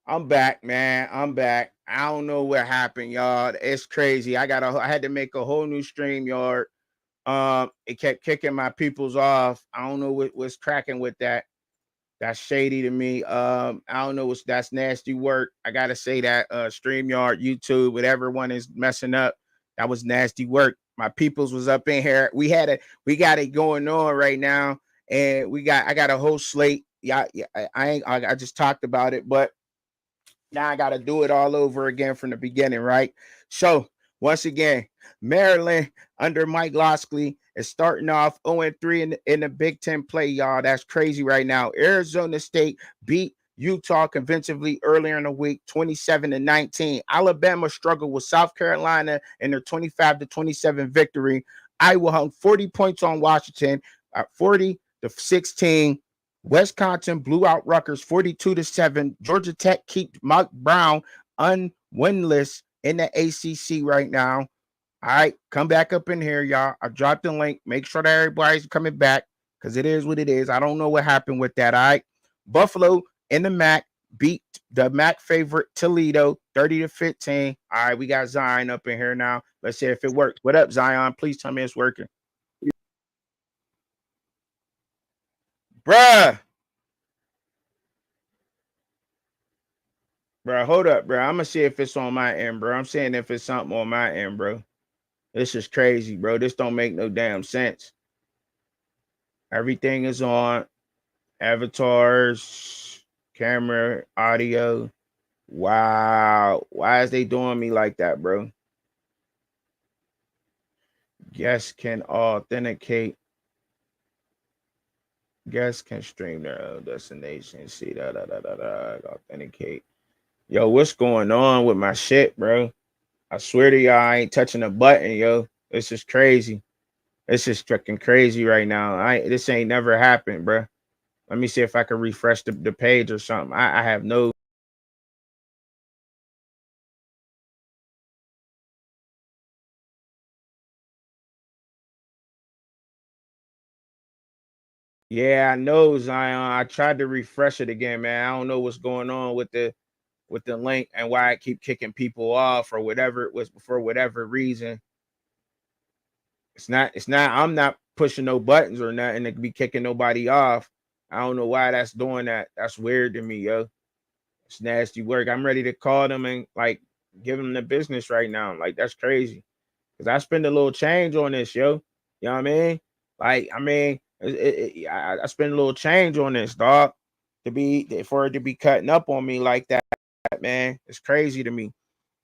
I'm back, man. I'm back. I don't know what happened, y'all. It's crazy. I had to make a whole new StreamYard. It kept kicking my peoples off. I don't know what's cracking with that. That's shady to me. I don't know that's nasty work. I gotta say that StreamYard, YouTube, whatever one is messing up, that was nasty work. My peoples was up in here. We got it going on right now, and I got a whole slate. Yeah, yeah. I just talked about it, but now I got to do it all over again from the beginning, right? So, once again, Maryland under Mike Locksley is starting off 0-3 in the Big Ten play, y'all. That's crazy right now. Arizona State beat Utah convincingly earlier in the week, 27-19. Alabama struggled with South Carolina in their 25-27 victory. Iowa hung 40 points on Washington at 40-16. Wisconsin blew out Rutgers 42-7. Georgia Tech keeps Mike Brown unwinless in the ACC right now. All right, come back up in here, y'all. I dropped the link. Make sure that everybody's coming back because it is what it is. I don't know what happened with that. All right, Buffalo in the MAC beat the MAC favorite Toledo 30-15. All right, we got Zion up in here now. Let's see if it works. What up, Zion? Please tell me it's working. Bruh. Bro, hold up, bro. I'm gonna see if it's on my end, bro. I'm saying if it's something on my end, bro. This is crazy, bro. This don't make no damn sense. Everything is on. Avatars, camera, audio. Wow. Why is they doing me like that, bro? Guests can authenticate. Guests can stream their own destination. See that, authenticate. Yo, what's going on with my shit, bro? I swear to y'all, I ain't touching a button, yo. This is crazy. This is freaking crazy right now. This ain't never happened, bro. Let me see if I can refresh the page or something. I have no. Yeah, I know, Zion. I tried to refresh it again, man. I don't know what's going on with the link and why I keep kicking people off or whatever it was for whatever reason. It's not I'm not pushing no buttons or nothing to be kicking nobody off. I don't know why that's doing that. That's weird to me, yo. It's nasty work. I'm ready to call them and like give them the business right now. Like that's crazy. Cause I spend a little change on this, yo. You know what I mean? Like, I mean, I spend a little change on this, dog. For it to be cutting up on me like that, man. It's crazy to me.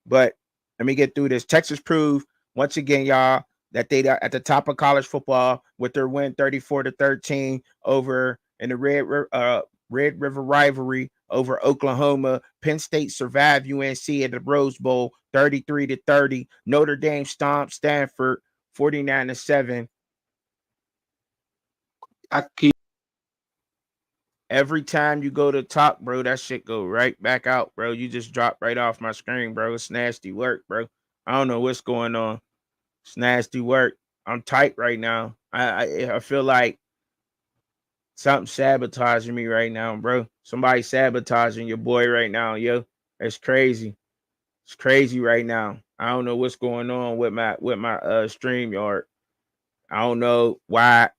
But let me get through this. Texas proved once again, y'all, that they are at the top of college football with their win 34-13 over in the Red River rivalry over Oklahoma. Penn State survived UNC at the Rose Bowl 33-30. Notre Dame stomped Stanford 49-7. I keep Every time you go to top, bro, that shit go right back out, bro. You just drop right off my screen, bro. It's nasty work, bro. I don't know what's going on. It's nasty work. I'm tight right now. I feel like something sabotaging me right now, bro. Somebody sabotaging your boy right now, yo. It's crazy. It's crazy right now. I don't know what's going on with my StreamYard. I don't know why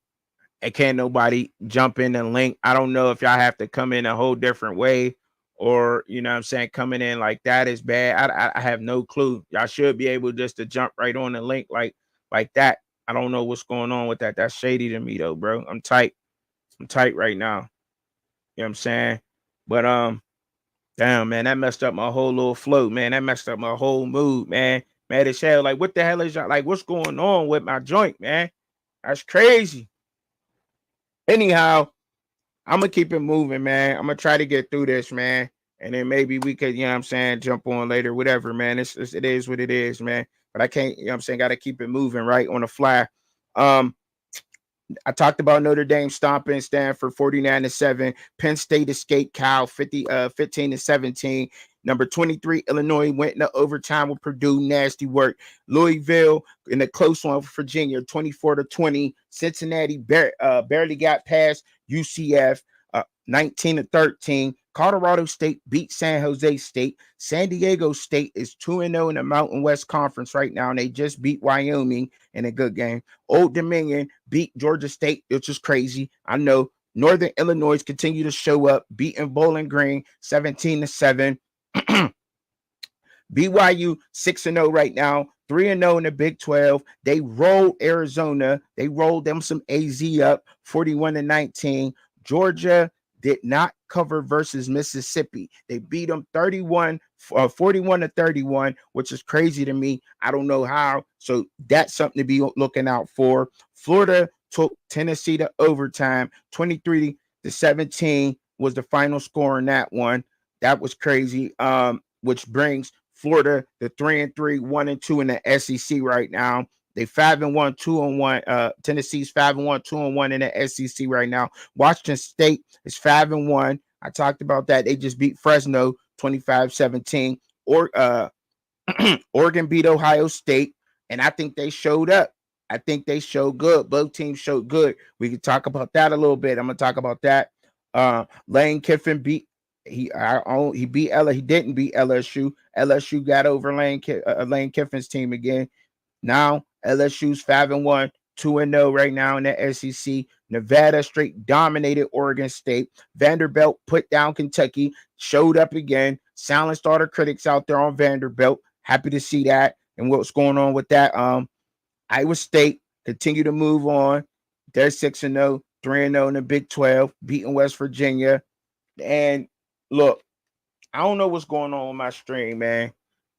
and can't nobody jump in and link. I don't know if y'all have to come in a whole different way or you know what I'm saying coming in like that is bad. I have no clue. Y'all should be able just to jump right on the link like that. I don't know what's going on with that. That's shady to me though, bro. I'm tight. I'm tight right now. You know what I'm saying? But damn man, that messed up my whole little flow, man. That messed up my whole mood, man. Mad as hell. Like, what the hell is y'all like? What's going on with my joint, man? That's crazy. Anyhow, I'm gonna keep it moving, man. I'm gonna try to get through this, man. And then maybe we could, you know what I'm saying, jump on later, whatever, man. It is what it is, man. But I can't, you know what I'm saying, gotta keep it moving right on the fly. Um, I talked about Notre Dame stomping Stanford 49-7. Penn State escaped Cal 15-17. Number 23, Illinois went into overtime with Purdue. Nasty work. Louisville in a close one for Virginia, 24-20. Cincinnati barely got past UCF, 19-13. Colorado State beat San Jose State. San Diego State is 2-0 in the Mountain West Conference right now, and they just beat Wyoming in a good game. Old Dominion beat Georgia State, which is crazy. I know. Northern Illinois continue to show up, beating Bowling Green 17-7. BYU 6-0 right now, 3-0 in the Big 12. They rolled Arizona. They rolled them some AZ up 41-19. Georgia did not cover versus Mississippi. They beat them 41-31, which is crazy to me. I don't know how. So that's something to be looking out for. Florida took Tennessee to overtime. 23-17 was the final score in that one. That was crazy. Which brings Florida to 3-3, 1-2 in the SEC right now. They 5-1, 2-1. Tennessee's 5-1, 2-1 in the SEC right now. Washington State is 5-1. I talked about that. They just beat Fresno 25-17. Oregon beat Ohio State, and I think they showed up. I think they showed good. Both teams showed good. We can talk about that a little bit. I'm gonna talk about that. Lane Kiffin beat he beat Ella. He didn't beat LSU. LSU got over Lane Kiffin's team again. Now LSU's 5-1, 2-0 right now in the SEC. Nevada straight dominated Oregon State. Vanderbilt put down Kentucky, showed up again, silenced all the critics out there on Vanderbilt. Happy to see that and what's going on with that. Iowa State continue to move on. They're 6-0, 3-0 in the Big 12, beating West Virginia. And look, I don't know what's going on with my stream, man.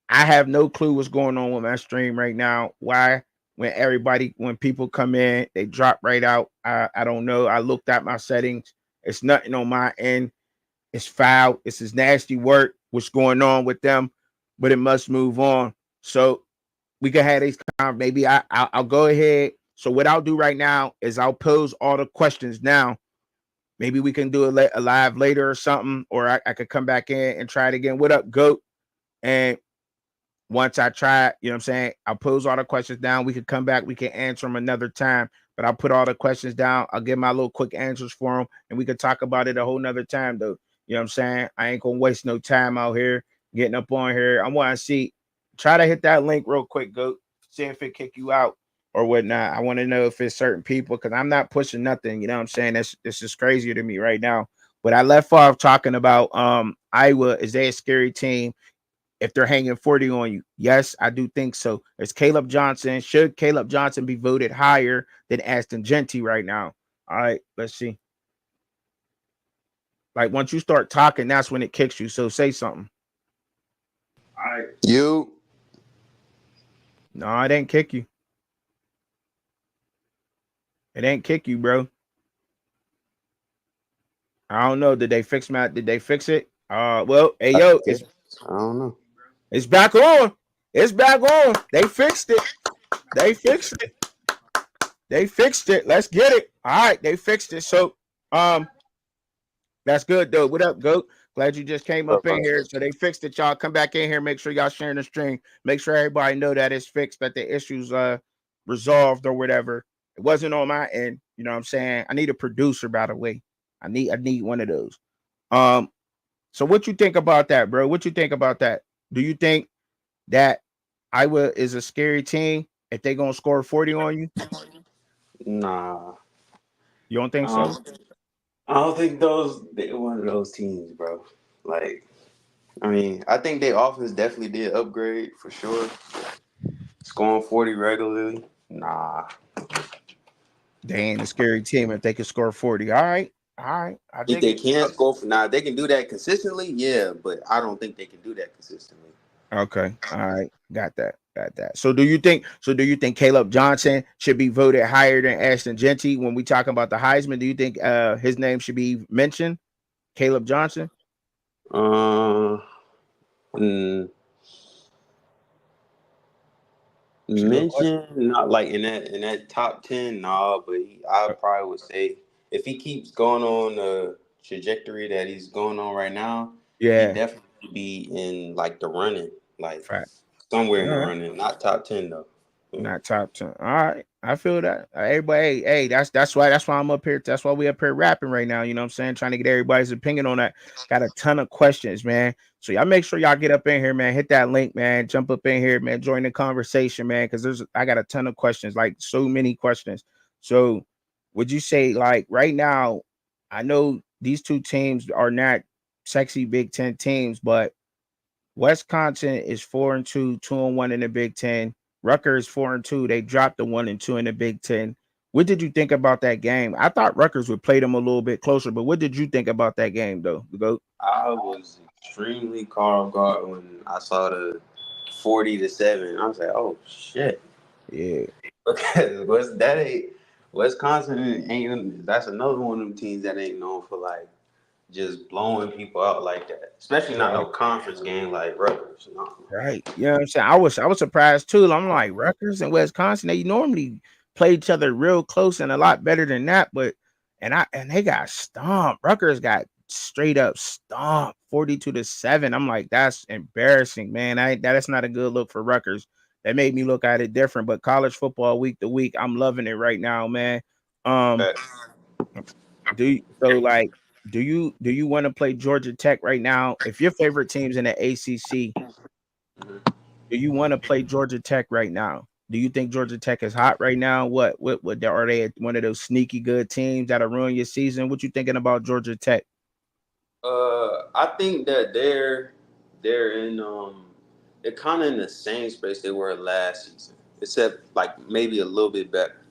I have no clue what's going on with my stream right now. Why? When people come in, they drop right out. I don't know. I looked at my settings. It's nothing on my end. It's foul. It's his nasty work. What's going on with them? But it must move on. So we can have these. Maybe I'll go ahead. So what I'll do right now is I'll pose all the questions now. Maybe we can do a live later or something, or I could come back in and try it again. What up, GOAT? And once I try it, you know what I'm saying? I'll pose all the questions down. We could come back. We can answer them another time. But I'll put all the questions down. I'll give my little quick answers for them. And we could talk about it a whole nother time, though. You know what I'm saying? I ain't going to waste no time out here getting up on here. I want to see. Try to hit that link real quick, GOAT. See if it kick you out or whatnot. I want to know if it's certain people because I'm not pushing nothing. You know what I'm saying? This is crazy to me right now. But I left off talking about Iowa. Is they a scary team if they're hanging 40 on you? Yes, I do think so. It's Caleb Johnson. Should Caleb Johnson be voted higher than Ashton Genty right now? All right, let's see. Like once you start talking, that's when it kicks you. So say something. All right. You. No, I didn't kick you. It ain't kick you, bro. I don't know. Did they fix it? Well, hey yo, I don't know. It's back on. It's back on. They fixed it. They fixed it. They fixed it. Let's get it. All right, they fixed it. So, that's good though. What up, GOAT? Glad you just came up in here. So they fixed it, y'all. Come back in here. Make sure y'all sharing the stream. Make sure everybody know that it's fixed, that the issues resolved or whatever. It wasn't on my end. You know what I'm saying? I need a producer, by the way. I need one of those. So what you think about that, bro? What you think about that? Do you think that Iowa is a scary team if they gonna score 40 on you? Nah. You don't think so? I don't think they're one of those teams, bro. Like, I mean, I think their offense definitely did upgrade for sure. Scoring 40 regularly, nah. They ain't a scary team if they can score 40. All right. If they can score they can do that consistently, yeah, but I don't think they can do that consistently. Okay. All right. Got that. So do you think Caleb Johnson should be voted higher than Ashton Genty when we talking about the Heisman? Do you think his name should be mentioned? Caleb Johnson? Mention not like in that top 10, nah, but I probably would say if he keeps going on the trajectory that he's going on right now, he definitely be in like the running, like somewhere in the running, not top 10 though. Not top 10. All right. I feel that. Everybody, hey, that's why I'm up here. That's why we up here rapping right now. You know what I'm saying? Trying to get everybody's opinion on that. Got a ton of questions, man. So y'all make sure y'all get up in here, man. Hit that link, man. Jump up in here, man. Join the conversation, man. Cause I got a ton of questions, like so many questions. So would you say, like, right now, I know these two teams are not sexy Big Ten teams, but Wisconsin is 4-2, 2-1 in the Big Ten. Rutgers 4-2. They dropped the 1-2 in the Big Ten. What did you think about that game? I thought Rutgers would play them a little bit closer, but what did you think about that game, though? Go. I was extremely caught off guard when I saw the 40-7. I was like, oh shit. Yeah. Because Wisconsin ain't that's another one of them teams that ain't known for like just blowing people out like that. Especially not no Right. conference game like Rutgers. No. Right. You know what I'm saying? I was surprised too. I'm like, Rutgers and Wisconsin, they normally play each other real close and a lot better than that. But and they got stomped. Rutgers got straight up stomped 42-7. I'm like, that's embarrassing, man. That's not a good look for Rutgers. That made me look at it different. But college football week to week, I'm loving it right now, man. Um, But do you, so like do you want to play Georgia Tech right now? If your favorite team's in the ACC, do you want to play Georgia Tech right now? Do you think Georgia Tech is hot right now? What are they one of those sneaky good teams that'll ruin your season? What you thinking about Georgia Tech? I think that they're in they're kind of in the same space they were last season, except like maybe a little bit better.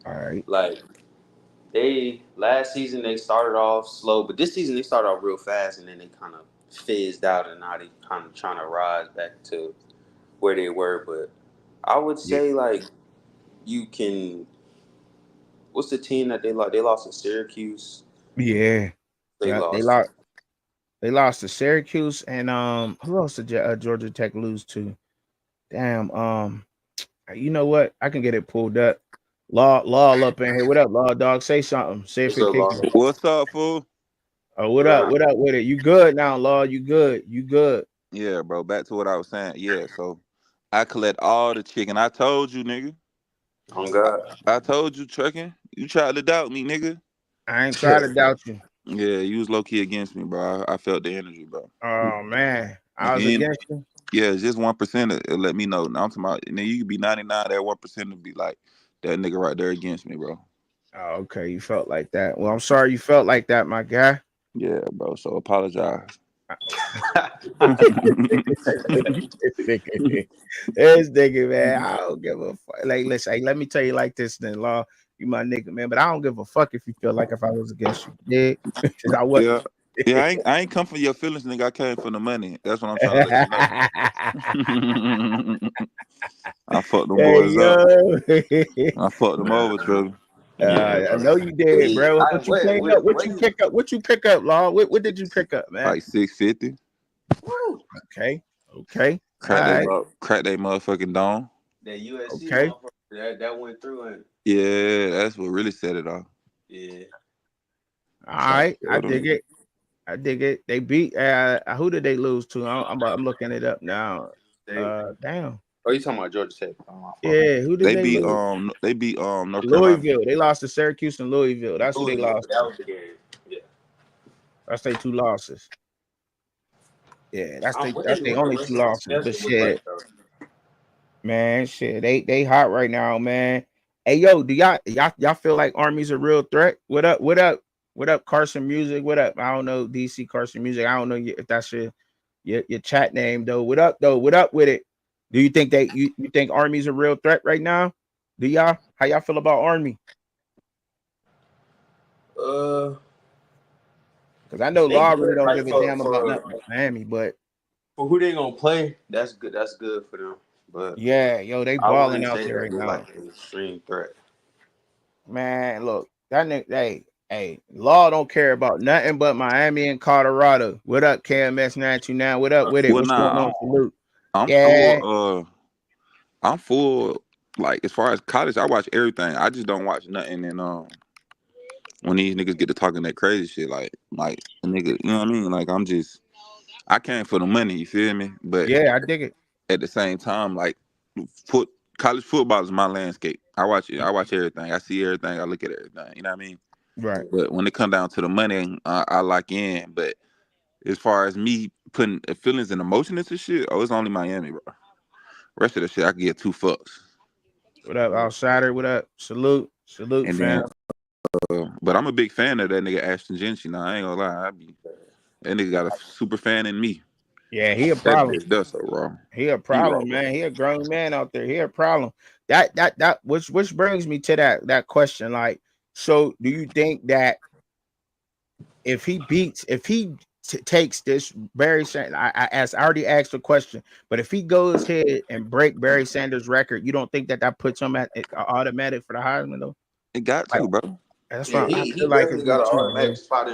All right. Like they last season they started off slow, but this season they started off real fast, and then they kind of fizzed out, and now they kind of trying to rise back to where they were. But I would Yeah. say like you can. What's the team that they lost? They lost to Syracuse. Yeah. They Yeah. They lost to lost. They lost to Syracuse and who else did Georgia Tech lose to? Damn. You know what? I can get it pulled up. Law up in here. What up, Law Dog? Say something. See if what's it up, kicking. lost. What's up, fool? Oh, what up? Right. What up with it? You good now, Law? You good? You good? Yeah, bro. Back to what I was saying. Yeah, so I collect all the chicken. I told you, nigga. On God. I told you, trucking. You tried to doubt me, nigga. I ain't try to doubt you. Yeah, you was low key against me, bro. I felt the energy, bro. Oh man, I If was you ain't, against you. yeah, it's just 1%. It'll let me know. Now I'm talking about, and then you could be 99. That 1% would be like that nigga right there against me, bro. Oh, okay, you felt like that. Well, I'm sorry you felt like that, my guy. Yeah, bro. So apologize. This nigga, man, I don't give a fuck. Like, listen, hey, let me tell you like this, then, Law. You my nigga, man, but I don't give a fuck if you feel like if I was against you, yeah, because I wasn't. Yeah. Yeah, I ain't come for your feelings, nigga. I came for the money. That's what I'm trying to let you know. I fucked them Hey boys up. yo, I fucked them over, Nah. Trevor. Yeah, I bro. know you did, Wait, bro. What you wait, came up? wait, What wait. you pick up? What you pick up, Law? What did you pick up, man? Like 650. Woo. Okay, okay, all Crack they right, crack they motherfucking dome. That USC okay. motherfucker that went through and Yeah, that's what really set it off. yeah. All Shout out right, to I all them dig niggas. it. I dig it. They beat. Who did they lose to? I'm looking it up now. They Damn. oh you talking about Georgia Tech? Oh my fault. Yeah, who did they lose? They beat North Carolina. Louisville. They lost to Syracuse and Louisville. That's who they Louisville, lost that to. was the game. Yeah. That's their two losses. Yeah, What that's they their what the only rest two of the losses. But schedule look like shit, though? man, shit, they hot right now, man. Hey, yo, do y'all feel like Army's a real threat? What up? What up? What up, Carson Music? What up? I don't know DC Carson Music. I don't know if that's your chat name though. What up though? What up with it? Do you think you think Army's a real threat right now? Do y'all? How y'all feel about Army? Uh Because I know they Law really good. don't Like give a damn about nothing but Miami, but for who they gonna play, that's good. That's good for them. But yeah, yo, they I balling wouldn't out say there that right they're now. like an extreme threat. Man, look, that nigga, hey, Law don't care about nothing but Miami and Colorado. What up, KMS 929? What up with it? Well, What's going nah, on, salute? I'm Yeah, full. I'm full. Like as far as college, I watch everything. I just don't watch nothing. And when these niggas get to talking that crazy shit, like a nigga, you know what I mean? Like I came for the money. You feel me? But yeah, I dig it. at the same time, like put college football is my landscape. I watch it. I watch everything. I see everything. I look at everything. You know what I mean? Right. But when it come down to the money, I lock in. But as far as me putting feelings and emotion into shit, oh, it's only Miami, bro. Rest of the shit, I can get two fucks. What up, outsider? What up? Salute, And then, fam. but I'm a big fan of that nigga Ashton Gentry. Now I ain't gonna lie, that nigga got a super fan in me. Yeah, he a That problem. bitch does so wrong. He a He raw, problem, man. He a grown man out there. He a problem. That which brings me to that question. Like, so do you think that if he takes this Barry Sanders, I already asked the question, but if he goes ahead and break Barry Sanders' record, you don't think that puts him at automatic for the Heisman though? It got Like, to, bro. that's Yeah, what I he feel like it definitely got do an too, automatic bro. spot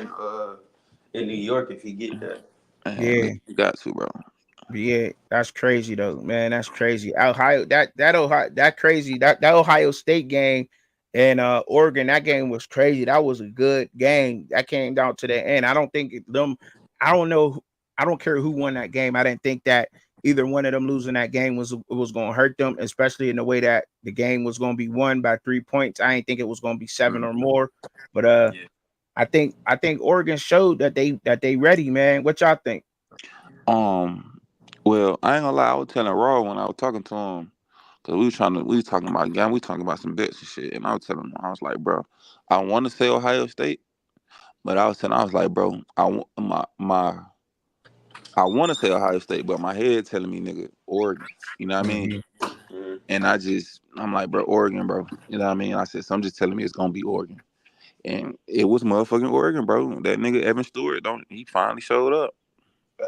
in New York if he get that. Yeah. It got to, bro. Yeah, that's crazy though, man. That's crazy. Ohio, that Ohio, that crazy, that Ohio State game and Oregon, that game was crazy. That was a good game. That came down to the end. I don't think them. I don't know. I don't care who won that game. I didn't think that either one of them losing that game was going to hurt them, especially in the way that the game was going to be won by 3 points. I didn't think it was going to be 7 or more. But Yeah. I think Oregon showed that they ready, man. What y'all think? Well, I ain't gonna lie. I was telling Raw when I was talking to him because we was talking about game, we talking about some bets and shit, and I was telling him, I was like, bro, I want to say Ohio State, but I was like, bro, I want to say Ohio State, but my head telling me, nigga, Oregon. You know what I mean? Mhm. And I'm like, bro, Oregon, bro. You know what I mean? I said, so I'm just telling me it's gonna be Oregon, and it was motherfucking Oregon, bro. That nigga Evan Stewart, he finally showed up.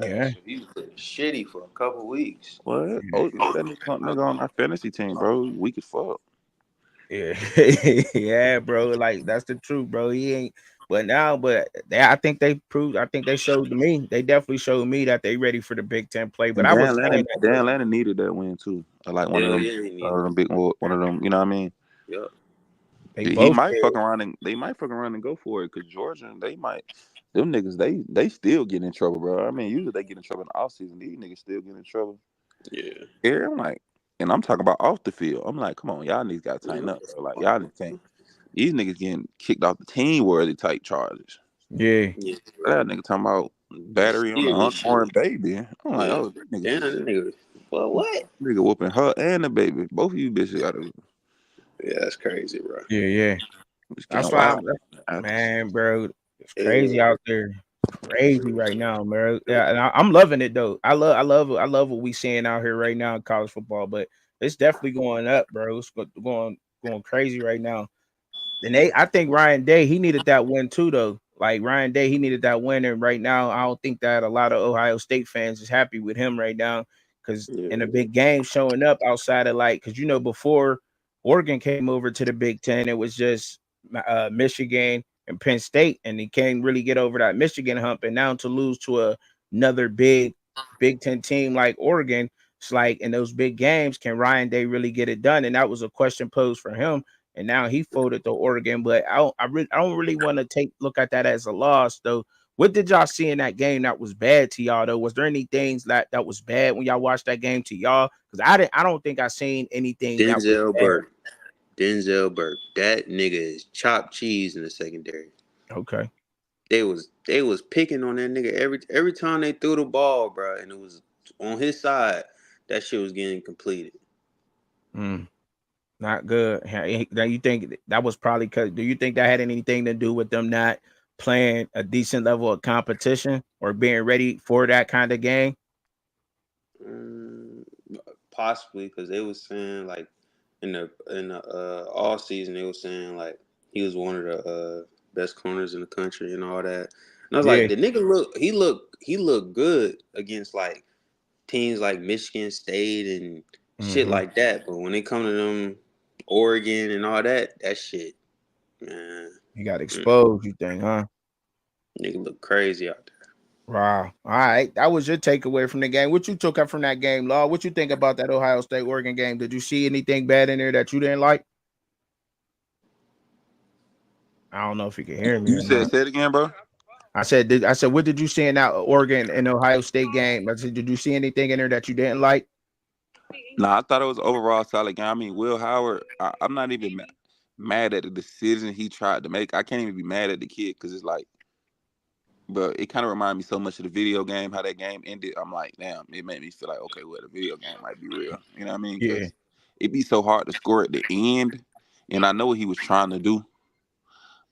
Yeah. He was looking shitty for a couple weeks. What? Oh, that nigga on our fantasy team, bro. Weak as fuck. Yeah, yeah, bro. Like that's the truth, bro. He ain't. I think they proved. I think they showed me. They definitely showed me that they ready for the Big Ten play. But And I was saying that Dan Lannon needed that win too. Like one of Hell them, yeah, he needed. big one of them. You know what I mean? Yep. they He both might did. fuck around and they might fuck around and go for it because Georgia, they might. Them niggas, they still get in trouble, bro. I mean, usually they get in trouble in the off season. These niggas still get in trouble. Yeah. Here, I'm like, and I'm talking about off the field. I'm like, come on, y'all niggas got to tighten up, bro. Like y'all niggas can't. These niggas getting kicked off the team worthy type charges. Yeah, Yeah. That nigga talking about battery on the Stealing unborn shit. baby. I'm like, Yeah. oh, that nigga Damn, just that nigga. Well, what? nigga whooping her and the baby. Both of you bitches gotta Yeah, that's crazy, bro. yeah. just That's getting why wild. man, bro. It's crazy Yeah. out there. Crazy right now, bro. Yeah, and I'm loving it though. I love what we seeing out here right now in college football. But it's definitely going up, bro. It's going crazy right now. I think Ryan Day, he needed that win too, though. Like Ryan Day, he needed that win, and right now, I don't think that a lot of Ohio State fans is happy with him right now because in a Yeah. big game showing up outside of because before Oregon came over to the Big Ten, it was just Michigan and Penn State, and he can't really get over that Michigan hump, and now to lose to another big Big Ten team like Oregon, it's like in those big games, can Ryan Day really get it done? And that was a question posed for him and now he folded to Oregon. But I don't really want to look at that as a loss though. What did y'all see in that game that was bad to y'all though? Was there any things that was bad when y'all watched that game to y'all? Because I don't think I seen anything that was Denzel bad. Burke. Denzel Burke. That nigga is chopped cheese in the secondary. Okay. They was picking on that nigga every time they threw the ball, bro, and it was on his side. That shit was getting completed. Not good. Now you think that was probably because? Do you think that had anything to do with them not playing a decent level of competition or being ready for that kind of game? Mm, Possibly because they was saying like in the all season they was saying like he was one of the best corners in the country and all that. And I was Yeah. like, the nigga he looked good against like teams like Michigan State and shit Mm-hmm. like that. But when it come to them Oregon and all that shit, man, He got mm, exposed. You think, huh? nigga look crazy out there. Wow. All right. That was your takeaway from the game. What you took up from that game, Law? What you think about that Ohio State Oregon game? Did you see anything bad in there that you didn't like? I don't know if you can hear me You or said not. say it again, bro. I said, what did you see in that Oregon and Ohio State game? I said, did you see anything in there that you didn't like? Nah, I thought it was overall solid game. I mean, Will Howard, I'm not even mad at the decision he tried to make. I can't even be mad at the kid because it's like, but it kind of reminded me so much of the video game, how that game ended. I'm like, damn, it made me feel like, okay, well, the video game might be real. You know what I mean? Yeah. Because it'd be so hard to score at the end. And I know what he was trying to do.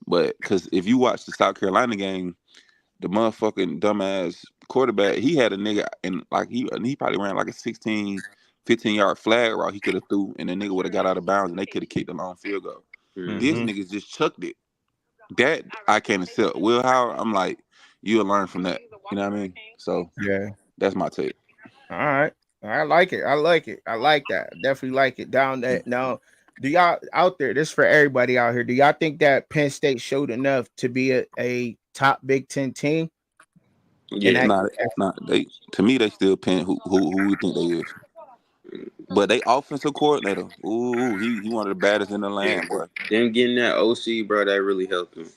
But because if you watch the South Carolina game, the motherfucking dumbass quarterback, he had a nigga and like he probably ran like a 16, 15-yard flag route he could have threw, and the nigga would have got out of bounds and they could have kicked a long field goal. This Mm-hmm. nigga just chucked it. That I can't accept. Will Howard, I'm like, you'll learn from that. You know what I mean? So Yeah. that's my take. All right. I like it. I like it. I like that. Definitely like it. Down that now. Do y'all out there? This for everybody out here. Do y'all think that Penn State showed enough to be a top Big Ten team? And Yeah. that, Not they. To me, they still pin who we think they is. But they offensive coordinator, ooh, he one of the baddest in the Yeah. land, boy. Them getting that OC, bro, that really helped him.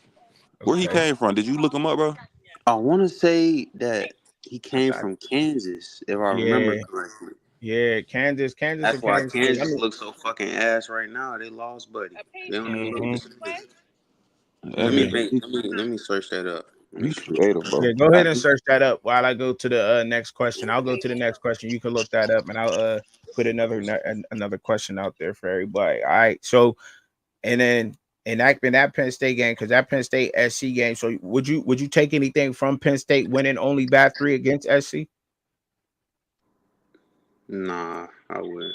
Where he okay. came from? Did you look him up, bro? I want to say that he I came thought, from Kansas, if I remember yeah, correctly. yeah. Kansas That's and why Kansas State. I Kansas mean, looks so fucking ass right now. They lost Buddy. They don't even know what mhm. this is. That Let me Yeah. nigga, make, let me search that up. Let me he's search that creative, up. bro. Yeah, go ahead and search that up while I go to the next question. I'll go to the next question. You can look that up, and I'll put another question out there for everybody. All right. So, and then in that Penn State game, because that Penn State SC game. So, would you take anything from Penn State winning only by 3 against SC? Nah, I wouldn't.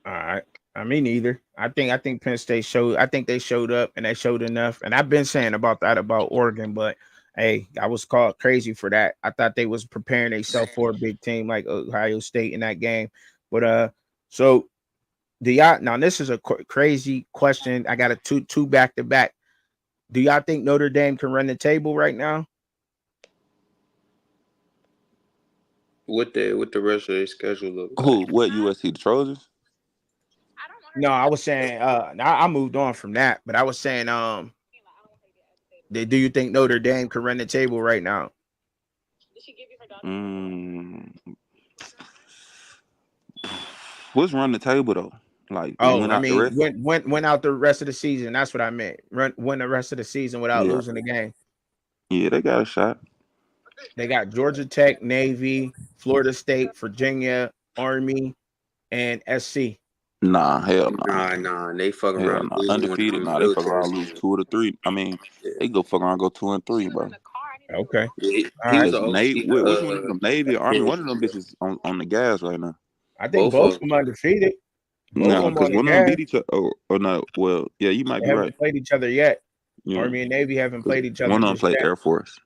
All right. I mean, neither. I think Penn State showed. I think they showed up and they showed enough. And I've been saying about that about Oregon, but hey, I was called crazy for that. I thought they was preparing themselves for a big team like Ohio State in that game. But so do y'all now? This is a crazy question. I got a two back to back. Do y'all think Notre Dame can run the table right now? What the rest of their schedule look like? Who? What USC? The Trojans? No, I was saying I moved on from that, but I was saying do you think Notre Dame can run the table right now? Mm, what's run the table though? Like Oh, win I out the mean, rest? went out the rest of the season. That's what I meant. Win the rest of the season without Yeah, losing the game. yeah, they got a shot. They got Georgia Tech, Navy, Florida State, Virginia, Army, and SC. Nah, hell nah. Nah. They fuck Hell around no. losing one of Undefeated. them Nah, they fuck military around lose schools. 2 or 3. I mean, Yeah. they go fuck around go 2 and 3, bro. Okay. Yeah, All he right. was the Cause Navy, OC. which one of them, Navy or Army? One of them Kansas. bitches on the gas right now. I think Both both of of them. them undefeated. Both of Nah, them cause on the one of them gas. beat each other. Or no, well, yeah, you might They be haven't right. played each other yet. Yeah, Army and Navy haven't cause played each other one of them just played yet. Air Force,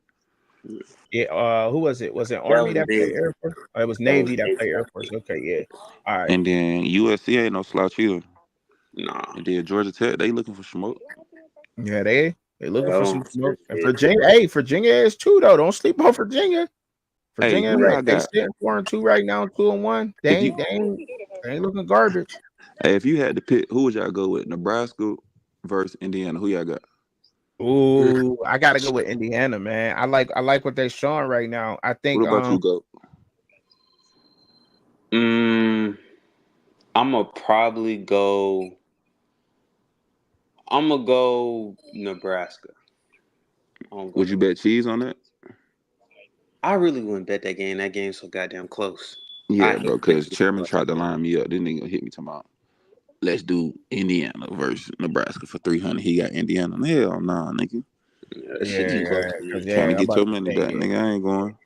Yeah. Who was it? Was it That Army was that played Navy. Air Force? Or it was That was Navy that Navy. played Air Force. Okay. Yeah. All right. and then USC ain't no slouch either. Nah. And then Georgia Tech, they looking for smoke. Yeah. They looking for some Yeah. smoke. And Virginia. Hey, Virginia is too though. Don't sleep on Virginia. Hey, Virginia, who right? y'all They got? sitting 4-2 right now, 2-1. They If you ain't, they ain't, they ain't looking garbage. hey, if you had to pick, who would y'all go with? Nebraska versus Indiana. Who y'all got? Ooh, I gotta go with Indiana, man. I like what they're showing right now. I What think about you, go? Mm, I'm gonna probably go. I'm gonna go Nebraska. I'm gonna go Would you Nebraska. bet cheese on that? I really wouldn't bet that game. That game's so goddamn close. I Yeah, hate bro. betting Cause games Chairman like tried to that. line me up. This nigga hit me tomorrow. Let's do Indiana versus Nebraska for 300. He got Indiana. Hell nah, nigga. Yeah, that shit too yeah, close to because me. Trying to I'm get about your to money say back, nigga. I ain't going.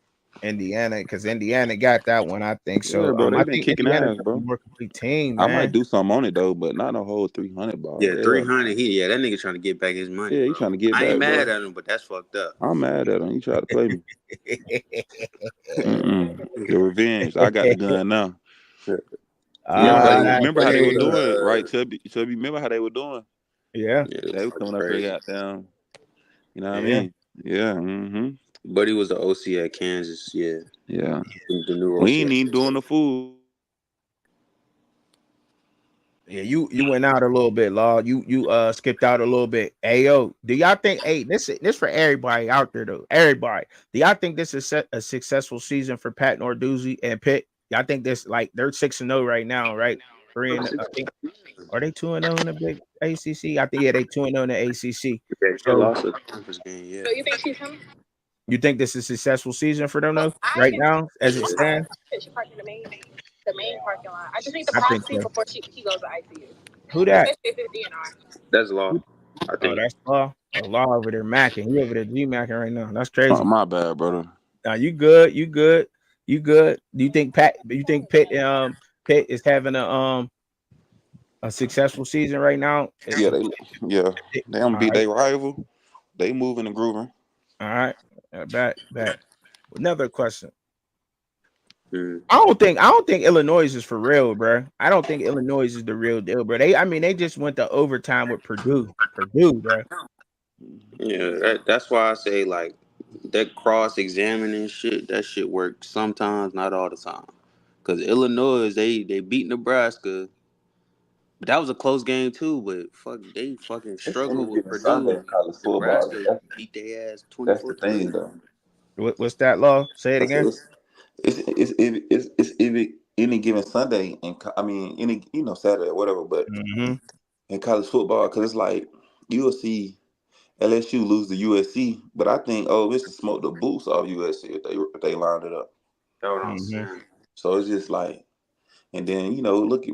Indiana, because Indiana got that one. I think Yeah, so. bro. They I been think kicking Indiana's ass, a bro. more complete team, I might man. do something on it though, but not a whole 300 ball. Yeah, Hell no. 300. That nigga trying to get back his money, Yeah, he bro. trying to get I ain't back, mad bro. at him, but that's fucked up. I'm mad at him. He tried to play me. The revenge. I got the gun now. Yeah, That's Remember how they Buddy were was crazy. doing, right, Chubby? Chubby, remember how they were doing? Yeah, yeah, it They was were fucking coming up here, crazy. goddamn. You know what I yeah. mean? Yeah. Mm-hmm. Buddy was the OC at Kansas. Yeah, Yeah. the new We OC ain't at even Kansas. doing the fool. Yeah, you went out a little bit, Law. You skipped out a little bit. Ayo, do y'all think? Hey, this for everybody out there though. Everybody, do y'all think this is a successful season for Pat Narduzzi and Pitt? Y'all think this like they're 6-0 right now, right? I think are they 2-0 in the big ACC? I think yeah, they 2-0 in the ACC. Yeah, they So lost a conference game. Yeah. So you think she's coming? you think this is a successful season for them though? Right now, as it stands, She parked in the main parking lot. I just need the I think proxy so. before he goes to ICU. Who that? Especially if it's DNR. That's law. I Oh, think. that's Law. Oh, Law over there macking. He over there G macking right now. That's crazy. My bad, brother. Now you good? You good? You good? Do you think Pat? Do you think Pitt is having a successful season right now? It's Yeah, they don't all beat right. their rival. They moving and grooving. All right. Back. Another question. Mm. I don't think Illinois is for real, bro. I don't think Illinois is the real deal, bro. They just went to overtime with Purdue. Purdue, bro. Yeah, that's why I say like that cross examining shit. That shit works sometimes, not all the time. Cause Illinois, they beat Nebraska, but that was a close game too. But they fucking It's any struggled with given Sunday Purdue. in college football. Nebraska beat their ass That's the 24-3. thing, though. What's that, Law? Say it It's again. any given Sunday, and I mean any Saturday or whatever. But Mm-hmm. in college football, because it's like you'll see LSU lose to USC, but I think this is smoke the boots off USC if they lined it up. That's what I'm Mm-hmm. saying. So it's just like, and then look,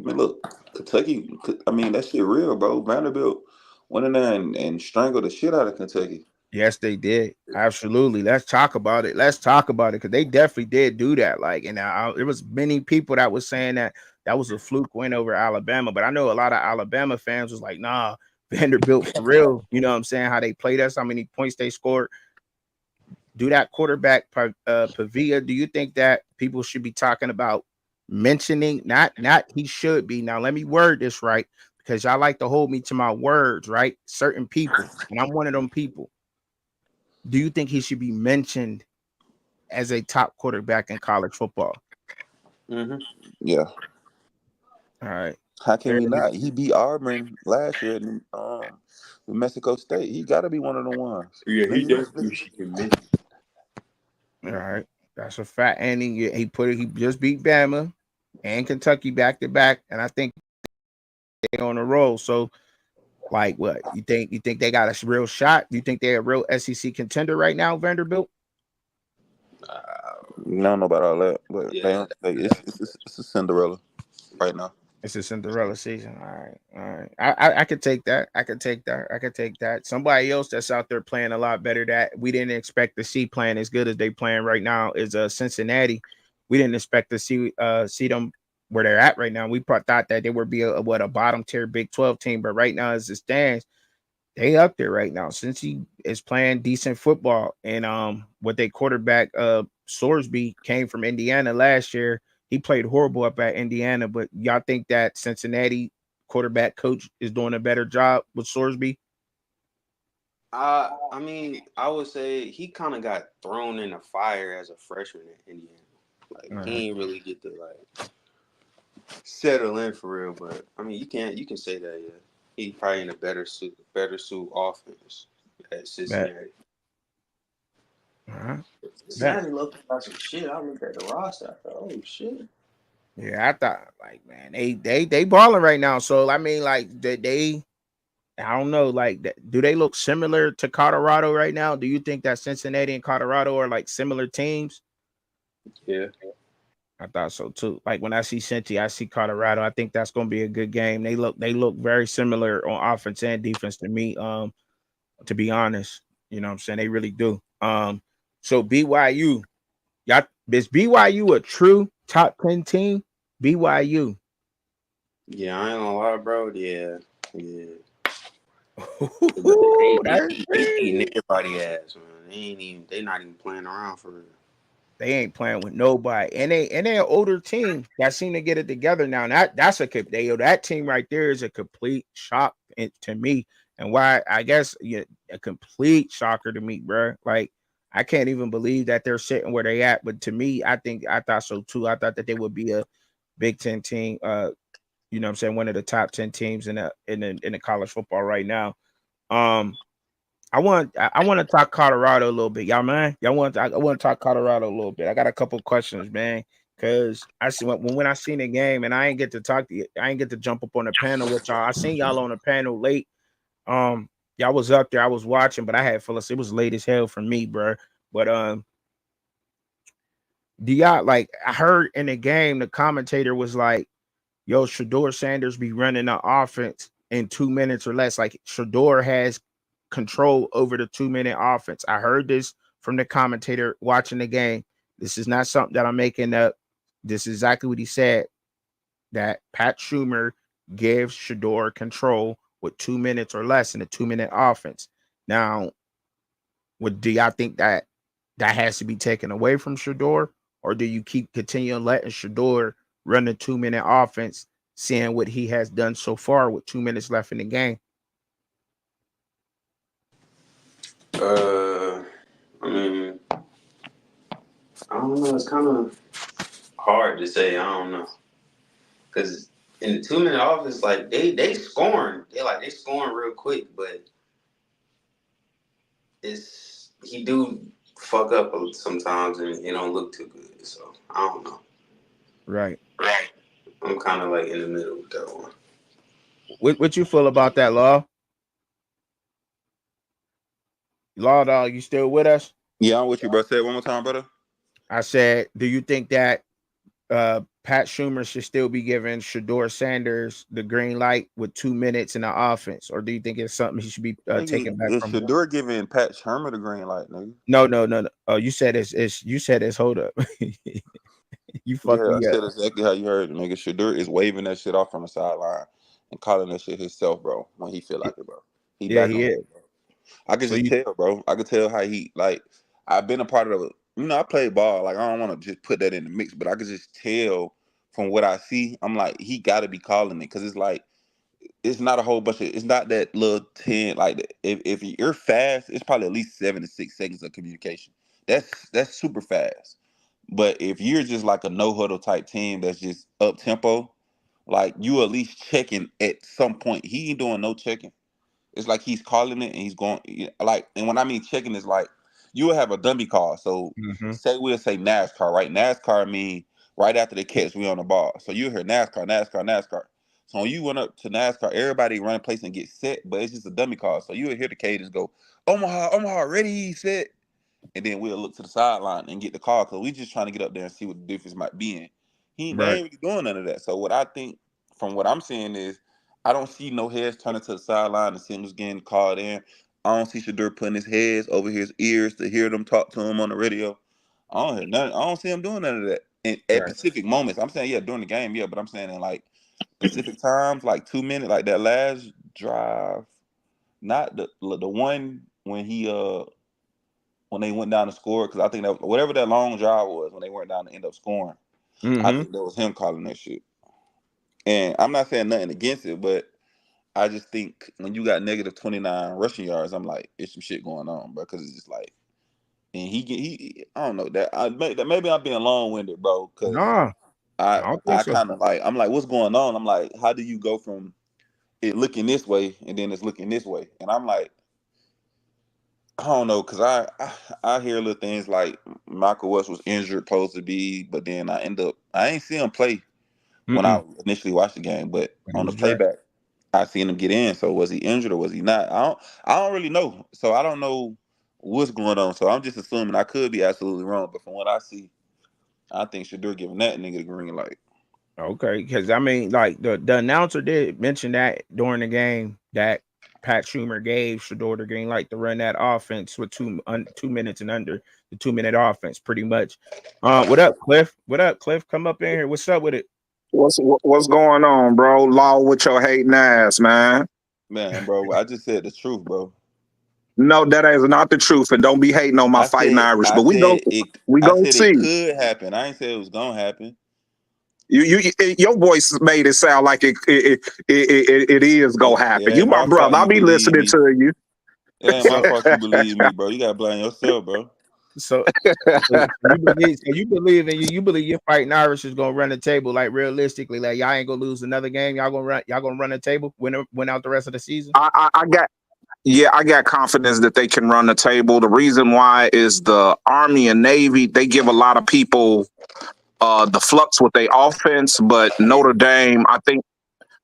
Kentucky. I mean that shit real, bro. Vanderbilt went in there and strangled the shit out of Kentucky. Yes, they did. Absolutely. Let's talk about it. Because they definitely did do that. Like, and there was many people that was saying that was a fluke win over Alabama. But I know a lot of Alabama fans was like, nah, Vanderbilt for real. You know what I'm saying? How they played us, how many points they scored. Do that quarterback, Pavia. Do you think that people should be talking about mentioning? Not he should be. Now, let me word this right, because y'all like to hold me to my words, right? Certain people, and I'm one of them people. Do you think he should be mentioned as a top quarterback in college football? Mm-hmm. Yeah. All right. How can we not? He beat Auburn last year in Mexico State. He got to be one of the ones. Yeah, he definitely should be mentioned. All right. That's a fact. And he just beat Bama and Kentucky back to back. And I think they're on a roll. So, like, what you think they got a real shot? Do you think they're a real SEC contender right now, Vanderbilt? I don't know about all that, but Yeah. it's a Cinderella right now. It's a Cinderella season. All right. I could take that. I could take that. Somebody else that's out there playing a lot better that we didn't expect to see playing as good as they playing right now is Cincinnati. We didn't expect to see them where they're at right now. We thought that they would be a bottom tier Big 12 team, but right now as it stands, they up there right now. Cincy is playing decent football, and with their quarterback Sorsby came from Indiana last year. He played horrible up at Indiana, but y'all think that Cincinnati quarterback coach is doing a better job with Sorsby? I mean, I would say he kind of got thrown in the fire as a freshman at Indiana. Like he ain't really get to like settle in for real. But I mean, you can say that. Yeah, he probably in a better suit offense at Cincinnati. Cincinnati looked like some shit. I looked at the roster. I thought, oh shit. Yeah, I thought like, man, they balling right now. So I mean, like they I don't know, like do they look similar to Colorado right now? Do you think that Cincinnati and Colorado are like similar teams? Yeah, I thought so too. Like when I see Cincy, I see Colorado. I think that's going to be a good game. They look very similar on offense and defense to me. To be honest, you know what I'm saying, they really do. So BYU, y'all, is BYU a true top 10 team? BYU. yeah, I ain't gonna lie, bro. Yeah. Ooh, They that's beating crazy. everybody ass, man. They not even playing around for real. They ain't playing with nobody, and they an older team that seem to get it together now. That's that team right there is a complete shock to me, and why I guess a complete shocker to me, bro. Like I can't even believe that they're sitting where they at. But to me, I thought so too. I thought that they would be a Big Ten team. You know what I'm saying, one of the top 10 teams in the college football right now. I want to talk Colorado a little bit, y'all, man. I want to talk Colorado a little bit. I got a couple questions, man. Cause I see when I seen the game, and I ain't get to talk to you, I ain't get to jump up on the panel with y'all. I seen y'all on the panel late. Y'all was up there. I was watching, but I had fell asleep. It was late as hell for me, bro. But do y'all like? I heard in the game, the commentator was like, "Yo, Shador Sanders be running the offense in 2 minutes or less. Like Shador has control over the 2 minute offense." I heard this from the commentator watching the game. This is not something that I'm making up. This is exactly what he said. That Pat Schumer gives Shador control with 2 minutes or less in a 2 minute offense. Now, do y'all think that that has to be taken away from Shador, or do you keep continuing letting Shador run the 2 minute offense, seeing what he has done so far with 2 minutes left in the game? I mean, I don't know. It's kind of hard to say. I don't know, because in the 2 minute offense, like they scoring, they scoring real quick, but he do fuck up sometimes and it don't look too good. So I don't know. Right. I'm kind of like in the middle with that one. What you feel about that, Law? Law, dog, you still with us? Yeah, I'm with you, bro. Say it one more time, brother. I said, do you think that Pat Schumer should still be giving Shador Sanders the green light with 2 minutes in the offense, or do you think it's something he should be taking Nigga, back is from him? Shador giving Pat Shermer the green light, nigga? No. Oh, you said it's you said it's hold up. You fucked Yeah, I me up. said exactly how you heard it, nigga. Shador is waving that shit off from the sideline and calling that shit himself, bro, when he feel like it, bro. He Yeah, back he on is. that, bro. I could So just you tell, bro. I could tell how he, like, I've been a part of it. You know, I played ball. Like, I don't want to just put that in the mix, but I could just tell from what I see. I'm like, he got to be calling it, because it's like, it's not a whole bunch of, it's not that little 10, like, if you're fast, it's probably at least 7 to 6 seconds of communication. That's super fast. But if you're just like a no huddle type team that's just up tempo, like, you at least checking at some point. He ain't doing no checking. It's like he's calling it and he's going, like, and when I mean checking, is like you will have a dummy call. So mm-hmm. we'll say NASCAR, right? NASCAR mean right after the catch, we on the ball. So you hear NASCAR, NASCAR, NASCAR. So when you went up to NASCAR, everybody run a place and get set, but it's just a dummy call. So you will hear the cadence go, Omaha, Omaha, ready, set. And then we'll look to the sideline and get the call, because we just trying to get up there and see what the difference might be in. They Right. ain't really doing none of that. So what I think from what I'm seeing is, I don't see no heads turning to the sideline and seeing who's getting called in. I don't see Shador putting his heads over his ears to hear them talk to him on the radio. I don't hear nothing. I don't see him doing none of that. And at Right. specific moments, I'm saying, yeah, during the game, yeah, but I'm saying in like specific times, like 2 minutes, like that last drive, not the one when they went down to score, because I think that whatever that long drive was when they went down to end up scoring, I Mm-hmm. think that was him calling that shit. And I'm not saying nothing against it, but I just think when you got negative 29 rushing yards, I'm like, it's some shit going on, bro. Because it's just like, and he I don't know that maybe I'm being long winded, bro. Because No, I I don't think I so. kind of like, I'm like, what's going on? I'm like, how do you go from it looking this way and then it's looking this way? And I'm like, I don't know, because I hear little things like Michael West was injured, supposed to be, but then I ain't see him play when I Mm-mm. initially watched the game, but But he on the was dressed. playback, I seen him get in. So was he injured or was he not? I don't really know. So I don't know what's going on. So I'm just assuming. I could be absolutely wrong, but from what I see, I think Shador giving that nigga the green light. Okay, because I mean, like the announcer did mention that during the game that Pat Schumer gave Shador the green light to run that offense with 2 minutes and under the 2 minute offense, pretty much. What up, Cliff? What up, Cliff? Come up in here. What's up with it? What's going on, bro? Law with your hating ass, man. Man, bro, I just said the truth, bro. No, that is not the truth, and don't be hating on my I fighting said Irish. I But said it. we I go said it see. could happen. I ain't said it was gonna happen. Your voice made it sound like it is It, gonna it happen. You ain't my my fault brother. I'll you be believe listening me. to you. It ain't my So, fault you believe me, bro. You gotta blame yourself, bro. so, so you believe you believe your fighting Irish is gonna run the table, like realistically, like y'all ain't gonna lose another game. Y'all gonna run the table, win out the rest of the season. I got. Yeah, I got confidence that they can run the table. The reason why is the Army and Navy, they give a lot of people the flux with their offense, but Notre Dame, I think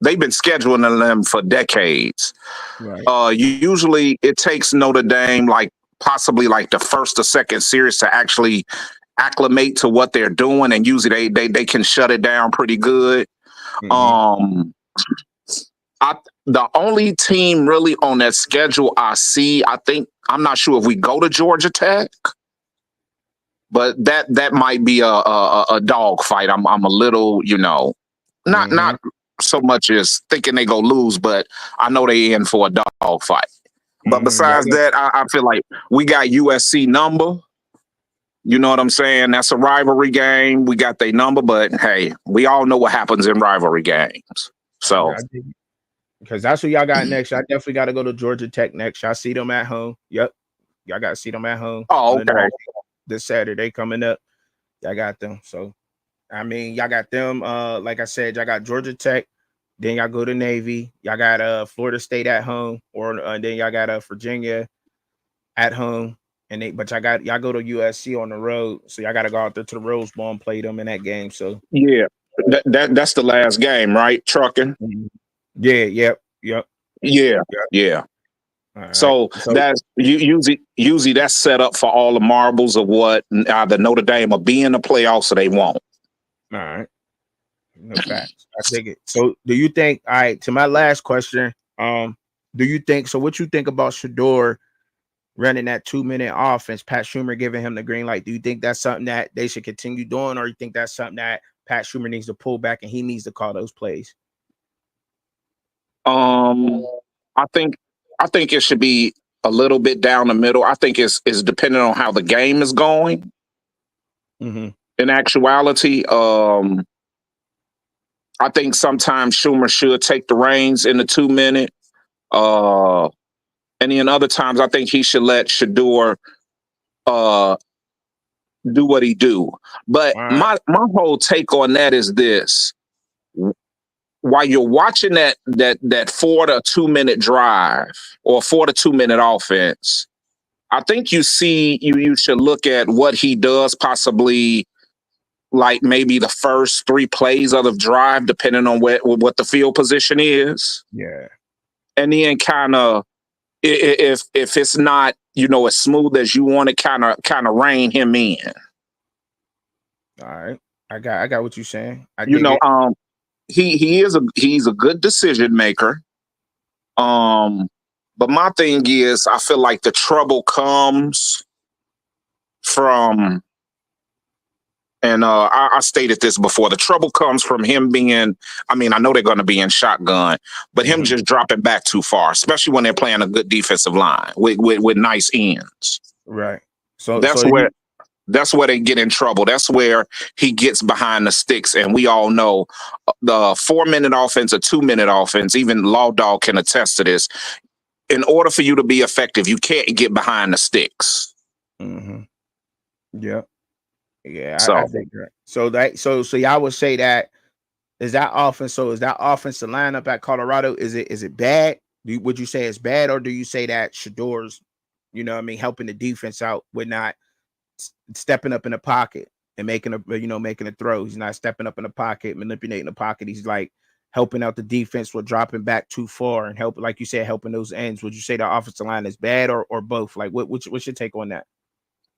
they've been scheduling them for decades. Right. Usually it takes Notre Dame like possibly like the first or second series to actually acclimate to what they're doing, and usually they can shut it down pretty good. Mm-hmm. The only team really on that schedule I see, I think, I'm not sure if we go to Georgia Tech, but that might be a dog fight. I'm a little, not Mm-hmm. so much as thinking they go lose, but I know they in for a dog fight. But besides that, I feel like we got USC number. You know what I'm saying? That's a rivalry game. We got their number, but hey, we all know what happens in rivalry games. So, because that's what y'all got next. Y'all definitely got to go to Georgia Tech next. Y'all see them at home. Yep. Y'all got to see them at home. oh, okay. This Saturday coming up. Y'all got them. So, I mean, y'all got them. Like I said, y'all got Georgia Tech. Then y'all go to Navy. Y'all got Florida State at home, or then y'all got Virginia at home. But y'all go to USC on the road, so y'all got to go out there to the Rose Bowl and play them in that game. So yeah, that's the last game, right? Trucking. Yeah. Yep. Yeah. Right. So that's usually that's set up for all the marbles of what either Notre Dame will be in the playoffs or they won't. All right. No facts. I take it. So do you think? All right. To my last question, do you think? So what you think about Shador running that 2-minute offense? Pat Schumer giving him the green light. Do you think that's something that they should continue doing, or you think that's something that Pat Schumer needs to pull back and he needs to call those plays? I think it should be a little bit down the middle. I think it's depending on how the game is going. Mm-hmm. In actuality, I think sometimes Schumer should take the reins in the 2-minute. And then other times I think he should let Shador do what he do. But my whole take on that is this. While you're watching that 4 to 2-minute drive or 4 to 2-minute offense, I think you should look at what he does possibly like maybe the first 3 plays of the drive, depending on what the field position is. Yeah. And then kind of, if it's not, as smooth as you want it, kind of rein him in. All right. I got what you're saying. He's a good decision maker. But my thing is, I feel like the trouble comes from, and I stated this before, the trouble comes from him being, I know they're going to be in shotgun, but him just dropping back too far, especially when they're playing a good defensive line with nice ends. Right. So that's where they get in trouble. That's where he gets behind the sticks. And we all know the 4-minute offense, a 2-minute offense, even Law Dog can attest to this. In order for you to be effective, you can't get behind the sticks. Mm-hmm. Yeah. Yeah. So, I think that. So y'all would say that is that offense. So is that offensive lineup at Colorado? Is it bad? Would you say it's bad, or do you say that Shador's, helping the defense out with not stepping up in the pocket and making a throw? He's not stepping up in the pocket, manipulating the pocket. He's like helping out the defense with dropping back too far and help, like you said, helping those ends. Would you say the offensive line is bad or both? Like what's your take on that?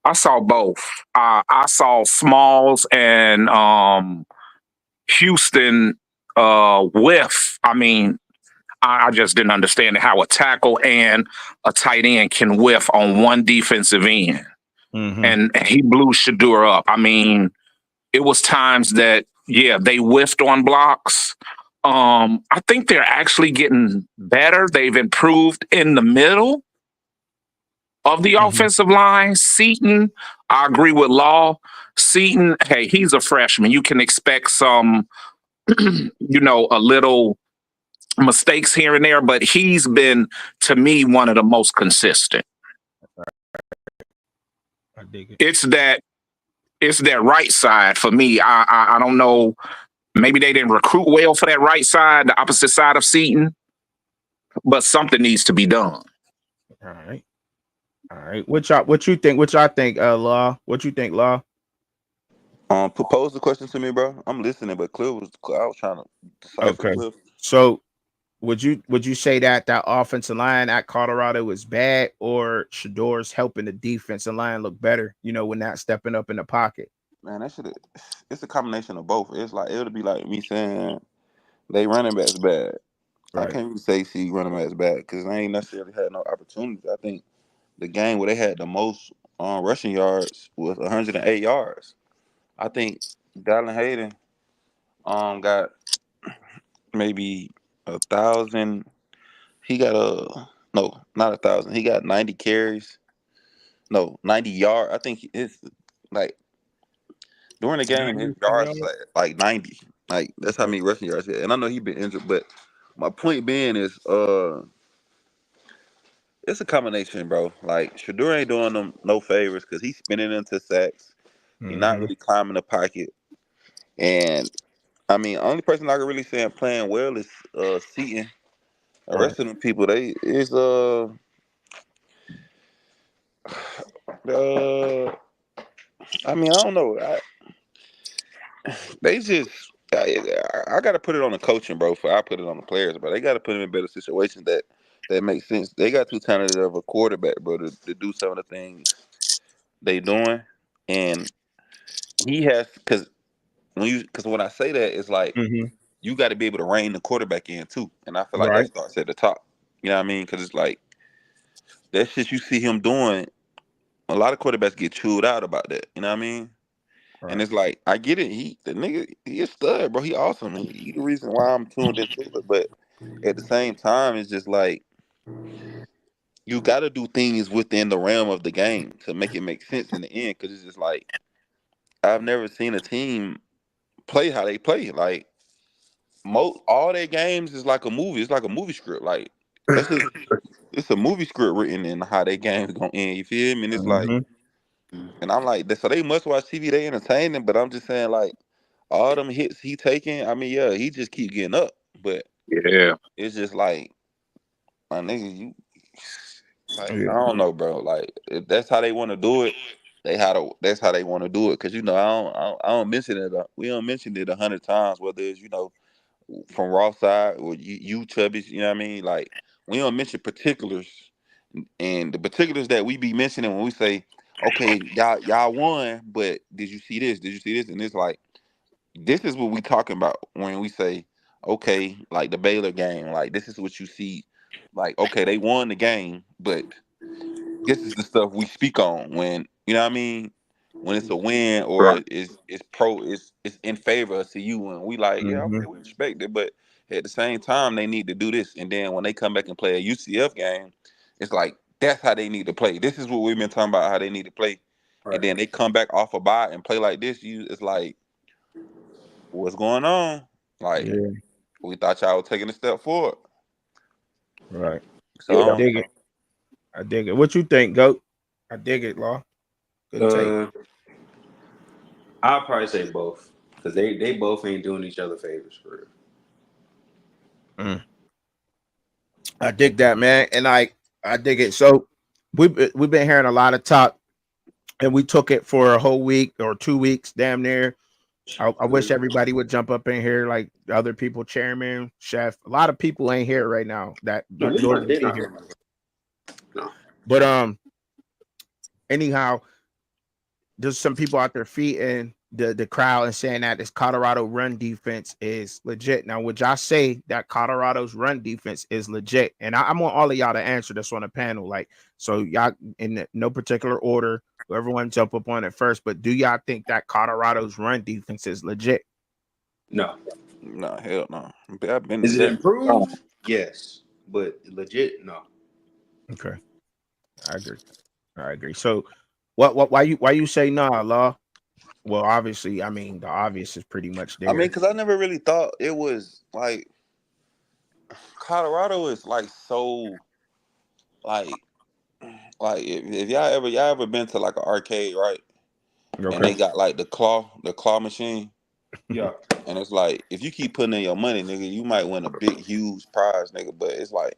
I saw both. I saw Smalls and Houston whiff. I just didn't understand how a tackle and a tight end can whiff on one defensive end. Mm-hmm. And he blew Shador up. It was times that, they whiffed on blocks. I think they're actually getting better. They've improved in the middle of the offensive line. Seaton, I agree with Law. Seaton, hey, he's a freshman. You can expect some, a little mistakes here and there, but he's been, to me, one of the most consistent. I dig it. It's that right side for me. I don't know. Maybe they didn't recruit well for that right side, the opposite side of Seaton, but something needs to be done. All right. What you think? Law? What you think, Law? Propose the question to me, bro. I'm listening, but I was trying to decipher Okay. Cliff. So would you say that that offensive line at Colorado is bad, or Shador's helping the defensive line look better? When not stepping up in the pocket. Man, that should. It's a combination of both. It's like it'll be like me saying they running backs bad. I Right. can't even say see running backs bad because they ain't necessarily had no opportunities. I think the game where they had the most rushing yards was 108 yards. I think Dallin Hayden got maybe 1,000. He got no, not 1,000. He got 90 carries. No, 90 yard. I think it's like during the game his 90 some yards is yards? like 90. Like that's how Okay. many rushing yards he had. And I know he been injured, but my point being is it's a combination, bro. Like Shador ain't doing them no favors because he's spinning into sacks. He's not Mm-hmm. really climbing the pocket. And I mean, only person I can really say playing well is Seaton. The Right. rest of them people, they is uh I mean, I don't know. They just I got to put it on the coaching, bro. For I put it on the players, but they got to put them in better situations that make sense. They got too talented of a quarterback, bro, to do some of the things they doing, and he has because when I say that, it's like Mm-hmm. you got to be able to rein the quarterback in too, and I feel like that Right. starts at the top. You know what I mean? Because it's like that shit you see him doing. A lot of quarterbacks get chewed out about that. You know what I mean? And Right. it's like I get it. The nigga, he a stud, bro. He awesome. He the reason why I'm tuned into it. But at the same time, it's just like you got to do things within the realm of the game to make it make sense in the end. Because it's just like I've never seen a team play how they play. Like most all their games is like a movie. It's like a movie script. Like that's just it's a movie script written in how their game's gonna end. You feel me? And it's like, Mm-hmm. and I'm like, so they must watch TV. They entertaining, but I'm just saying like all them hits he taking. I mean, yeah, he just keep getting up, but Yeah. it's just like my nigga, you like I Yeah. don't know, bro. Like if that's how they want to do it, that's how they want to do it. Cause I don't mention it. We don't mention it 100 times. Whether it's from raw side or you chubby, you know what I mean? Like we don't mention particulars, and the particulars that we be mentioning when we say, okay, y'all won, but did you see this? Did you see this? And it's like this is what we talking about when we say, okay, like the Baylor game, like this is what you see, like okay, they won the game, but this is the stuff we speak on when you know what I mean when it's a win or Right. it's in favor of CU and we like yeah Mm-hmm. okay we respect it but at the same time they need to do this and then when they come back and play a UCF game it's like that's how they need to play. This is what we've been talking about how they need to play and Right. then they come back off a bye and play like this. It's like what's going on? Like Yeah. we thought y'all were taking a step forward. Right. So I Yeah. dig it. I dig it. What you think, Goat? I dig it, Law. Good take. Uh, I'll probably say both because they both ain't doing each other favors for real. Mm. I dig that, man, and I dig it. So we've been hearing a lot of talk, and we took it for a whole week or 2 weeks, damn near. I wish everybody would jump up in here, like the other people, chairman, chef. A lot of people ain't here right now that No, this my normally day be not here. from no. But anyhow, there's some people out there feeding the crowd and saying that this Colorado run defense is legit. Now, would y'all say that Colorado's run defense is legit? And I want all of y'all to answer this on the panel. Like, so y'all in no particular order, everyone jump up on it first. But do y'all think that Colorado's run defense is legit? No. nah hell no. I've been to Is it say improved? Yes, but legit, no. Okay, I agree. I agree. So, why you say nah, Law? Well, obviously, I mean the obvious is pretty much I mean there. because I never really thought it was like Colorado is like so like if y'all ever been to like an arcade, right? And Okay. they got like the claw machine, Yeah. and it's like if you keep putting in your money, nigga, you might win a big huge prize, nigga. But it's like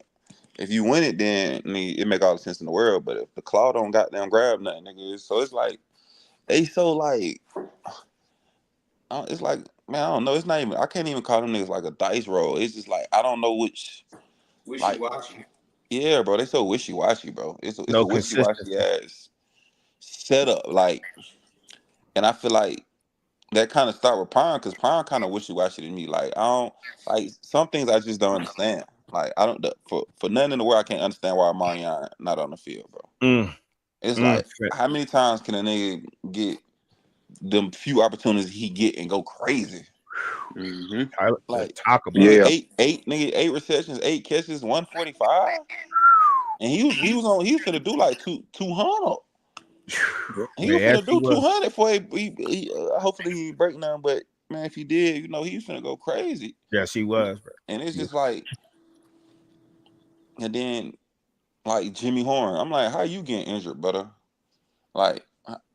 if you win it, then I mean it make all the sense in the world. But if the claw don't goddamn grab nothing, nigga, so it's like they so like It's like, man, I don't know. It's not even. I can't even call them niggas like a dice roll. It's just like I don't know which. Wishy Like, washy. yeah, bro, they so wishy washy, bro. It's No a wishy washy consistency. ass setup. Like, and I feel like that kind of start with Prime because Prime kind of wishy washy to me. Like, I don't like some things I just don't understand. Like, I don't for nothing in the world I can't understand why Marion not on the field, bro. Mm, It's like mm. how many times can a nigga get them few opportunities he get and go crazy? Mm-hmm. Like Talk about nigga, Yeah. eight receptions, 8 catches, 145, and he was finna do like 200. He was yeah, finna he do was. 200 for hopefully he break none, but man, if he did, he was finna go crazy. Yes, he was, bro. And it's just like, and then like Jimmy Horn, I'm like, how you getting injured, brother? Like,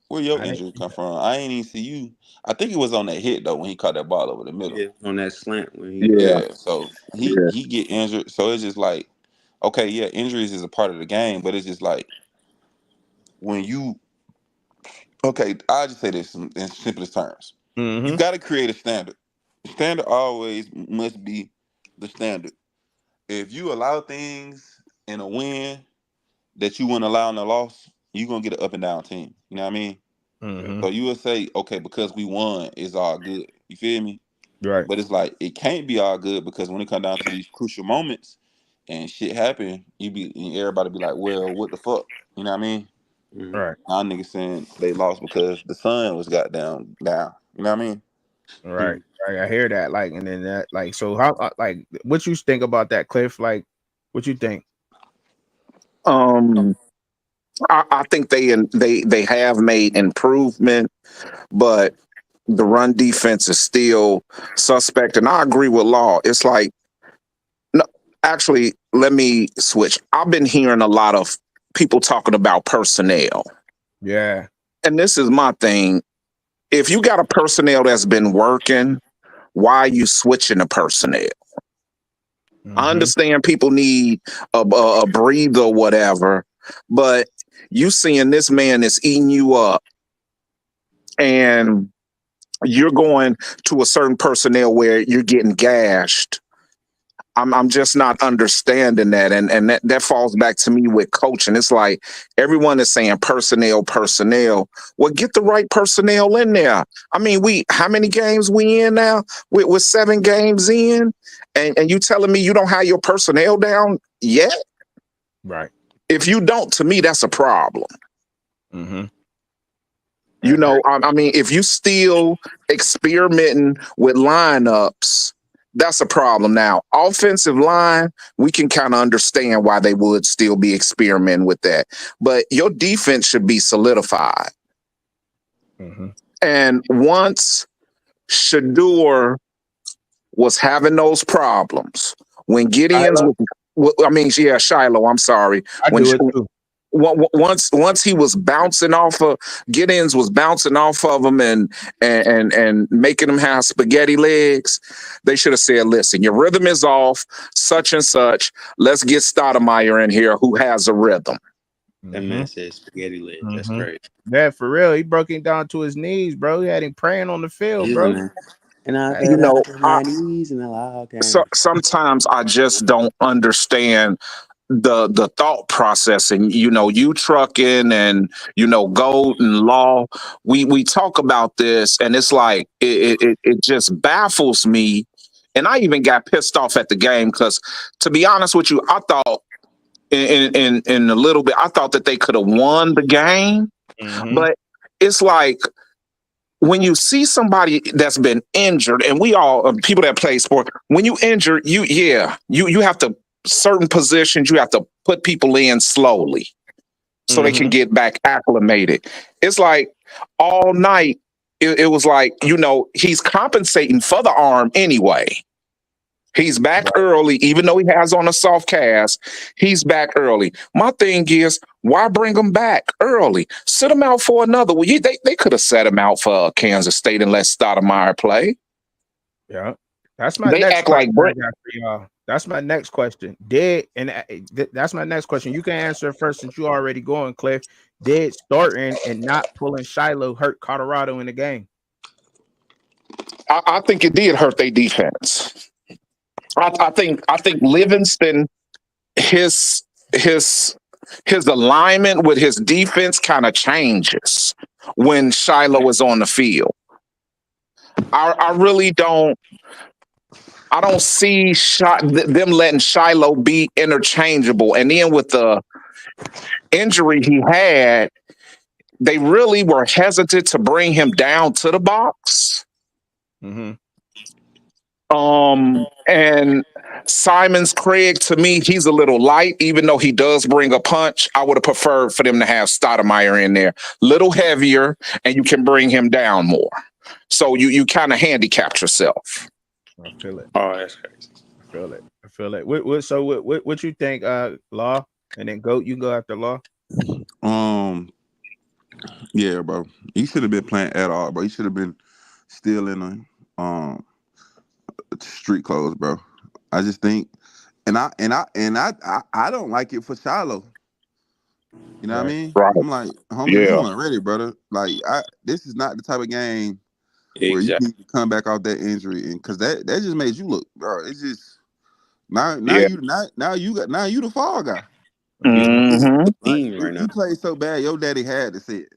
where your I didn't injury see come that. from? I ain't even see you. I think it was on that hit though when he caught that ball over the middle. Yeah, on that slant when he. Yeah. Yeah, so Yeah. he get injured. So it's just like, okay, yeah, injuries is a part of the game, but it's just like when you okay, I'll just say this in simplest terms. You Mm-hmm. got to create a standard. The standard always must be the standard. If you allow things in a win that you wouldn't allow in a loss, you're gonna get an up and down team. You know what I mean? Mm-hmm. So you will say, okay, because we won, it's all good. You feel me? Right. But it's like it can't be all good because when it comes down to these crucial moments and shit happen, and everybody be like, well, what the fuck? You know what I mean? Mm-hmm. Right. Now niggas saying they lost because the sun was goddamn down. You know what I mean? Right. Right. I hear that. Like, and then that, like, so how, like, what you think about that, Cliff? Like, what you think? Um, I think they have made improvement, but the run defense is still suspect. And I agree with Law. It's like no, actually, let me switch. I've been hearing a lot of people talking about personnel, Yeah. and this is my thing. If you got a personnel that's been working, why are you switching the personnel? I Mm-hmm. understand people need a breather or whatever, but you seeing this man is eating you up, and you're going to a certain personnel where you're getting gashed. I'm just not understanding that, and that falls back to me with coaching. It's like everyone is saying personnel. Well, get the right personnel in there. I mean, we how many games we in now? We're 7 games in, and you telling me you don't have your personnel down yet? Right. If you don't, to me, that's a problem. Mm-hmm. I You agree. know, I mean, if you still experimenting with lineups, that's a problem. Now, offensive line, we can kind of understand why they would still be experimenting with that. But your defense should be solidified. Mm-hmm. And once Shador was having those problems, when Gideon's Kyla, was, I mean, yeah, Shiloh, I'm sorry. I When do it too. once he was bouncing off of Giddens was bouncing off of him and making him have spaghetti legs, they should have said, "Listen, your rhythm is off, such and such. Let's get Stoudemire in here who has a rhythm." That Mm-hmm. man said spaghetti legs. That's Mm-hmm. great. Yeah, for real. He broke him down to his knees, bro. He had him praying on the field, He's bro. on there. And I Had You him- fell know, out on my knees and I so came. sometimes I just don't understand the thought process. And you trucking and Gold and Law, we talk about this and it's like it just baffles me. And I even got pissed off at the game because, to be honest with you, I thought in a little bit I thought that they could have won the game. Mhm. But it's like when you see somebody that's been injured, and we all people that play sport, when you injure, you have to certain positions you have to put people in slowly so they can Mhm. get back acclimated. It's like all night it was like he's compensating for the arm anyway. He's back Right. early, even though he has on a soft cast. He's back early. My thing is, why bring him back early? Sit him out for another. Well, they could have set him out for Kansas State and let Stoudemire play. Yeah. That's my They next act like question I Brent. got for y'all. That's my next question. That's my next question. You can answer it first since you already going, Cliff. Did starting and not pulling Shiloh hurt Colorado in the game? I think it did hurt their defense. I think Livingston, his his his alignment with his defense kind of changes when Shiloh is on the field. I really don't. I don't see them letting Shiloh be interchangeable. And then with the injury he had, they really were hesitant to bring him down to the box. Mm-hmm. And Simons Craig, to me, he's a little light, even though he does bring a punch. I would have preferred for them to have Stoudemire in there, little heavier, and you can bring him down more. So you kind of handicapped yourself. I feel it. Oh, that's crazy. I feel it. What you think, Law? And then Goat, you go after Law. Yeah, bro. He should have been playing at all, bro. He should have been still in the street clothes, bro. I just think, and I don't like it for Shiloh. You know what I mean? Right. I'm like, homie, Yeah. you weren't ready, brother. Like, this is not the type of game where you need to come back off that injury, and because that just made you look, bro. It's just now you the fall guy. Mm-hmm. You played so bad, your daddy had to say it.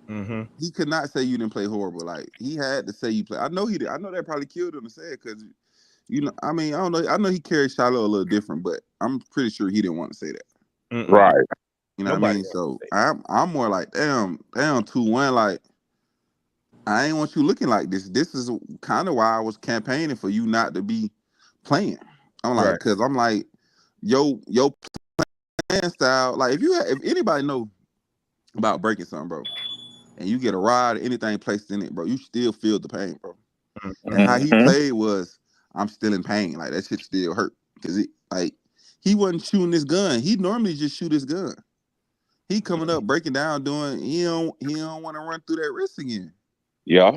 Mm-hmm. He could not say you didn't play horrible. Like, he had to say you play. I know he did. I know that probably killed him to say it because, I mean, I don't know. I know he carried Shiloh a little different, but I'm pretty sure he didn't want to say that. Mm-mm. Right. You know what I mean? So I'm more like, damn, 2-1. Like, I ain't want you looking like this. This is kind of why I was campaigning for you not to be playing. I'm like, because I'm like, yo playing style. Like, if anybody know about breaking something, bro, and you get a rod or anything placed in it, bro, you still feel the pain, bro. Mm-hmm. And how he played was, I'm still in pain. Like, that shit still hurt. Because he wasn't shooting this gun. He normally just shoot his gun. He coming up, breaking down, he don't want to run through that wrist again. Yeah.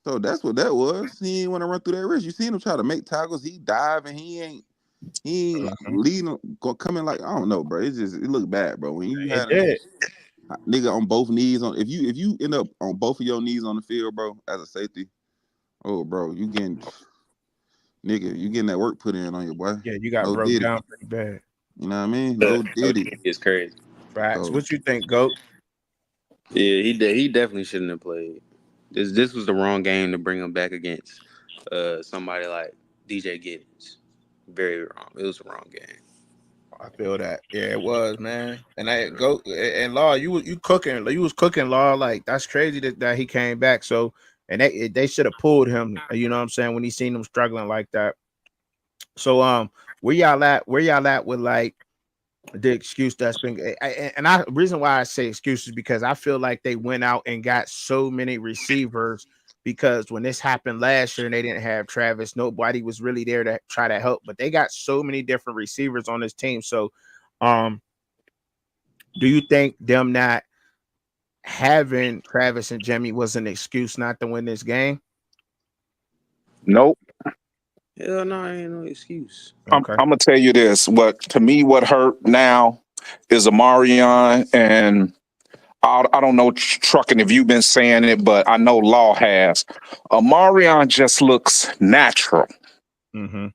So that's what that was. He didn't want to run through that wrist. You seen him try to make tackles. He dive and he ain't leading, coming like, I don't know, bro. It looked bad, bro. When you had a nigga on both knees if you end up on both of your knees on the field, bro, as a safety, oh, bro, you getting that work put in on your boy. Yeah, you got broke down pretty bad. You know what I mean? No Diddy. It's crazy. Facts. What you think, Goat? Yeah, he definitely shouldn't have played. This was the wrong game to bring him back against somebody like DJ Giddens. Very wrong. It was the wrong game. I feel that. Yeah, it was, man. And Goat and Law, you was cooking, Law. Like, that's crazy that he came back. So, and they should have pulled him. You know what I'm saying, when he seen him struggling like that. So where y'all at with like the excuse that's been reason why I say excuses because I feel like they went out and got so many receivers because when this happened last year and they didn't have Travis, nobody was really there to try to help, but they got so many different receivers on this team. So do you think them not having Travis and Jimmy was an excuse not to win this game? Nope. Hell no, ain't no excuse. Okay. I'm gonna tell you this. What hurt now is Amarion, and I don't know trucking if you've been saying it, but I know Law has. Amarion just looks natural. Mm-hmm.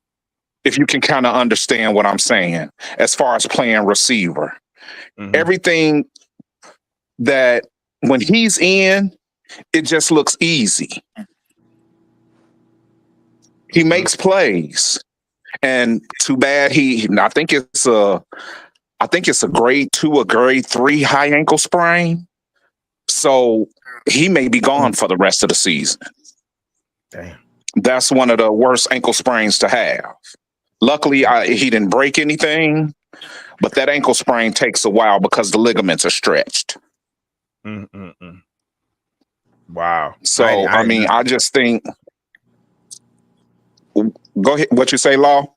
If you can kind of understand what I'm saying, as far as playing receiver, everything that when he's in, it just looks easy. He makes plays. And too bad I think it's a grade 2 or grade 3 high ankle sprain. So he may be gone for the rest of the season. Damn. That's one of the worst ankle sprains to have. Luckily, he didn't break anything, but that ankle sprain takes a while because the ligaments are stretched. Wow. So, I just think... Go ahead. What you say, Law?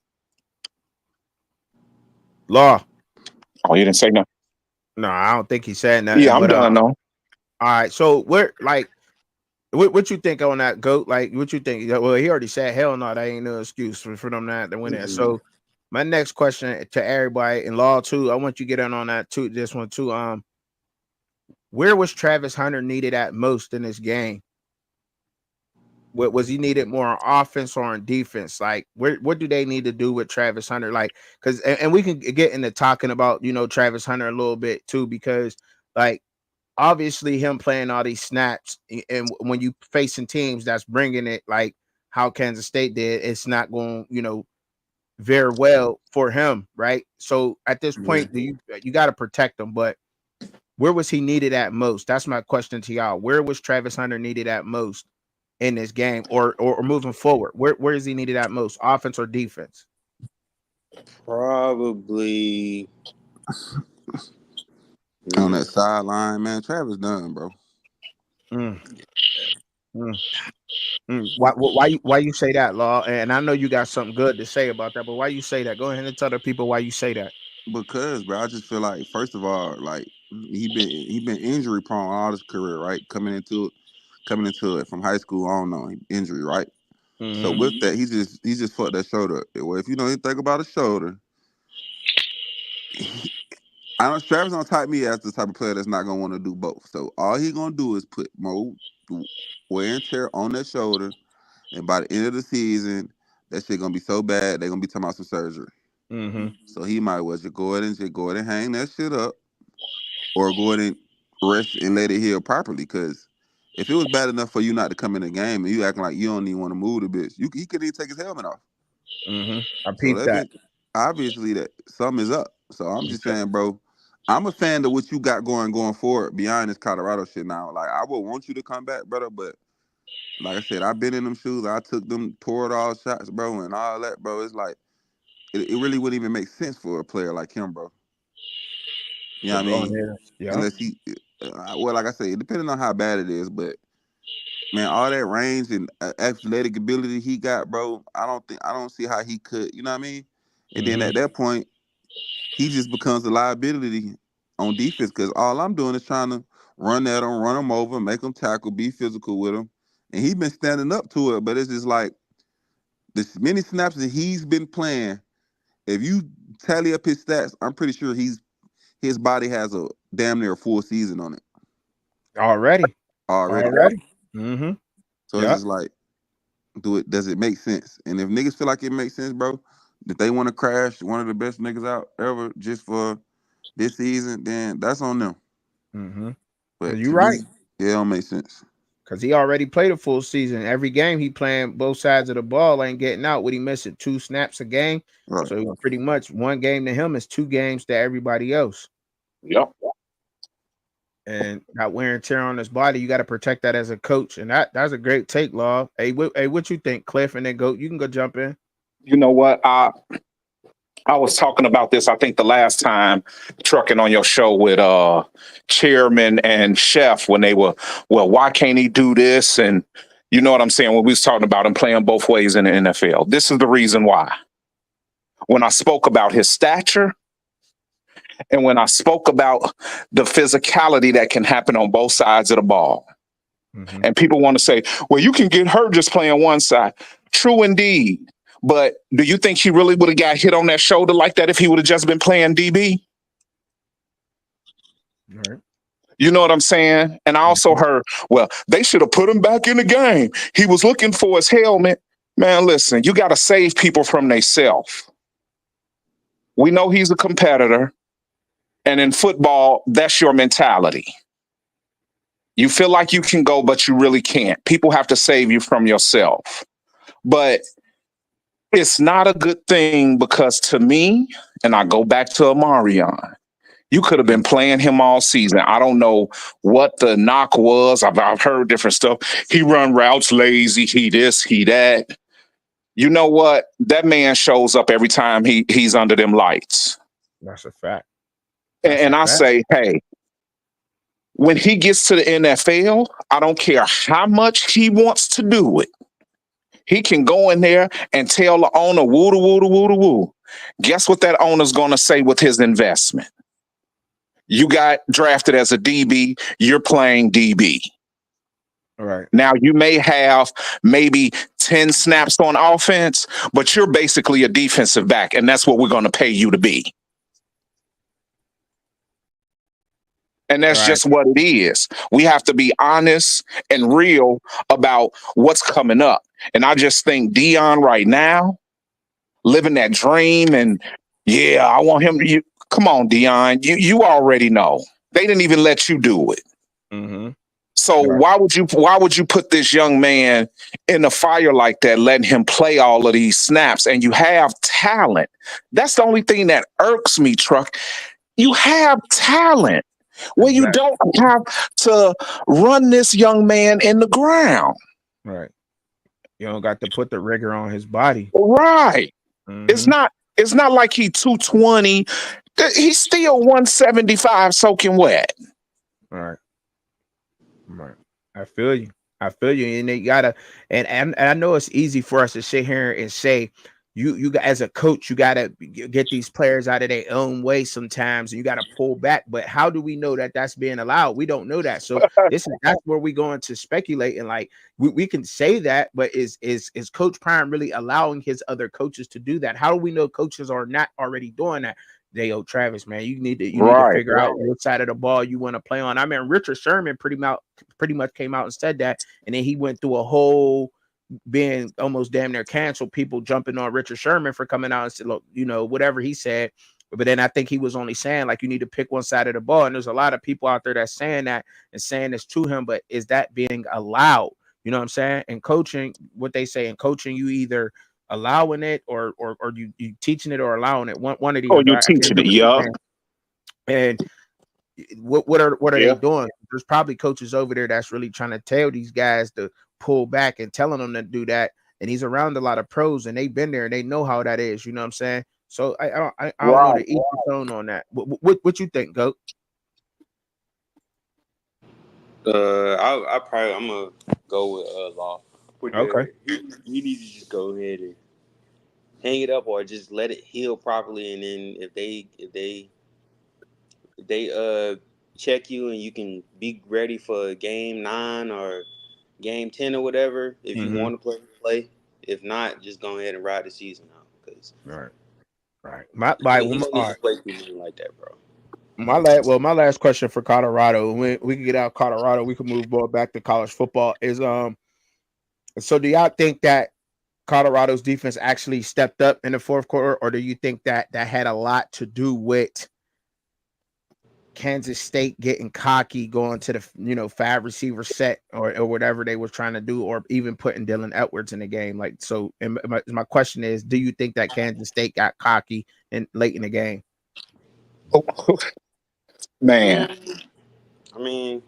Law. Oh, you didn't say nothing? No, I don't think he said nothing. Yeah, I'm done, though. All right. So, what you think on that, Goat? Like, what you think? Well, he already said, hell no, that ain't no excuse for them not to win that. So, my next question to everybody, and Law, too, I want you to get in on that, too, this one, too. Where was Travis Hunter needed at most in this game? Was he needed more on offense or on defense? Like, what do they need to do with Travis Hunter? Like, because and we can get into talking about Travis Hunter a little bit too, because like obviously him playing all these snaps, and when you facing teams that's bringing it like how Kansas State did, it's not going very well for him, right? So at this Yeah. point, you got to protect him, but where was he needed at most? That's my question to y'all. Where was Travis Hunter needed at most in this game, or moving forward? Where is he needed at most, offense or defense? Probably. On that sideline, man, Travis done, bro. Mm, mm, why you say that, Law? And I know you got something good to say about that, but why you say that? Go ahead and tell the people why you say that. Because, bro, I just feel like, first of all, like he been injury prone all his career, right? Coming into it from high school, I don't know, injury, right? So Mm-hmm. with that, he just fucked that shoulder up. Well, if you know anything about a shoulder, Travis don't type me as the type of player that's not gonna want to do both. So all he gonna do is put more wear and tear on that shoulder, and by the end of the season, that shit gonna be so bad they're gonna be talking about some surgery. Mm-hmm. So he might well just go ahead and hang that shit up, or go ahead and rest and let it heal properly. Because if it was bad enough for you not to come in the game and you acting like you don't even want to move the bitch, he couldn't even take his helmet off. Mm-hmm. I So peeped that that. meant obviously that something is up. So I'm just Okay. saying, bro, I'm a fan of what you got going forward beyond this Colorado shit now. Like, I would want you to come back, brother, but like I said, I've been in them shoes. I took them, poured all shots, bro, and all that, bro. It's like it really wouldn't even make sense for a player like him, bro. You know To what I go in mean? there. Yeah. Unless he, well, like I say, depending on how bad it is, but man, all that range and athletic ability he got, bro, I don't see how he could, you know what I mean? And then Mm-hmm. at that point, he just becomes a liability on defense, because all I'm doing is trying to run at him, run him over, make him tackle, be physical with him. And he's been standing up to it, but it's just like the many snaps that he's been playing, if you tally up his stats, I'm pretty sure his body has a damn near a full season on it Already. already. Mm-hmm. So it's Yep. just like, does it make sense? And if niggas feel like it makes sense, bro, that they want to crash one of the best niggas out ever just for this season, then that's on them. Mm-hmm. But You're to right. me, it don't make sense. Because he already played a full season. Every game he playing both sides of the ball, ain't getting out. What he missing? 2 snaps a game. Right. So pretty much one game to him is 2 games to everybody else. Yep. And that wear and tear on his body, you got to protect that as a coach. And that's a great take, Law. Hey, what you think, Cliff? And then you can go jump in. You know what? I was talking about this, I think the last time, trucking on your show with Chairman and Chef, when they were, well, why can't he do this? And you know what I'm saying? When we was talking about him playing both ways in the NFL. This is the reason why. When I spoke about his stature and when I spoke about the physicality that can happen on both sides of the ball. Mm-hmm. And people want to say, well, you can get hurt just playing one side. True indeed. But do you think he really would have got hit on that shoulder like that if he would have just been playing DB? Right. You know what I'm saying? And I also heard, well, they should have put him back in the game. He was looking for his helmet. Man, listen, you got to save people from themselves. We know he's a competitor. And in football, that's your mentality. You feel like you can go, but you really can't. People have to save you from yourself. But it's not a good thing because to me, and I go back to Amarion, you could have been playing him all season. I don't know what the knock was. I've heard different stuff. He run routes lazy. He this, he that. You know what? That man shows up every time he's under them lights. That's a fact. And I say, hey, when he gets to the NFL, I don't care how much he wants to do it. He can go in there and tell the owner, woo, woo, woo, woo. Guess what that owner's going to say with his investment? You got drafted as a DB. You're playing DB. All right. Now, you may have maybe 10 snaps on offense, but you're basically a defensive back, and that's what we're going to pay you to be. And that's Right. just what it is. We have to be honest and real about what's coming up. And I just think Dion right now, living that dream, and yeah, I want him. You come on, Dion. You already know. They didn't even let you do it. Mm-hmm. So Right. why would you put this young man in the fire like that, letting him play all of these snaps? And you have talent. That's the only thing that irks me, Truck. You have talent. Well, you Exactly. don't have to run this young man in the ground. Right. You don't got to put the rigor on his body. Right. Mm-hmm. It's not like he 220. He's still 175 soaking wet. Right. Right. I feel you. I feel you. And they gotta and I know it's easy for us to sit here and say you as a coach, you gotta get these players out of their own way sometimes, and you gotta pull back. But how do we know that that's being allowed? We don't know that. So that's where we go into speculate, and like we can say that, but is Coach Prime really allowing his other coaches to do that? How do we know coaches are not already doing that? Travis, man, you need to Right. figure out what side of the ball you want to play on. I mean, Richard Sherman pretty much came out and said that, and then he went through a whole being almost damn near canceled, people jumping on Richard Sherman for coming out and said, look, whatever he said. But then I think he was only saying like you need to pick one side of the ball, and there's a lot of people out there that's saying that and saying this to him, but is that being allowed? You know what I'm saying? And coaching, what they say in coaching, you either allowing it or you teaching it or allowing it. One of the Oh, other. you I can't teaching it, remember the yeah. name. And what are Yeah. they doing? There's probably coaches over there that's really trying to tell these guys to pull back and telling them to do that. And he's around a lot of pros, and they've been there and they know how that is. You know what I'm saying? So I don't know Right. the each tone on that. What you think, Goat? I probably I'm gonna go with Law. Okay. He needs to just go ahead and hang it up, or just let it heal properly, and then if they check you and you can be ready for game 9 or game 10 or whatever. If you want to play. If not, just go ahead and ride the season out because Right. Right. he don't need to play too many like that, bro. My last question for Colorado. We can get out of Colorado, we can move back to college football. Is so do y'all think that Colorado's defense actually stepped up in the fourth quarter, or do you think that had a lot to do with Kansas State getting cocky, going to the 5 receiver set or whatever they were trying to do, or even putting Dylan Edwards in the game? Like, so my question is, do you think that Kansas State got cocky late in the game? Man. I mean,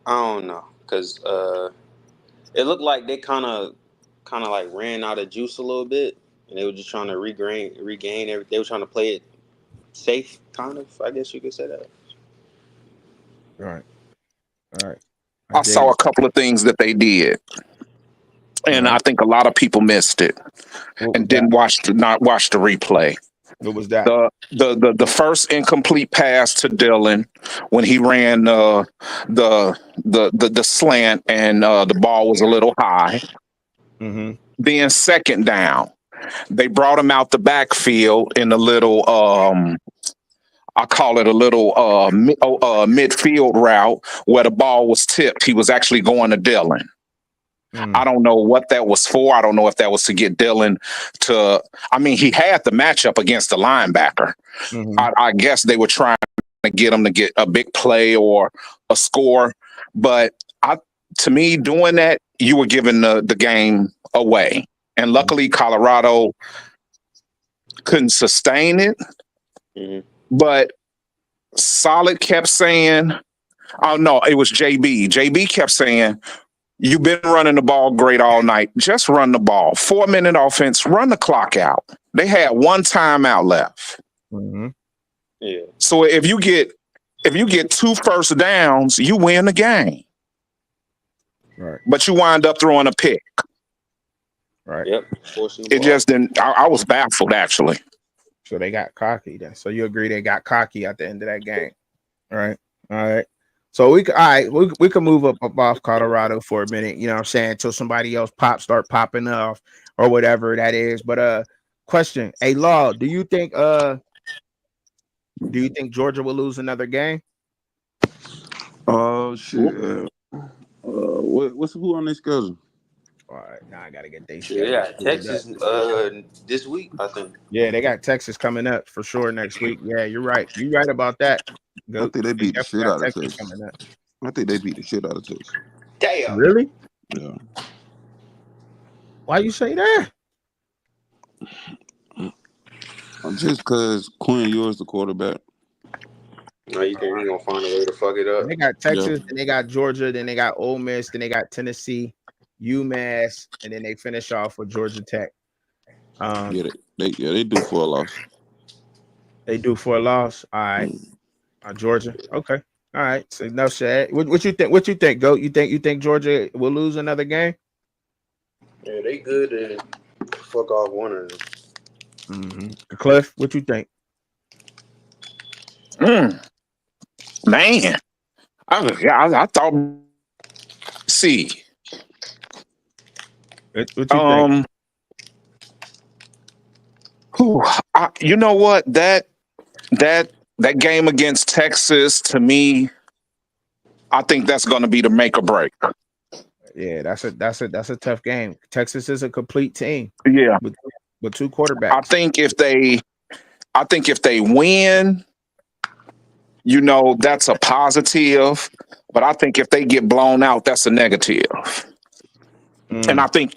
I don't know because it looked like they kind of like ran out of juice a little bit, and they were just trying to regain everything. They were trying to play it safe, kind of. I guess you could say that. All right. I saw a couple of things that they did, and I think a lot of people missed it and didn't watch the replay. What was that? The first incomplete pass to Dylan when he ran the slant and the ball was a little high. Mm-hmm. Then second down, they brought him out the backfield in a little I call it a little midfield route where the ball was tipped. He was actually going to Dylan. I don't know what that was for. I don't know if that was to get Dylan to. I mean, he had the matchup against the linebacker. Mm-hmm. I guess they were trying to get him to get a big play or a score. But to me, doing that, you were giving the game away. And luckily, Colorado couldn't sustain it. Mm-hmm. But Solid kept saying, oh, no, it was JB. JB kept saying, you've been running the ball great all night. Just run the ball. 4-minute offense. Run the clock out. They had one timeout left. Mm-hmm. Yeah. So if you get 2 first downs, you win the game. Right. But you wind up throwing a pick. Right. Yep. It just didn't. I was baffled actually. So they got cocky then. So you agree they got cocky at the end of that game. All right. So we can move up off Colorado for a minute, you know what I'm saying, until somebody else start popping off or whatever that is. But question, Law, do you think Do you think Georgia will lose another game? Oh shit. What's who on their schedule? All right, now I gotta get their Shit, schedule yeah, pulled up. Texas this week, I think. Yeah, they got Texas coming up for sure next week. Yeah, you're right. You're right about that. I Goat. think they They beat the definitely shit got out of Texas Texas. coming up. I think they beat the shit out of Texas. Damn. Really? Yeah. Why you say that? Just cause Quinn Ewers the quarterback. No, you think he's gonna find a way to fuck it up? They got Yeah. Texas, then they got Georgia, then they got Ole Miss, then they got Tennessee, UMass, and then they finish off with Georgia Tech. Yeah, they do for a loss. They do for a loss. All right, Georgia. Okay. All right. So no shit. What you think? What you think, Goat? You think Georgia will lose another game? Yeah, they good to fuck off one of them. Cliff, what you think? Man, I thought. See, What you think? You know what that game against Texas, to me, I think that's going to be the make or break. Yeah, that's a tough game. Texas is a complete team. Yeah, with two quarterbacks. I think if they win, that's a positive. But I think if they get blown out, that's a negative. And I think.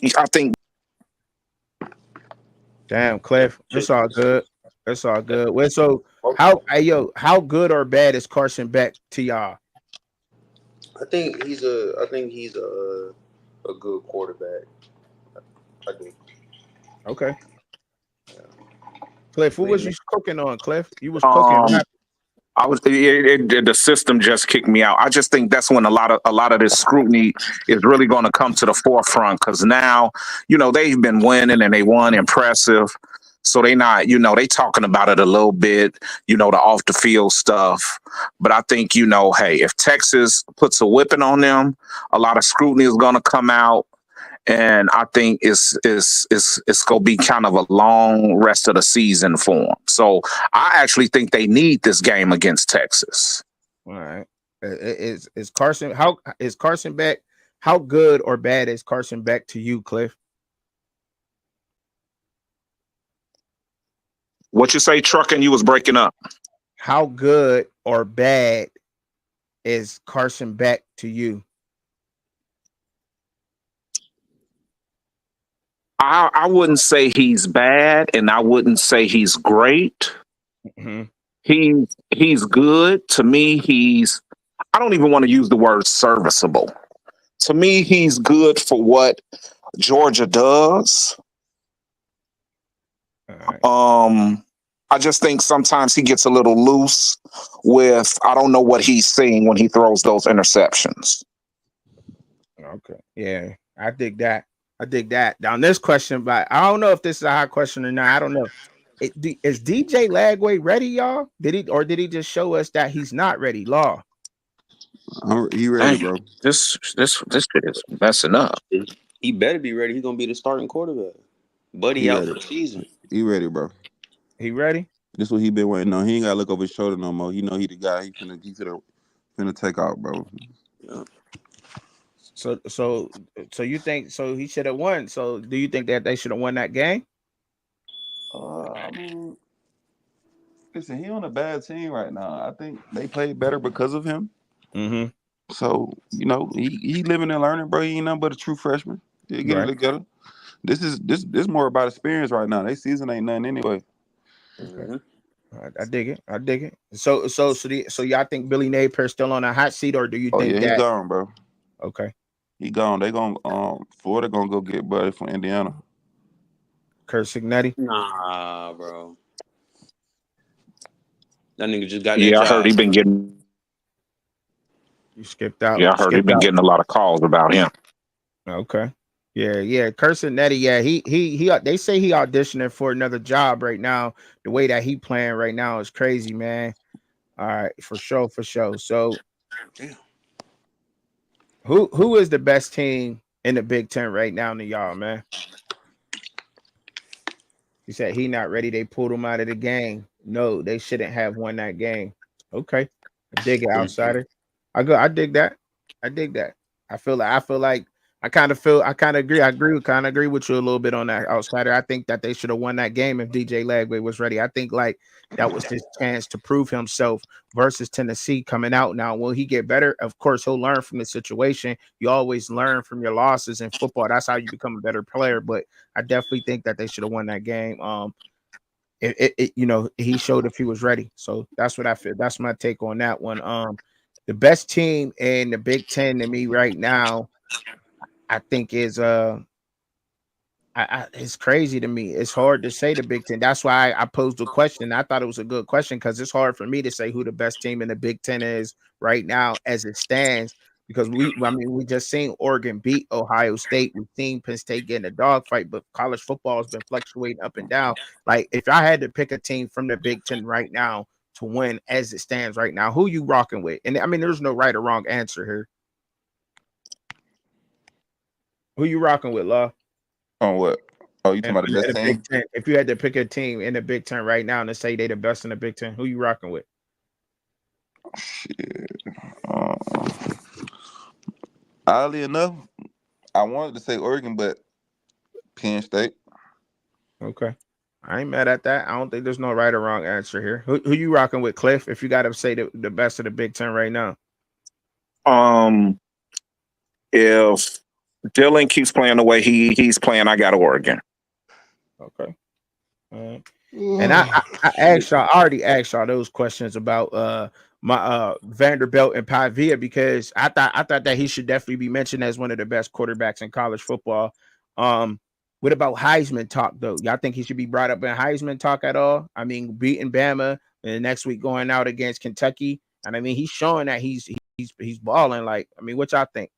Damn, Cliff, it's all good. It's all good. Well, so how good or bad is Carson Beck to y'all? I think he's a good quarterback. I think. Okay. Cliff, who was you cooking on, Cliff? You was cooking. I was the system just kicked me out. I just think that's when a lot of this scrutiny is really going to come to the forefront, because now they've been winning and they won impressive, so they not they talking about it a little bit, the off the field stuff. But I think hey, if Texas puts a whipping on them, a lot of scrutiny is going to come out. And I think it's gonna be kind of a long rest of the season for them. So I actually think they need this game against Texas. All right. Is Carson Beck? How good or bad is Carson Beck to you, Cliff? What you say, Trucking? You was breaking up. How good or bad is Carson Beck to you? I wouldn't say he's bad, and I wouldn't say he's great. Mm-hmm. He's good. To me, I don't even want to use the word serviceable. To me, he's good for what Georgia does. All right. I just think sometimes he gets a little loose with, I don't know what he's seeing when he throws those interceptions. Okay. Yeah, I dig that. Now, this question, but I don't know if this is a hard question or not. I don't know. Is DJ Lagway ready, y'all? Did he just show us that he's not ready? Law. He ready, bro. This shit is messing up. He better be ready. He's gonna be the starting quarterback. Buddy out for the season. He ready, bro. He ready? This what he been waiting on. He ain't gotta look over his shoulder no more. He know he the guy. He finna take out, bro. Yeah. So you think he should have won? So do you think that they should have won that game? I mean, listen, he on a bad team right now. I think they played better because of him. Mm-hmm. So he living and learning, bro. He ain't nothing but a true freshman. He'll get it together. This more about experience right now. They season ain't nothing anyway. Mm-hmm. I dig it. So y'all think Billy Napier still on a hot seat, or do you think he's gone, bro? Okay, he gone. They gonna Florida gonna go get Buddy from Indiana. Curt Cignetti? Nah, bro. That nigga just got Yeah, that I heard he been getting. You skipped out. Yeah, I heard he been getting a lot of calls about him. Okay. Yeah. Curt Cignetti, yeah, he they say he auditioning for another job right now. The way that he playing right now is crazy, man. All right, for sure. So who is the best team in the Big Ten right now to y'all, man? He said he not ready. They pulled him out of the game. No, they shouldn't have won that game. Okay, I dig it, outsider. I dig that. I dig that. I feel like I kind of agree. I agree with you a little bit on that, outsider. I think that they should have won that game if DJ Lagway was ready. I think like that was his chance to prove himself versus Tennessee coming out. Now, will he get better? Of course, he'll learn from the situation. You always learn from your losses in football. That's how you become a better player. But I definitely think that they should have won that game. He showed if he was ready. So that's what I feel. That's my take on that one. The best team in the Big Ten to me right now, I think is it's crazy to me. It's hard to say the Big Ten. That's why I posed the question. I thought it was a good question because it's hard for me to say who the best team in the Big Ten is right now as it stands. Because we just seen Oregon beat Ohio State. We've seen Penn State get in a dogfight, but college football has been fluctuating up and down. Like if I had to pick a team from the Big Ten right now to win as it stands right now, who you rocking with? And I mean, there's no right or wrong answer here. Who you rocking with, Law? On what? Oh, you talking about the best team? Big Ten. If you had to pick a team in the Big Ten right now and to say they the best in the Big Ten, who you rocking with? Shit. Oddly enough, I wanted to say Oregon, but Penn State. Okay. I ain't mad at that. I don't think there's no right or wrong answer here. Who you rocking with, Cliff? If you got to say the best of the Big Ten right now. If Dylan keeps playing the way he's playing, I got Oregon. Okay. And I asked y'all, I already asked y'all those questions about my Vanderbilt and Pavia because I thought that he should definitely be mentioned as one of the best quarterbacks in college football. What about Heisman talk though? Y'all think he should be brought up in Heisman talk at all? I mean, beating Bama and the next week going out against Kentucky, and I mean he's showing that he's balling. Like, I mean, what y'all think?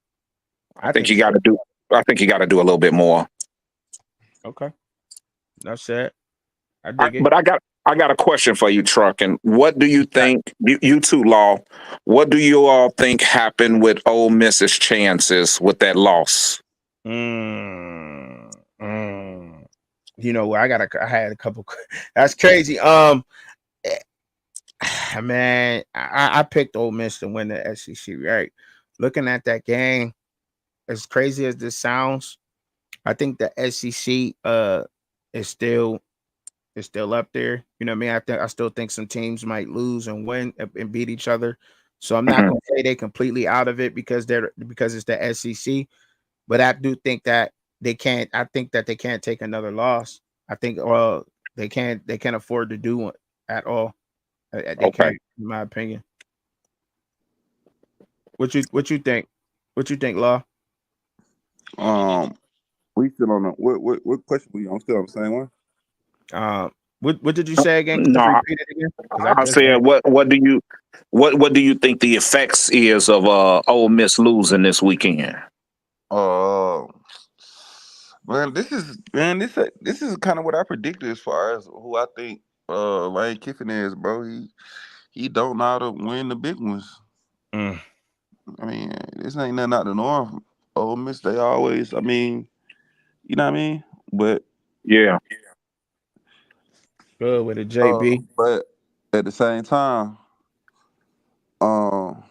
I think you got to do. I think you got to do a little bit more. Okay, that's it. I dig it. But I got a question for you, Truck. And what do you think? You two, Law. What do you all think happened with Ole Miss's chances with that loss? You know, I had a couple. That's crazy. Man, I picked Ole Miss to win the SEC. Right, looking at that game, as crazy as this sounds, I think the SEC is still up there. You know what I mean? I still think some teams might lose and win and beat each other. So I'm not gonna say they're completely out of it because it's the SEC. But I do think that they can't. I think that they can't take another loss. I think they can't afford to do it at all. They can't, in my opinion. What you think? What you think, Law? We still on the what question we on? Still on the same one? What did you say again? No, repeat it again. I said what do you think the effects is of Ole Miss losing this weekend? Man, this is kind of what I predicted as far as who I think Lane Kiffin is, bro. He don't know how to win the big ones. I mean, this ain't nothing out the norm. Ole Miss, they always, I mean, you know what I mean? But yeah. Good with a JB. But at the same time, well,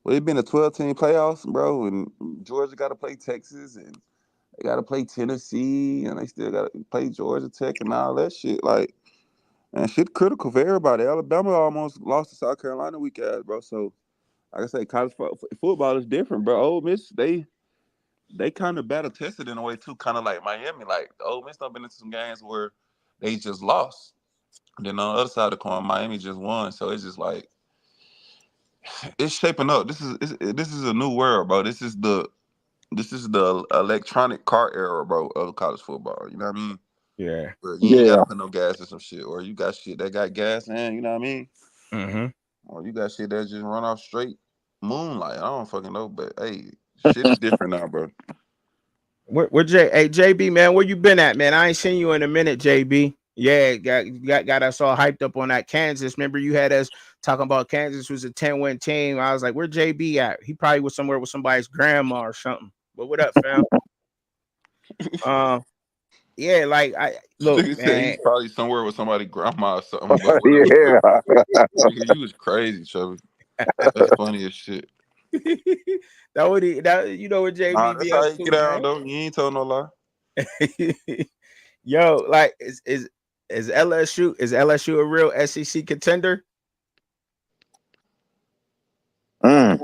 it's been a 12-team playoffs, bro, and Georgia got to play Texas, and they got to play Tennessee, and they still got to play Georgia Tech and all that shit. Like, and shit critical for everybody. Alabama almost lost to South Carolina week ass, bro. So, like I say, college football is different, bro. Ole Miss, they kind of battle tested in a way too, kind of like Miami. Like the Ole Miss done been into some games where they just lost. And then on the other side of the coin, Miami just won. So it's just like it's shaping up. This is a new world, bro. This is the electronic car era, bro, of college football. You know what I mean? Yeah. You ain't gotta put no gas in some shit, or you got shit that got gas in. You know what I mean? Mm-hmm. Or you got shit that just run off straight moonlight. I don't fucking know, but hey, shit is different now, bro. Where JB, man, where you been at, man? I ain't seen you in a minute, JB. Yeah, got us all hyped up on that Kansas. Remember, you had us talking about Kansas was a 10-win team. I was like, where JB at? He probably was somewhere with somebody's grandma or something. But what up, fam? yeah, like I look, Nigga said man. he's probably somewhere with somebody grandma or something, but whatever. Yeah. Nigga, you was crazy, Trevor. That's funny as shit. That would that you know what Nah, JB that's be how up you to, get down though. You ain't told no lie. man. Yo, like is LSU a real SEC contender? Mm.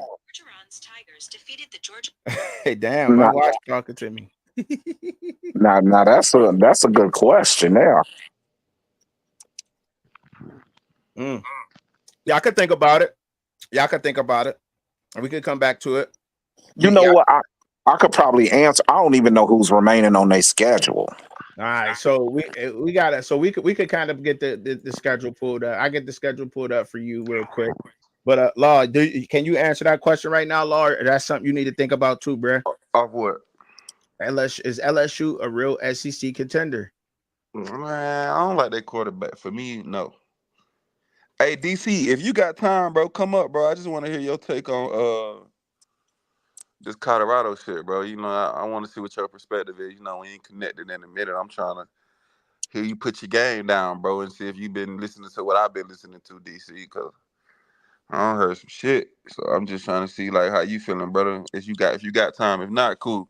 Hey, damn, my Now, watch talking to me. now that's a good question. There, Mm. Y'all can think about it. Y'all can think about it, and we could come back to it. you know what? I could probably answer. I don't even know who's remaining on their schedule. All right, so we got it. So we could kind of get the schedule pulled up. I get the schedule pulled up for you real quick. But Law, can you answer that question right now, Law? Or that's something you need to think about too, bruh. Off what? Is LSU a real SEC contender? Man, I don't like that quarterback. For me, no. Hey, DC, if you got time, bro, come up, bro. I just want to hear your take on this Colorado shit, bro. You know, I want to see what your perspective is. You know, we ain't connected in a minute. I'm trying to hear you put your game down, bro, and see if you've been listening to what I've been listening to, DC, because I don't heard some shit. So I'm just trying to see like how you feeling, brother. If you got time. If not, cool.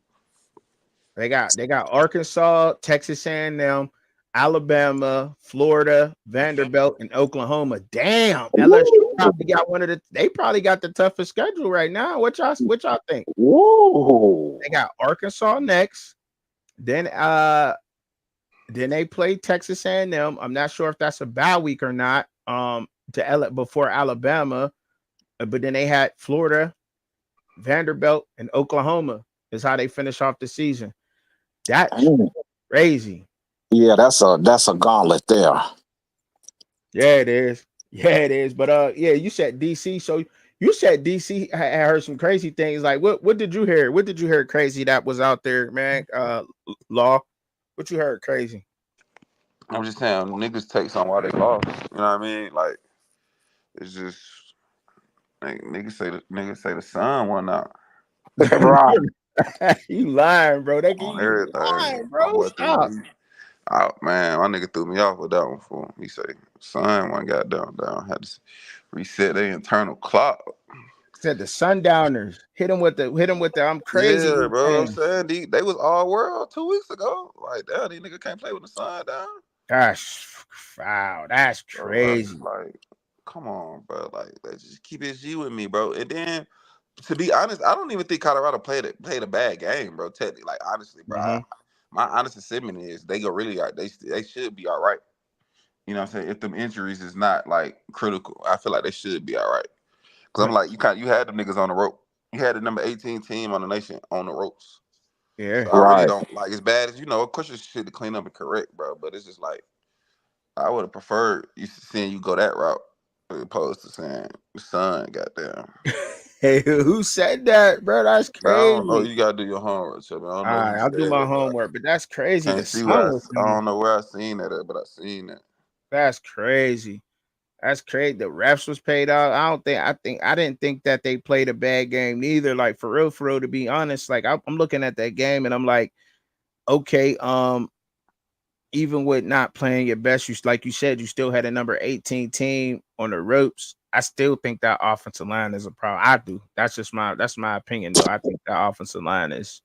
They got Arkansas, Texas A&M, Alabama, Florida, Vanderbilt, and Oklahoma. Damn, LSU Woo, probably got they probably got the toughest schedule right now. What y'all think? woo. They got Arkansas next. Then they play Texas A&M. I'm not sure if that's a bye week or not. Before Alabama, but then they had Florida, Vanderbilt, and Oklahoma is how they finish off the season. That's Mm. crazy. Yeah, that's a gauntlet there. Yeah, it is. Yeah, it is. But yeah, you said DC. So you said DC had heard some crazy things. Like what did you hear? What did you hear crazy that was out there, man? Law. What you heard crazy? I'm just saying, niggas take something while they lost. You know what I mean? Like, it's just like, niggas say the sun went out Right. You lying, bro. on You everything. lying, My bro. boy threw Stop. me. Oh man, my nigga threw me off with that one for him. He say sun one got down. Had to reset their internal clock. Said the Sundowners hit him with the I'm crazy Yeah, bro. I'm weekend. saying they was all world 2 weeks ago. Like, damn, these niggas can't play with the sun down. Gosh, wow, that's Bro, I'm just crazy. like, come on, bro. Like, let's just keep it G with me, bro. And then, to be honest, I don't even think Colorado played a bad game, bro. Technically, like honestly, bro. Mm-hmm. My honest assessment is they go really they should be all right. You know what I'm saying? If them injuries is not like critical, I feel like they should be all right. Cause I'm like, you had them niggas on the rope. You had the number 18 team on the nation on the ropes. Yeah. So I really Right. don't like as bad as of course your shit to clean up and correct, bro. But it's just like I would have preferred seeing you go that route as opposed to saying the sun, goddamn. Hey, who said that, bro? That's But I don't know. crazy. You gotta do your homework, Chubby. I don't All know right, who I'll said do my it, but homework, but that's crazy. can't The see sun where was I on. don't know where I seen that at, but I seen that. That's crazy. That's crazy. The refs was paid out. I didn't think that they played a bad game neither. Like for real, to be honest. Like I'm looking at that game and I'm like, okay, even with not playing your best, like you said, you still had a number 18 team on the ropes. I still think that offensive line is a problem. I do. That's my opinion though. I think that offensive line is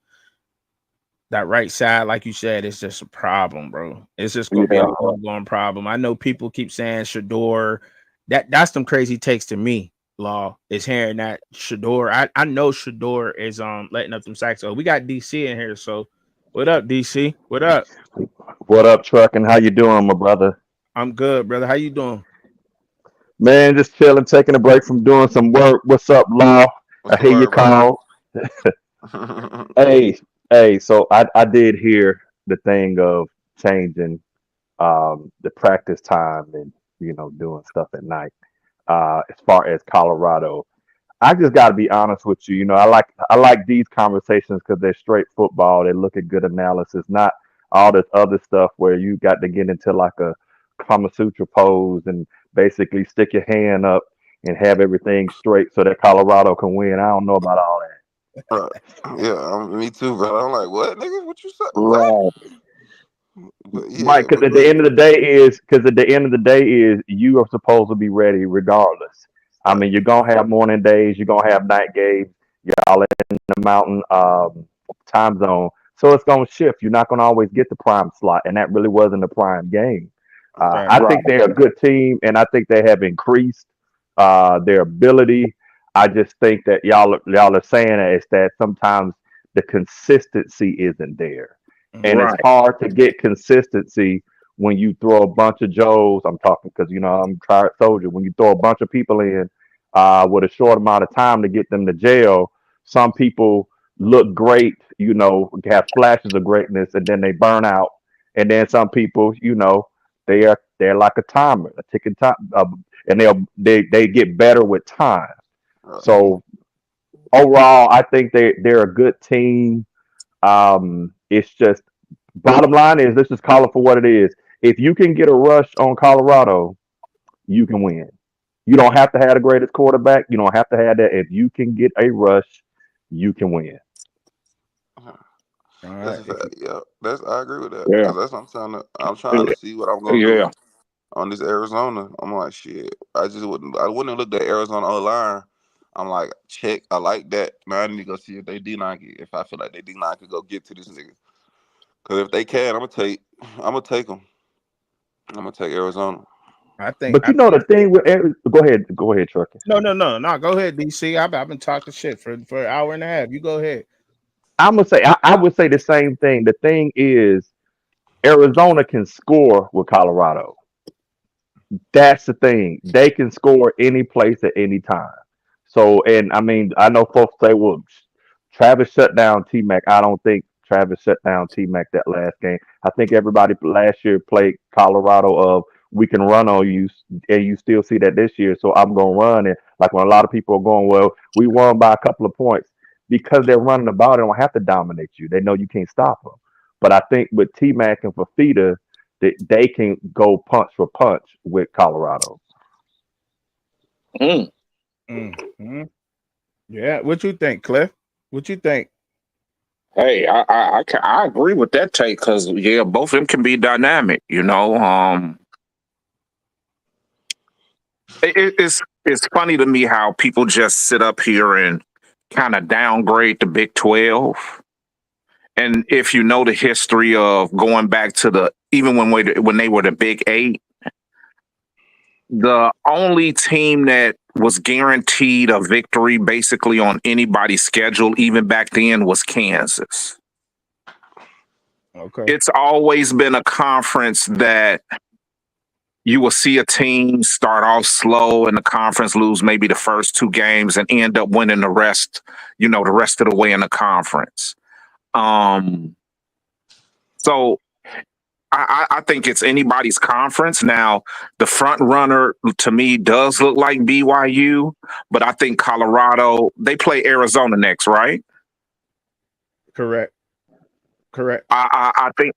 that right side, like you said, it's just a problem, bro. It's just gonna be Yeah. an ongoing problem. I know people keep saying Shador. That's some crazy takes to me. Law is hearing that Shador. I know Shador is letting up them sacks. So we got DC in here. So what up, DC? What up? What up, trucking? How you doing, my brother? I'm good, brother. How you doing? Man, just chilling, taking a break from doing some work. What's up, Law? What's I the hear you word, brother? call. Hey, so I did hear the thing of changing the practice time and doing stuff at night. As far as Colorado, I just got to be honest with you. I like these conversations because they're straight football. They look at good analysis, not all this other stuff where you got to get into like a Kama Sutra pose and basically stick your hand up and have everything straight so that Colorado can win. I don't know about all that. Uh, yeah, me too, bro. I'm like, what, nigga? What you said? What? Right. But yeah, Right, because but at the look, end of the day is you are supposed to be ready regardless. I right, mean, you're gonna have morning days, you're gonna have night games. Y'all in the mountain time zone, so it's gonna shift. You're not gonna always get the prime slot, and that really wasn't a prime game. Right. I think they're a good team, and I think they have increased their ability. I just think that y'all are saying that it's that sometimes the consistency isn't there. And it's Right. hard to get consistency when you throw a bunch of Joes. I'm talking because I'm a tried soldier. When you throw a bunch of people in with a short amount of time to get them to jail, some people look great, have flashes of greatness, and then they burn out. And then some people, they're like a timer, a ticking time, and they get better with time. right. Mhm. So overall, I think they're a good team. It's just bottom line is let's just call it for what it is. If you can get a rush on Colorado, you can win. You don't have to have the greatest quarterback. You don't have to have that. If you can get a rush, you can win. All That's right. a fact. Yeah, I agree with that Yeah. because that's what I'm trying to see what I'm gonna do Yeah. on this Arizona. I'm like, shit. I wouldn't have looked at Arizona online. I'm like, check. I like that. Now I need to go see if they D9 if I feel like they D9 could go get to this nigga. Cause if they can, I'm gonna take them. I'm gonna take Arizona. I think. But the thing with go ahead, Trucker. No. Go ahead, DC. I've been talking shit for an hour and a half. You go ahead. I'm gonna say I would say the same thing. The thing is, Arizona can score with Colorado. That's the thing. They can score any place at any time. So, and I mean, I know folks say, well, Travis shut down T Mac. I don't think Travis shut down T Mac that last game. I think everybody last year played Colorado of we can run on you, and you still see that this year. So I'm going to run it. Like when a lot of people are going, well, we won by a couple of points because they're running the ball. They don't have to dominate you. They know you can't stop them. But I think with T Mac and Fafita, that they can go punch for punch with Colorado. Mm. Mm-hmm. Yeah. What you think, Cliff? What you think? Hey, I agree with that take because yeah, both of them can be dynamic. It's funny to me how people just sit up here and kind of downgrade the Big 12. And if you know the history of going back to even when they were the Big Eight, the only team that was guaranteed a victory basically on anybody's schedule, even back then, was Kansas. Okay. It's always been a conference that you will see a team start off slow in the conference, lose maybe the first two games, and end up winning the rest of the way in the conference. So I think it's anybody's conference. Now, the front runner to me does look like BYU, but I think Colorado, they play Arizona next, right? Correct. Correct. I think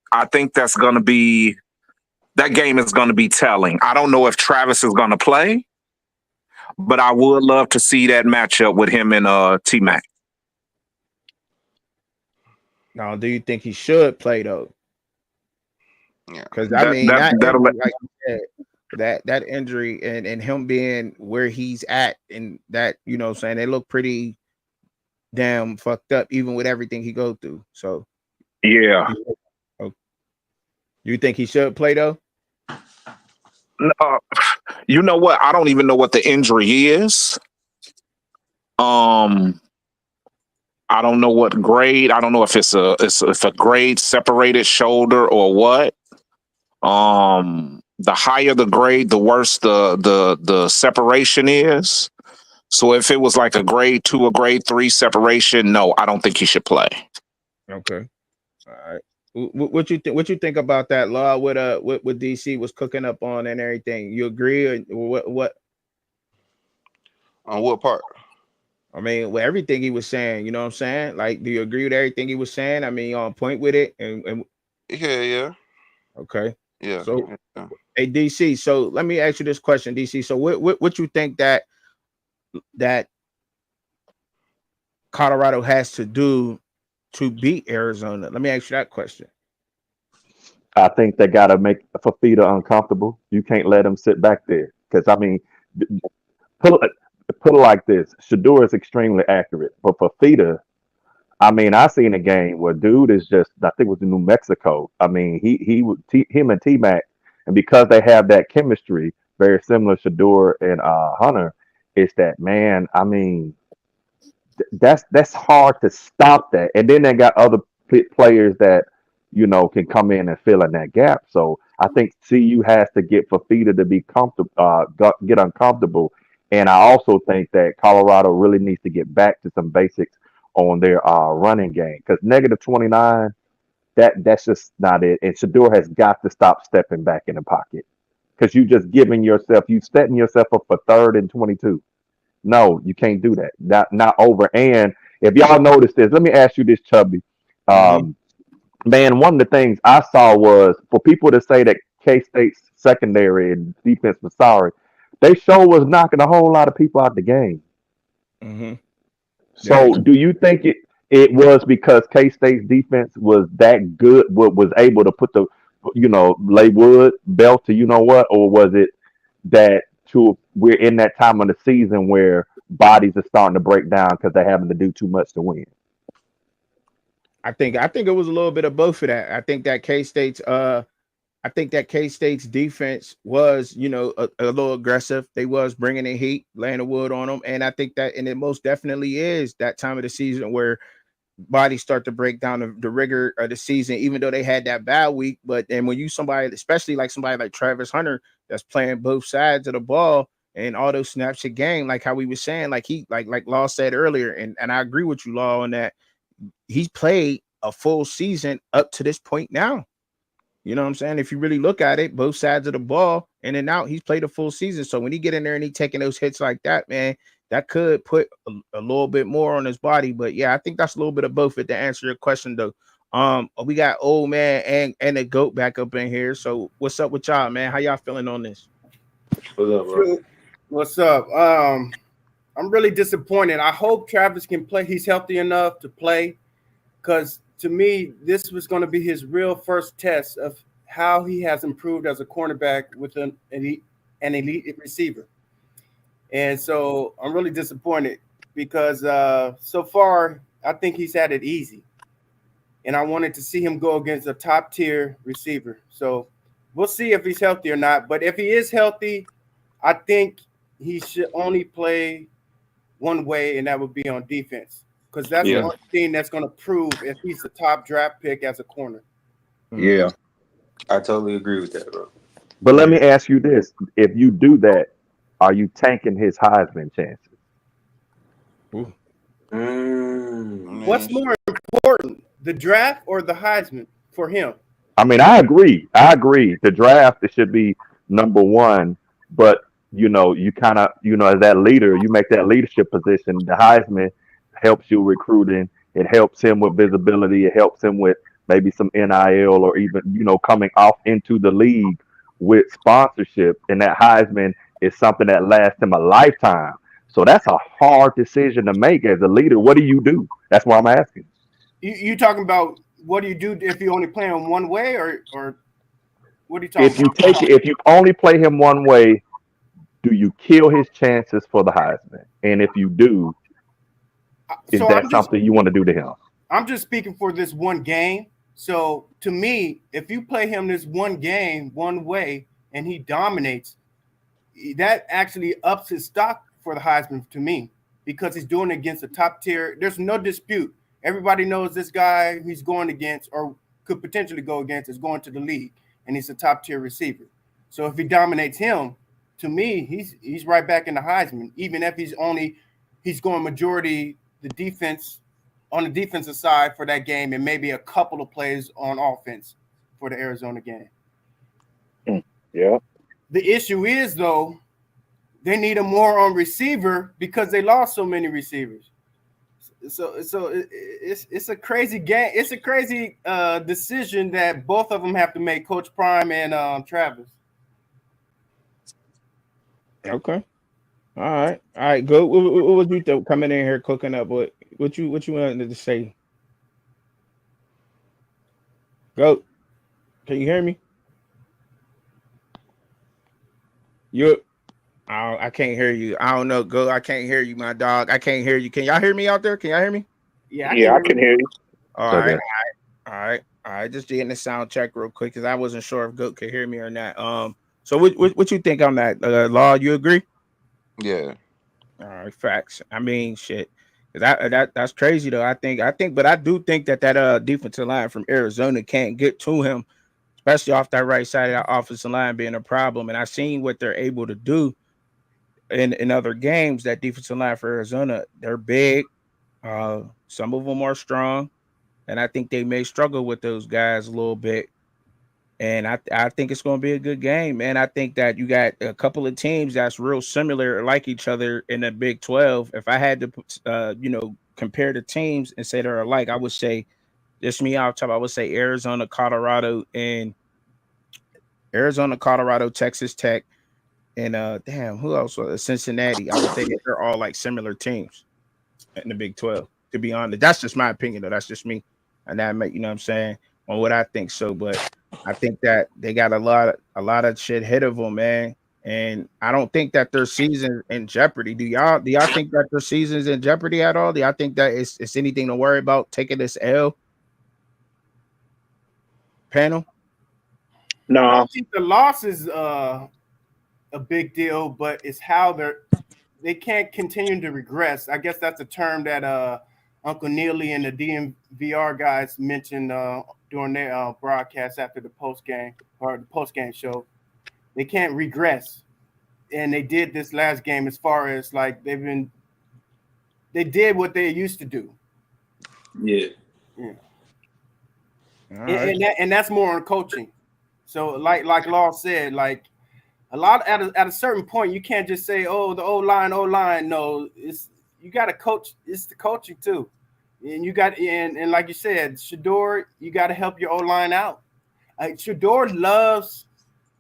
that game is gonna be telling. I don't know if Travis is gonna play, but I would love to see that matchup with him and T Mac. Now, do you think he should play though? Yeah, Because I That mean that that that'll injury, like you said, that injury and him being where he's at, and that what I'm saying, they look pretty damn fucked up, even with everything he go through. So, yeah. oh, you think he should play though? Uh, you know what? I don't even know what the injury is. Um, I don't know what grade. I don't know if it's a grade separated shoulder or what. The higher the grade, the worse the separation is. So if it was like a grade 2 or grade 3 separation, no, I don't think he should play. Okay. All right. What you think? What you think about that law? What DC was cooking up on and everything? You agree or what? What? on what part? I mean, with everything he was saying, you know what I'm saying? Like, do you agree with everything he was saying? I mean, you on point with it, and Yeah, yeah, okay. yeah, So, yeah. hey DC, so let me ask you this question, DC. So, what you think that Colorado has to do to beat Arizona? Let me ask you that question. I think they got to make Fafita uncomfortable. You can't let him sit back there because I mean, put it, put it like this: Shador is extremely accurate, but Fafita, I mean, I seen a game where dude is just, I think it was in New Mexico. I mean, him and T Mac, and because they have that chemistry, very similar Shador and Hunter, it's that man. I mean, that's hard to stop that. And then they got other players that can come in and fill in that gap. So I think CU has to get Fafita to be comfortable, get uncomfortable. And I also think that Colorado really needs to get back to some basics on their running game because -29, that's just not it. And Shador has got to stop stepping back in the pocket because you setting yourself up for 3rd and 22. No, you can't do that. Not over. And if y'all notice this, let me ask you this, Chubby. Mm-hmm. Man, one of the things I saw was for people to say that K State's secondary and defense was sorry, they sure was knocking a whole lot of people out the game. Mm-hmm. So, do you think it was because K State's defense was that good, was able to put lay wood belt to what, or was it that we're in that time of the season where bodies are starting to break down because they're having to do too much to win? I think it was a little bit of both of that. I think that K State's defense was, a little aggressive. They was bringing in heat, laying the wood on them, and I think that, and it most definitely is that time of the season where bodies start to break down the rigor of the season, even though they had that bad week. But then when especially like somebody like Travis Hunter, that's playing both sides of the ball and all those snaps a game, like how we were saying, like like Law said earlier, and I agree with you, Law, on that. He's played a full season up to this point now. You know what I'm saying? If you really look at it, both sides of the ball, in and out, he's played a full season. So when he get in there and he taking those hits like that, man, that could put a little bit more on his body. But yeah, I think that's a little bit of both. To answer your question though, we got old man and the GOAT back up in here. So what's up with y'all, man? How y'all feeling on this? What's up, bro? What's up? I'm really disappointed. I hope Travis can play. He's healthy enough to play, because to me, this was going to be his real first test of how he has improved as a cornerback with an elite receiver. And so I'm really disappointed because so far, I think he's had it easy. And I wanted to see him go against a top-tier receiver. So we'll see if he's healthy or not. But if he is healthy, I think he should only play one way, and that would be on defense. Because that's the only thing that's going to prove if he's the top draft pick as a corner. Yeah. I totally agree with that, bro. But let me ask you this. If you do that, are you tanking his Heisman chances? What's more important, the draft or the Heisman for him? I mean, I agree. The draft, it should be number one. But, you kind of, as that leader, you make that leadership position. The Heisman helps you recruiting. It helps him with visibility. It helps him with maybe some NIL or even, coming off into the league with sponsorship. And that Heisman is something that lasts him a lifetime. So that's a hard decision to make as a leader. What do you do? That's what I'm asking. You talking about what do you do if you only play him one way, or what are you talking about? If you only play him one way, do you kill his chances for the Heisman? And if you do, is that something you want to do to him? I'm just speaking for this one game. So to me, if you play him this one game one way and he dominates, that actually ups his stock for the Heisman to me, because he's doing it against a top tier. There's no dispute. Everybody knows this guy he's going against or could potentially go against is going to the league, and he's a top tier receiver. So if he dominates him, to me, he's right back in the Heisman, even if he's going majority the defense on the defensive side for that game and maybe a couple of plays on offense for the Arizona game. Yeah. The issue is, though, they need a more on receiver because they lost so many receivers. So it's a crazy game. It's a crazy decision that both of them have to make, Coach Prime and Travis. Okay. All right. Go. What was you coming in here cooking up? What you wanted to say? Go. Can you hear me? You I can't hear you. I don't know. Go. I can't hear you, my dog. I can't hear you. Can y'all hear me out there? Can y'all hear me? Yeah, I Yeah, I can can hear you. All So right. then, All right. Just getting the sound check real quick because I wasn't sure if Goat could hear me or not. So what you think on that? Law, you agree? Yeah. All right, facts. I mean, shit. That's crazy though. But I do think that defensive line from Arizona can't get to him, especially off that right side of that offensive line being a problem. And I've seen what they're able to do in other games. That defensive line for Arizona, they're big. Some of them are strong, and I think they may struggle with those guys a little bit. And I think it's going to be a good game, man. I think that you got a couple of teams that's real similar, like each other in the Big 12. If I had to, compare the teams and say they're alike, I would say, just me out top, I would say Arizona, Colorado, Texas Tech, and damn, who else? Cincinnati. I would say that they're all like similar teams in the Big 12. To be honest, that's just my opinion, though. That's just me, and that make what I'm saying on what I think. So, but I think that they got a lot of shit ahead of them, man. And I don't think that their season in jeopardy. Do y'all think that their season's in jeopardy at all? Do y'all think that it's anything to worry about taking this L panel? I No, don't think the loss is a big deal, but it's how they can't continue to regress. I guess that's a term that Uncle Neely and the DMVR guys mentioned during their broadcast after the post game show. They can't regress, and they did this last game. As far as like they did what they used to do. Yeah. Yeah. All right. And that's more on coaching. So like Law said, like a lot at a certain point, you can't just say, "Oh, the O line." No, it's you got to coach. It's the coaching too, and you got and like you said, Shador, you got to help your O line out. Shador loves.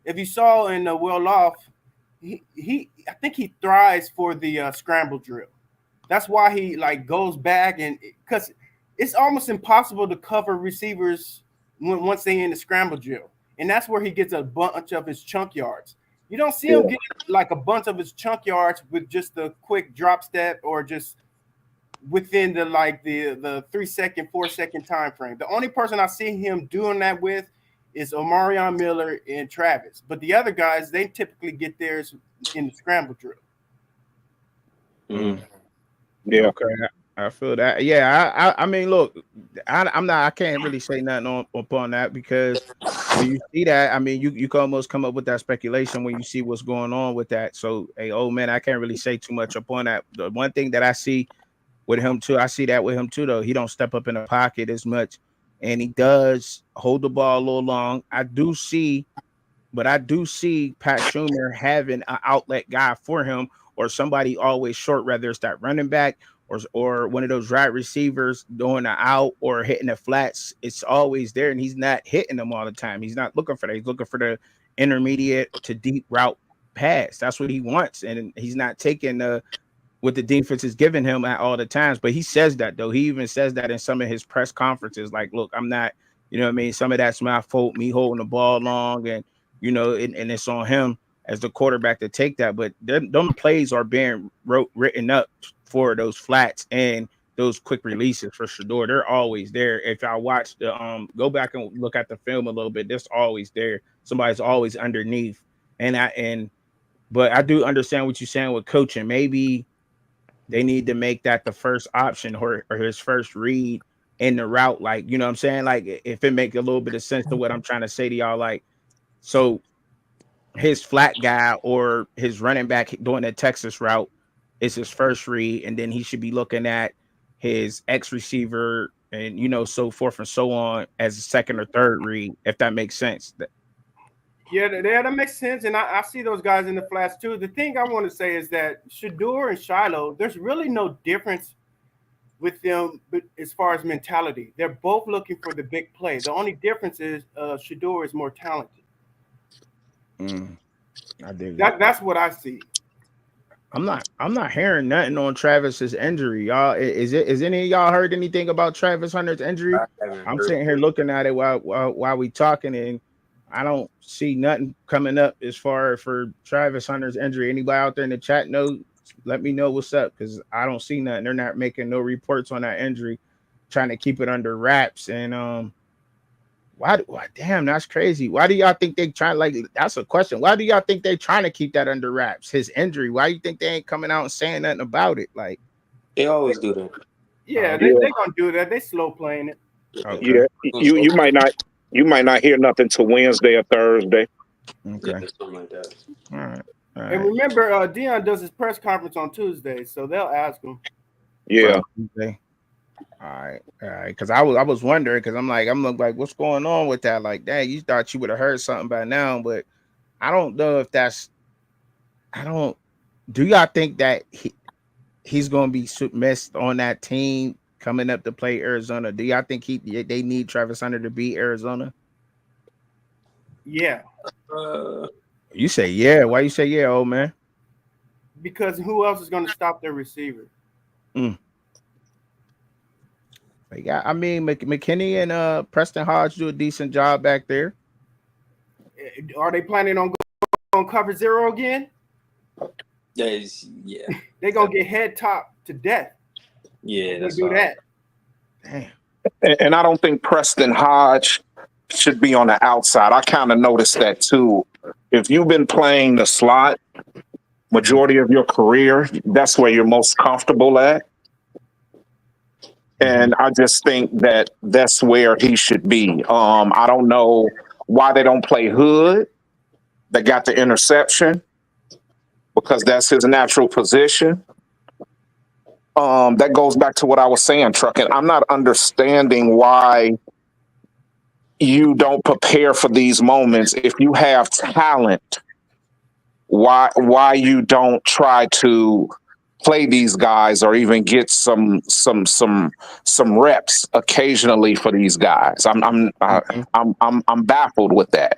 If you saw in the Will Off, he I think he thrives for the scramble drill. That's why he like goes back and because it's almost impossible to cover receivers once they in the scramble drill, and that's where he gets a bunch of his chunk yards. You don't see him get like a bunch of his chunk yards with just a quick drop step or just within the 3 second, 4 second time frame. The only person I see him doing that with is Omarion Miller and Travis. But the other guys, they typically get theirs in the scramble drill. Mm. yeah. Okay, I feel that. Yeah, I mean, look, I'm not. I can't really say nothing upon that because when you see that, I mean, you can almost come up with that speculation when you see what's going on with that. So, hey, old man, I can't really say too much upon that. The one thing that I see with him too, I see that with him too, though. He don't step up in the pocket as much, and he does hold the ball a little long. But I do see Pat Schumer having an outlet guy for him or somebody always short, whether it's that running back or one of those right receivers doing the out or hitting the flats. It's always there, and he's not hitting them all the time. He's not looking for that. He's looking for the intermediate to deep route pass. That's what he wants, and he's not taking what the defense is giving him at all the times. But he says that though. He even says that in some of his press conferences. Like, look, I'm not, you know what I mean? Some of that's my fault, me holding the ball long, and and it's on him as the quarterback to take that. But them plays are being written up for those flats and those quick releases for Shador. They're always there. If I watch go back and look at the film a little bit, that's always there. Somebody's always underneath. But I do understand what you're saying with coaching. Maybe they need to make that the first option or his first read in the route. Like, you know what I'm saying? Like, if it make a little bit of sense to what I'm trying to say to y'all, like, so his flat guy or his running back doing the Texas route is his first read, and then he should be looking at his X receiver and so forth and so on as a second or third read, if that makes sense. Yeah, that makes sense, and I see those guys in the flats too. The thing I want to say is that Shador and Shiloh, there's really no difference with them as far as mentality. They're both looking for the big play. The only difference is Shador is more talented. I dig that's what I see. I'm not hearing nothing on Travis's injury, y'all. Is any of y'all heard anything about Travis Hunter's injury? I'm sitting here looking at it while we talking, and I don't see nothing coming up as far for Travis Hunter's injury. Anybody out there in the chat know? Let me know what's up because I don't see nothing. They're not making no reports on that injury, trying to keep it under wraps. And why damn, that's crazy. Why do y'all think they trying like that's a question. Why do y'all think they trying to keep that under wraps? His injury. Why you think they ain't coming out and saying nothing about it? Like They always do that. Yeah, they gonna do that. They slow playing it. okay. Yeah, you might not hear nothing till Wednesday or Thursday. Okay. Yeah, something like that. All right. All And right. remember, Dion does his press conference on Tuesday, so they'll ask him. Yeah. Tuesday. All right. Because I was wondering because I'm like, what's going on with that? Like, dang, you thought you would have heard something by now, but I don't know if that's. I don't. Do y'all think that he's going to be missed on that team coming up to play Arizona? Do y'all think they need Travis Hunter to beat Arizona? Yeah, You say yeah. Why you say yeah, old man? because who else is going to stop their receiver? Yeah, I mean McKinney and Preston Hodge do a decent job back there. Are they planning on going cover zero again? Yeah. They're going to get head top to death. Yeah, They that's do right. that. Damn. And I don't think Preston Hodge should be on the outside. I kind of noticed that too. If you've been playing the slot majority of your career, that's where you're most comfortable at. And I just think that that's where he should be. I don't know why they don't play Hood that got the interception because that's his natural position. That goes back to what I was saying, Truckin. I'm not understanding why you don't prepare for these moments. If you have talent, why you don't try to play these guys or even get some reps occasionally for these guys? I'm baffled with that.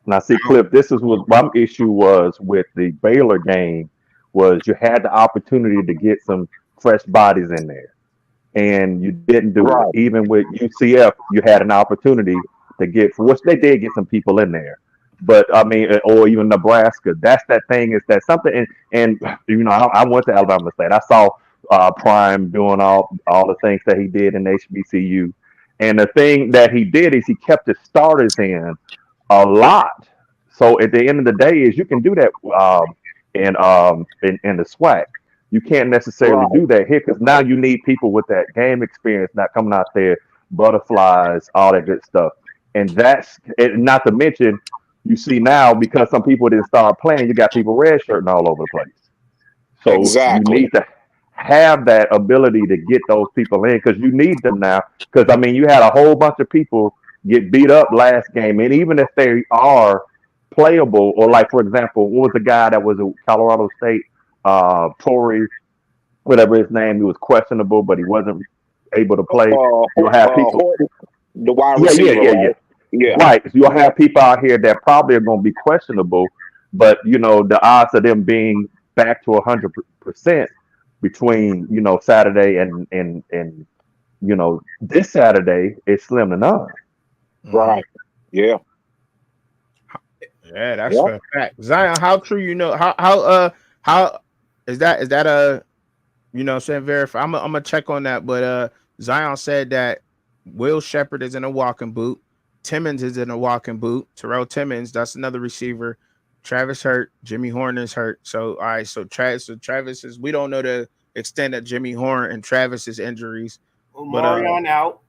Now, see, Cliff, this is what my issue was with the Baylor game was you had the opportunity to get some fresh bodies in there, and you didn't do Right. it. Even with UCF, you had an opportunity to get, which they did get some people in there. But I mean, or even Nebraska. That's that thing is that something, and you know, I went to Alabama State. I saw Prime doing all the things that he did in HBCU, and the thing that he did is he kept his starters in a lot. So at the end of the day, is you can do that in the SWAC. You can't necessarily Right. do that here because now you need people with that game experience, not coming out there butterflies, all that good stuff. And that's it, not to mention you see now because some people didn't start playing, you got people redshirting all over the place. So you Exactly. need to have that ability to get those people in because you need them now. Because I mean, you had a whole bunch of people get beat up last game, and even if they are playable, or like for example, what was the guy that was at Colorado State, Tory, whatever his name, he was questionable, but he wasn't able to play. You'll have people, Horton, the wide yeah, receiver, right? Yeah. right. So you'll have people out here that probably are going to be questionable, but you know the odds of them being back to 100% between Saturday and this Saturday is slim to none. Right. Yeah. Yeah, that's Yep. a fact. Zion, how true how is that what I'm saying verify. I'm gonna check on that, but Zion said that Will Shepherd is in a walking boot, Timmons is in a walking boot, Terrell Timmons, that's another receiver. Travis hurt, Jimmy Horn is hurt. So all right, so Travis is we don't know the extent of Jimmy Horn and Travis's injuries, but Omarion out.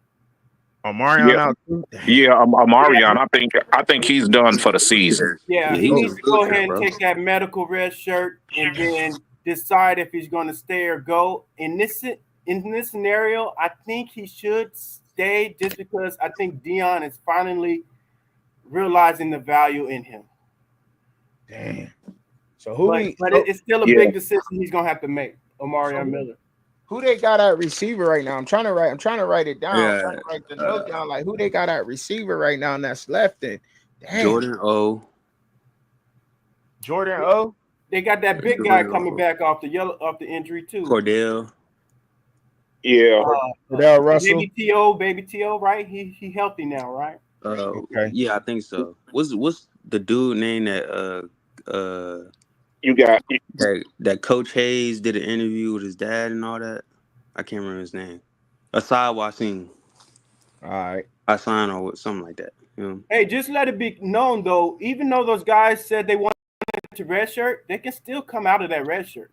Omarion Yeah. out too. Yeah. Amarion, I think he's done for the season. Yeah, Yeah, he he needs was to good go for ahead them, and bro. take that medical red shirt and then decide if he's going to stay or go. In this scenario, I think he should stay just because I think Dion is finally realizing the value in him. Damn. So But it's still a Yeah. big decision he's going to have to make. Omarion Miller. who they got at receiver right now? I'm trying to write it down. I'm trying Yeah. to write the note down. Like who they got at receiver right now and that's left in. Damn. Jordan O. Jordan O. They got that big guy coming back off the injury too. Cordell. Yeah. Cordell Russell. Baby T.O., right? He healthy now, right? Okay. Yeah, I think so. What's the dude name You got that Coach Hayes did an interview with his dad and all that? I can't remember his name. Asad Wasim, All right. Hassan or something like that. You know? Hey, just let it be known though, even though those guys said they wanted to redshirt, they can still come out of that red shirt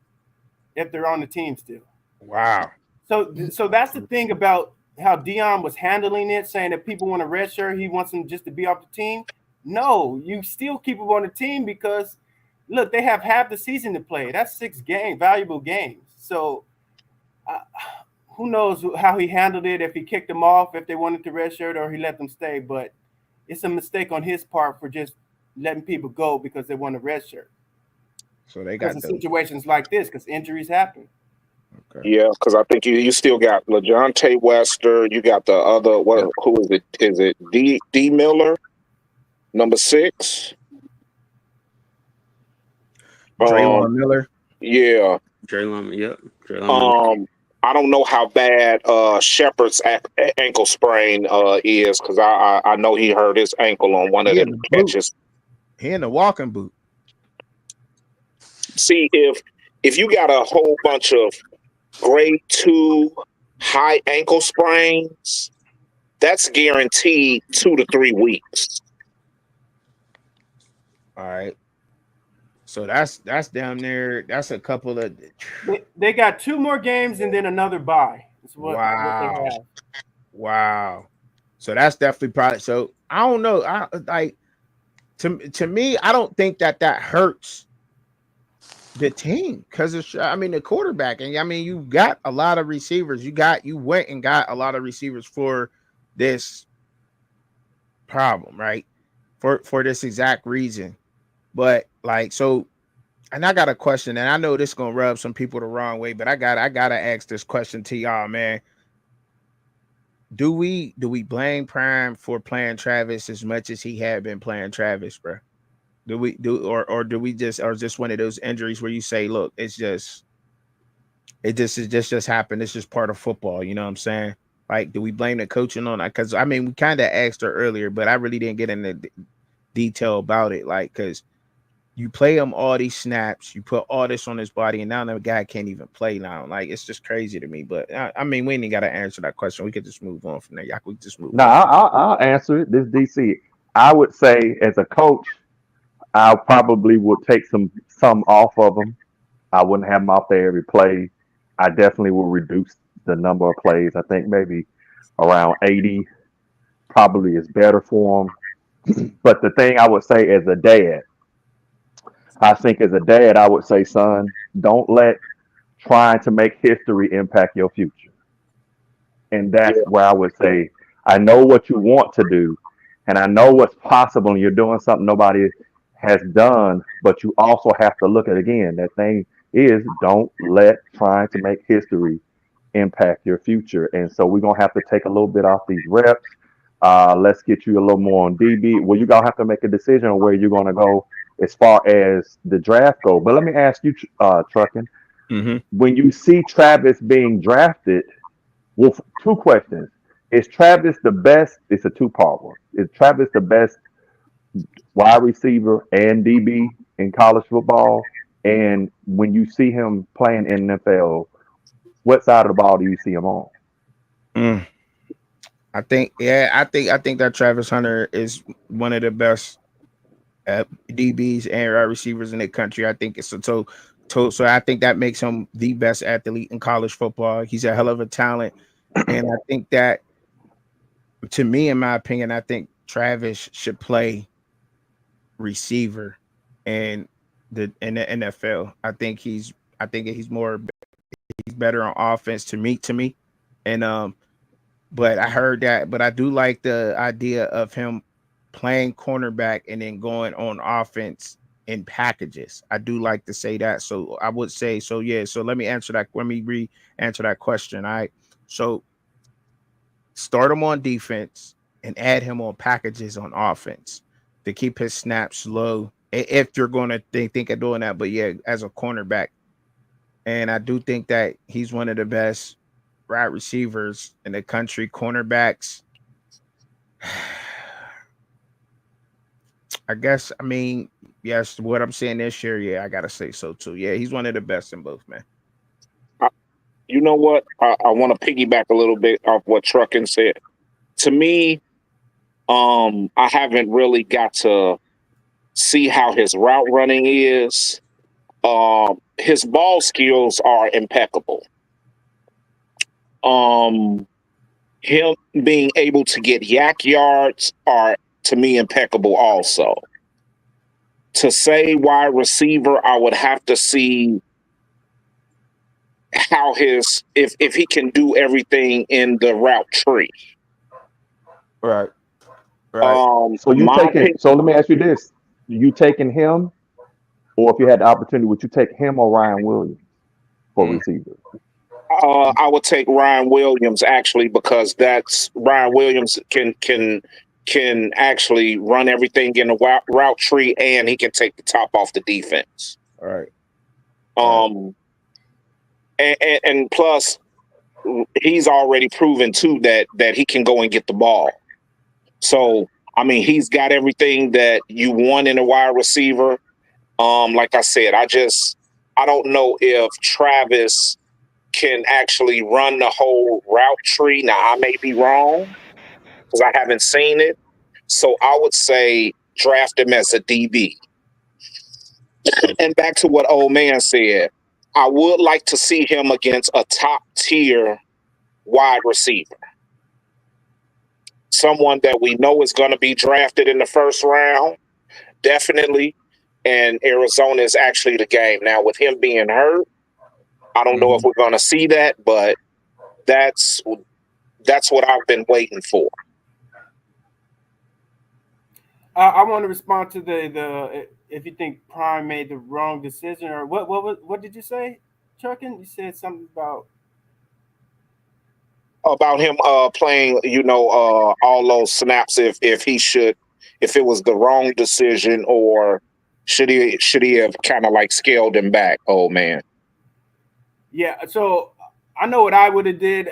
if they're on the team still. Wow. So that's the thing about how Dion was handling it, saying that people want a red shirt, he wants them just to be off the team. No, you still keep them on the team because look, they have half the season to play. That's 6 games, valuable games. So uh, who knows how he handled it, if he kicked them off, if they wanted the red shirt, or he let them stay. But it's a mistake on his part for just letting people go because they want a red shirt. So they Because got of the situations like this, because injuries happen. okay. yeah, because I think you still got LeJontay Wester. You got the other Yep. who is it? Is it D Miller, number 6? Draymond Miller. Yeah. Draymond, yep. Draymond. I don't know how bad Shepard's ankle sprain is, because I know he hurt his ankle on one of He in them the boot. catches. He in the walking boot. See, if you got a whole bunch of grade 2 high ankle sprains, that's guaranteed 2 to 3 weeks. All right. So that's damn near. That's a couple of. They got 2 more games and then another bye. That's what they Wow. have. Wow. So that's definitely probably. So I don't know. I like to me. I don't think that hurts the team because it's. I mean the quarterback, and I mean you got a lot of receivers. You went and got a lot of receivers for this problem, right? For this exact reason. But like so, and I got a question, and I know this is gonna rub some people the wrong way, but I gotta ask this question to y'all, man. Do we blame Prime for playing Travis as much as he had been playing Travis, bro? Do we do or do we just or just one of those injuries where you say, look, it just happened. It's just part of football. You know what I'm saying? Like, do we blame the coaching on that? Because I mean, we kind of asked her earlier, but I really didn't get into detail about it. Like, because you play him all these snaps, you put all this on his body, and now the guy can't even play now. Like, it's just crazy to me. But I mean, we ain't got to answer that question. We could just move on from there. Y'all, we just move No, on. I'll answer it. This DC. I would say as a coach, I probably would take some off of him. I wouldn't have him out there every play. I definitely will reduce the number of plays. I think maybe around 80 probably is better for him. But the thing I would say as a dad, I think as a dad, I would say, son, don't let trying to make history impact your future. And that's Yeah, where I would say, I know what you want to do, and I know what's possible, and you're doing something nobody has done, but you also have to look at again. That thing is, don't let trying to make history impact your future. And so we're gonna have to take a little bit off these reps. Let's get you a little more on DB. Well, you're gonna have to make a decision on where you're gonna go as far as the draft go. But let me ask you, Truckin, Mm-hmm. when you see Travis being drafted, well, 2 questions. Is Travis the best? It's a two-part one. Is Travis the best wide receiver and DB in college football? And when you see him playing in NFL, what side of the ball do you see him on? Mm. I think that Travis Hunter is one of the best DBs and wide receivers in the country. I think it's so I think that makes him the best athlete in college football. He's a hell of a talent, and I think that, to me, in my opinion, I think Travis should play receiver and in the NFL. I think he's better on offense to me. And but I heard that, but I do like the idea of him playing cornerback and then going on offense in packages. I do like to say that. So I would say so, yeah. So let me answer that. Let me re-answer that question. All right. So start him on defense and add him on packages on offense to keep his snaps low. If you're going to think of doing that, but yeah, as a cornerback, and I do think that he's one of the best wide receivers in the country. Cornerbacks, I guess I mean yes. What I'm saying this year, yeah, I gotta say so too. Yeah, he's one of the best in both, man. I, you know what? I want to piggyback a little bit off what Truckin said. To me, I haven't really got to see how his route running is. His ball skills are impeccable. Um, him being able to get yak yards are to me impeccable also. To say wide receiver, I would have to see how his if he can do everything in the route tree. Right, right. So you My taking? opinion, So let me ask you this: you taking him, or if you had the opportunity, would you take him or Ryan Williams for Mm, receiver? I would take Ryan Williams actually because that's Ryan Williams can actually run everything in the route tree and he can take the top off the defense. right, right. Um, and plus he's already proven too that he can go and get the ball. So I mean he's got everything that you want in a wide receiver. Like I said, I don't know if Travis can actually run the whole route tree. Now I may be wrong because I haven't seen it. So I would say draft him as a DB. And back to what old man said, I would like to see him against a top tier wide receiver. Someone that we know is going to be drafted in the first round, definitely. And Arizona is actually the game. Now, with him being hurt, I don't know if Hmm. we're going to see that, but that's what I've been waiting for. I want to respond to the if you think Prime made the wrong decision or what did you say, Chuckin? You said something about About him playing, all those snaps if he should if it was the wrong decision or should he have kind of like scaled him back, old man. yeah. So I know what I would have did.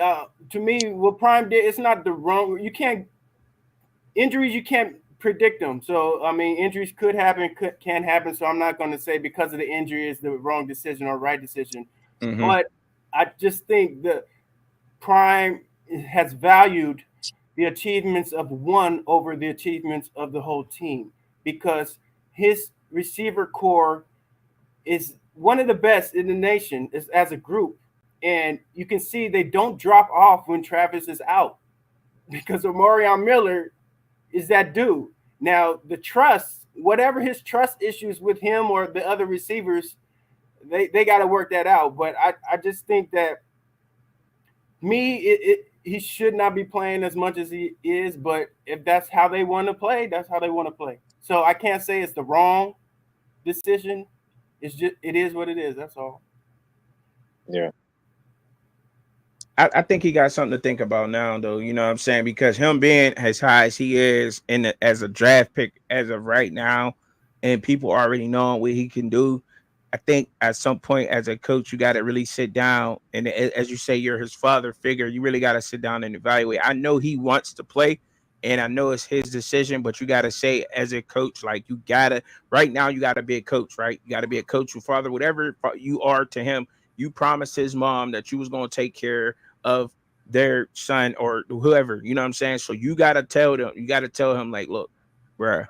To me, what Prime did, it's not the wrong. You can't injuries. You can't predict them. So I mean, injuries could happen, can happen. So I'm not going to say because of the injury is the wrong decision or right decision. Hmm. But I just think the Prime has valued the achievements of one over the achievements of the whole team because his receiver core is one of the best in the nation as a group. And you can see they don't drop off when Travis is out because Omarion Miller is that dude. Now, the trust, whatever his trust issues with him or the other receivers, they got to work that out. But I just think that he should not be playing as much as he is. But if that's how they want to play, that's how they want to play. So I can't say it's the wrong decision. It's just it is what it is. That's all. Yeah. I think he got something to think about now, though. You know what I'm saying? Because him being as high as he is as a draft pick as of right now, and people already knowing what he can do, I think at some point as a coach, you got to really sit down and, as you say, you're his father figure. You really got to sit down and evaluate. I know he wants to play, and I know it's his decision, but you got to say as a coach, like you gotta right now, you got to be a coach, right? You got to be a coach, your father, whatever you are to him. You promised his mom that you was going to take care of their son or whoever, you know what I'm saying? So you got to tell them, you got to tell him, like, look, bruh,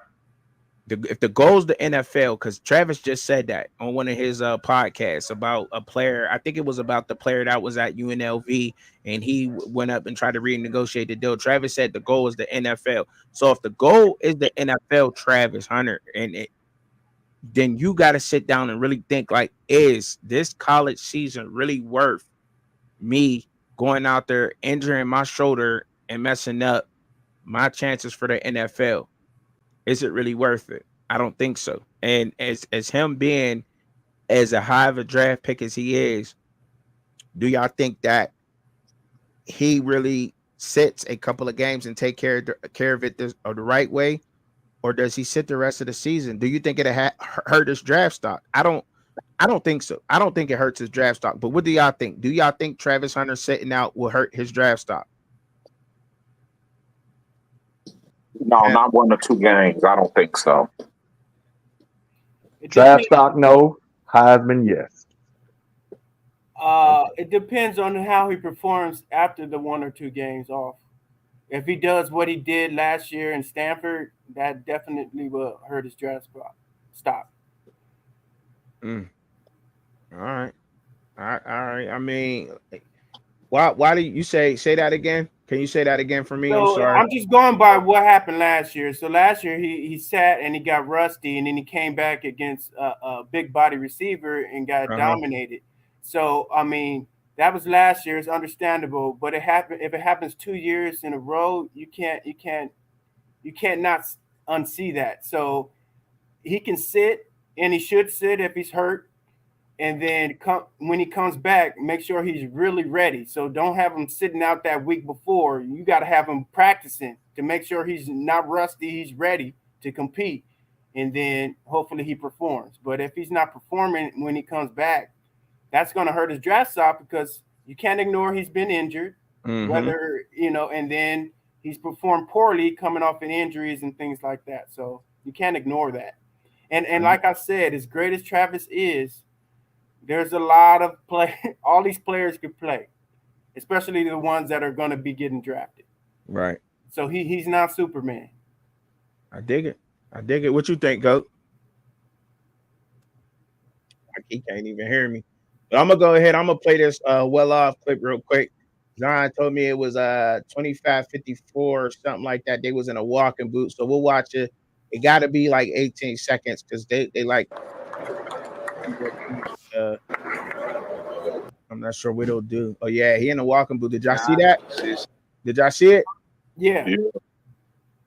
if the goal is the NFL, because Travis just said that on one of his podcasts about a player. I think it was about the player that was at UNLV, and he went up and tried to renegotiate the deal. Travis said the goal is the NFL. So if the goal is the NFL, Travis Hunter, then you got to sit down and really think, like, is this college season really worth me going out there injuring my shoulder and messing up my chances for the NFL? Is it really worth it? I don't think so. And as him being as a high of a draft pick as he is, do y'all think that he really sits a couple of games and take care of it the right way, or does he sit the rest of the season? Do you think it hurt his draft stock? I don't think so. I don't think it hurts his draft stock. But what do y'all think? Do y'all think Travis Hunter sitting out will hurt his draft stock? No, And not 1 or 2 games. I don't think so. It Draft depends. stock, no. Heisman, yes. It depends on how he performs after the 1 or 2 games off. If he does what he did last year in Stanford, that definitely will hurt his draft spot. Stop. Mm. All right. All right. I mean, why do you say that again? Can you say that again for me? I'm So sorry. I'm just going by what happened last year. So last year he sat and he got rusty, and then he came back against a big body receiver and got Uh-huh. dominated. So I mean that was last year. It's understandable, but it happened. If it happens 2 years in a row, you can't not unsee that. So he can sit, and he should sit if he's hurt, and then when he comes back, make sure he's really ready. So don't have him sitting out that week before. You got to have him practicing to make sure he's not rusty, he's ready to compete, and then hopefully he performs. But if he's not performing when he comes back, that's going to hurt his draft stock because you can't ignore he's been injured, Mm-hmm. whether and then he's performed poorly coming off in injuries and things like that. So you can't ignore that. And like I said, as great as Travis is, there's a lot of play. All these players can play, especially the ones that are going to be getting drafted. Right. So he's not Superman. I dig it. I dig it. What you think, Goat? He can't even hear me. But I'm gonna go ahead. I'm gonna play this well off clip real quick. Zion told me it was 25:54 or something like that. They was in a walking boot. So we'll watch it. It gotta be like 18 seconds because they like I'm not sure what it'll do. Oh yeah, he in a walking boot. Did y'all see that? Did y'all see it? Yeah.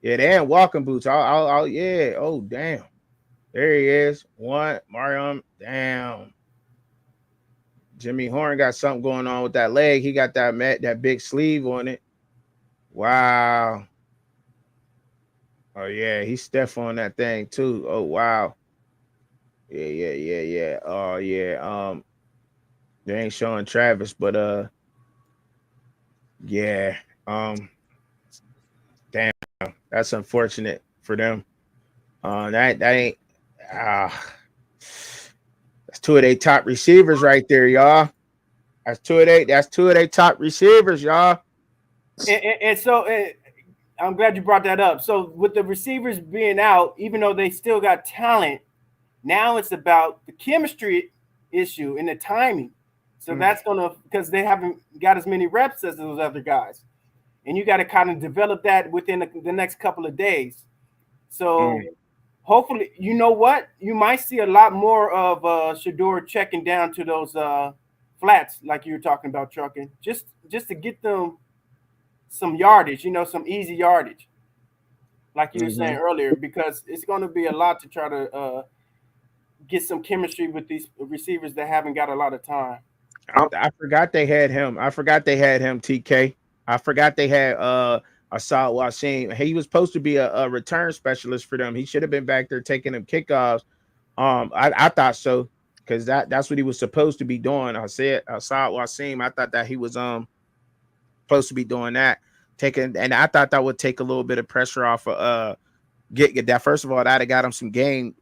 Yeah, they in walking boots. Yeah. Oh damn. There he is. One, Mariam. Damn. Jimmy Horn got something going on with that leg. He got that big sleeve on it. Wow. Oh yeah, he's stiff on that thing too. Oh wow. Yeah. Oh yeah. They ain't showing Travis, but yeah. Damn, that's unfortunate for them. That ain't that's two of their top receivers right there, y'all. That's two of their top receivers, y'all. And so I'm glad you brought that up. So with the receivers being out, even though they still got talent, now it's about the chemistry issue and the timing. So that's because they haven't got as many reps as those other guys, and you got to kind of develop that within the next couple of days. So hopefully, you know what, you might see a lot more of Shador checking down to those flats like you were talking about, trucking, just to get them some yardage, some easy yardage, like you were saying earlier, because it's going to be a lot to try to get some chemistry with these receivers that haven't got a lot of time. I forgot they had him. TK. I forgot they had Asad Wasim. He was supposed to be a return specialist for them. He should have been back there taking them kickoffs. I thought so because that's what he was supposed to be doing. I said Asad Wasim. I thought that he was supposed to be doing that, and I thought that would take a little bit of pressure off of get that. First of all, that'd have got him some game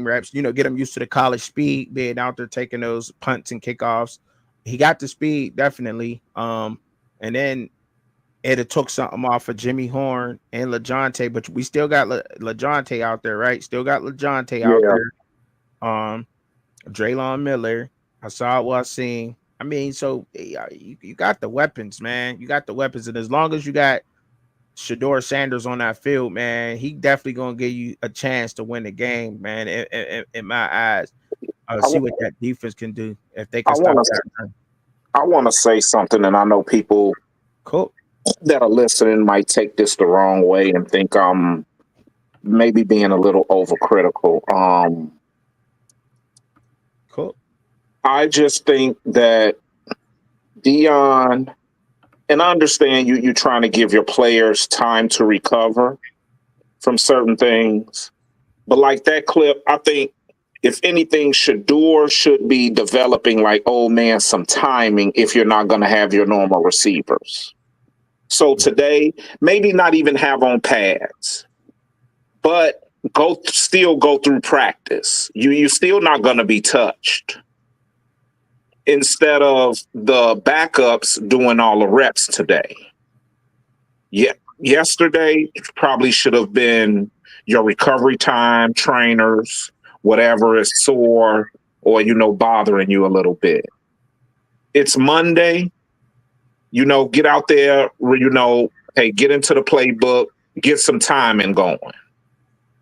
reps, get him used to the college speed, being out there taking those punts and kickoffs. He got the speed, definitely. And then it took something off of Jimmy Horn and LaJohntay, but we still got LaJohntay out there, right? Still got LaJohntay out there. Draylon Miller, Asad Wasim. I mean, so you got the weapons, man. You got the weapons, and as long as you got Shador Sanders on that field, man, he definitely gonna give you a chance to win the game, man. In my eyes, see what that defense can do if they can stop that. I want to say something, and I know people that are listening might take this the wrong way and think I'm maybe being a little overcritical. I just think that Dion, and I understand you're trying to give your players time to recover from certain things, but like that clip, I think if anything, Shador should be developing like, oh man, some timing if you're not going to have your normal receivers. So today, maybe not even have on pads, but still go through practice. You're still not going to be touched. Instead of the backups doing all the reps today. Yeah, yesterday probably should have been your recovery time, trainers, whatever is sore or bothering you a little bit. It's Monday. Get out there. Hey, get into the playbook. Get some timing going.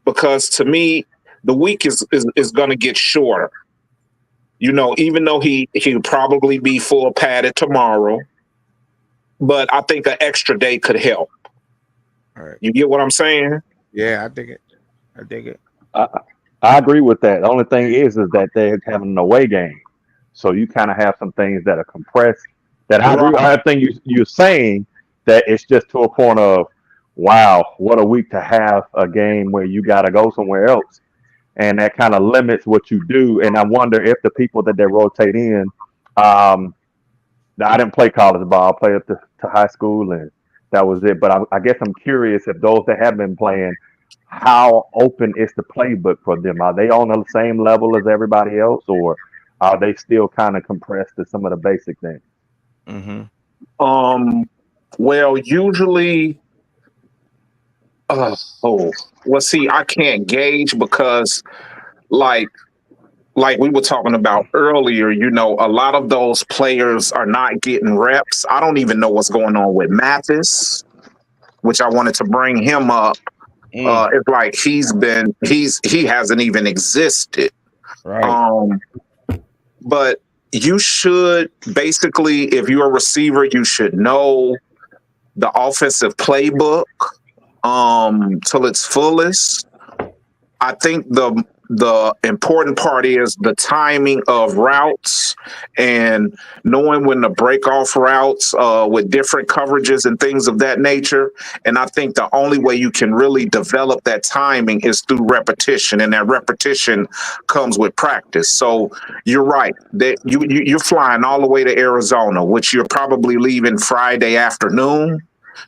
Because to me, the week is going to get shorter. Even though he'll probably be full padded tomorrow, but I think an extra day could help. All right. You get what I'm saying? Yeah, I dig it. I agree with that. The only thing is that they're having an away game, so you kind of have some things that are compressed. That I agree. Right. I think you're saying that it's just to a point of, wow, what a week to have a game where you got to go somewhere else, and that kind of limits what you do. And I wonder if the people that they rotate in, I didn't play college ball. I played up to high school, and that was it. But I guess I'm curious if those that have been playing, how open is the playbook for them? Are they on the same level as everybody else, or are they still kind of compressed to some of the basic things? Mm-hmm. Well, usually, see, I can't gauge because, like we were talking about earlier, a lot of those players are not getting reps. I don't even know what's going on with Mathis, which I wanted to bring him up. It's like he hasn't even existed. Right. But you should basically, if you're a receiver, you should know the offensive playbook till its fullest. I think the important part is the timing of routes and knowing when to break off routes with different coverages and things of that nature. And I think the only way you can really develop that timing is through repetition, and that repetition comes with practice. So you're right that you're flying all the way to Arizona, which you're probably leaving Friday afternoon.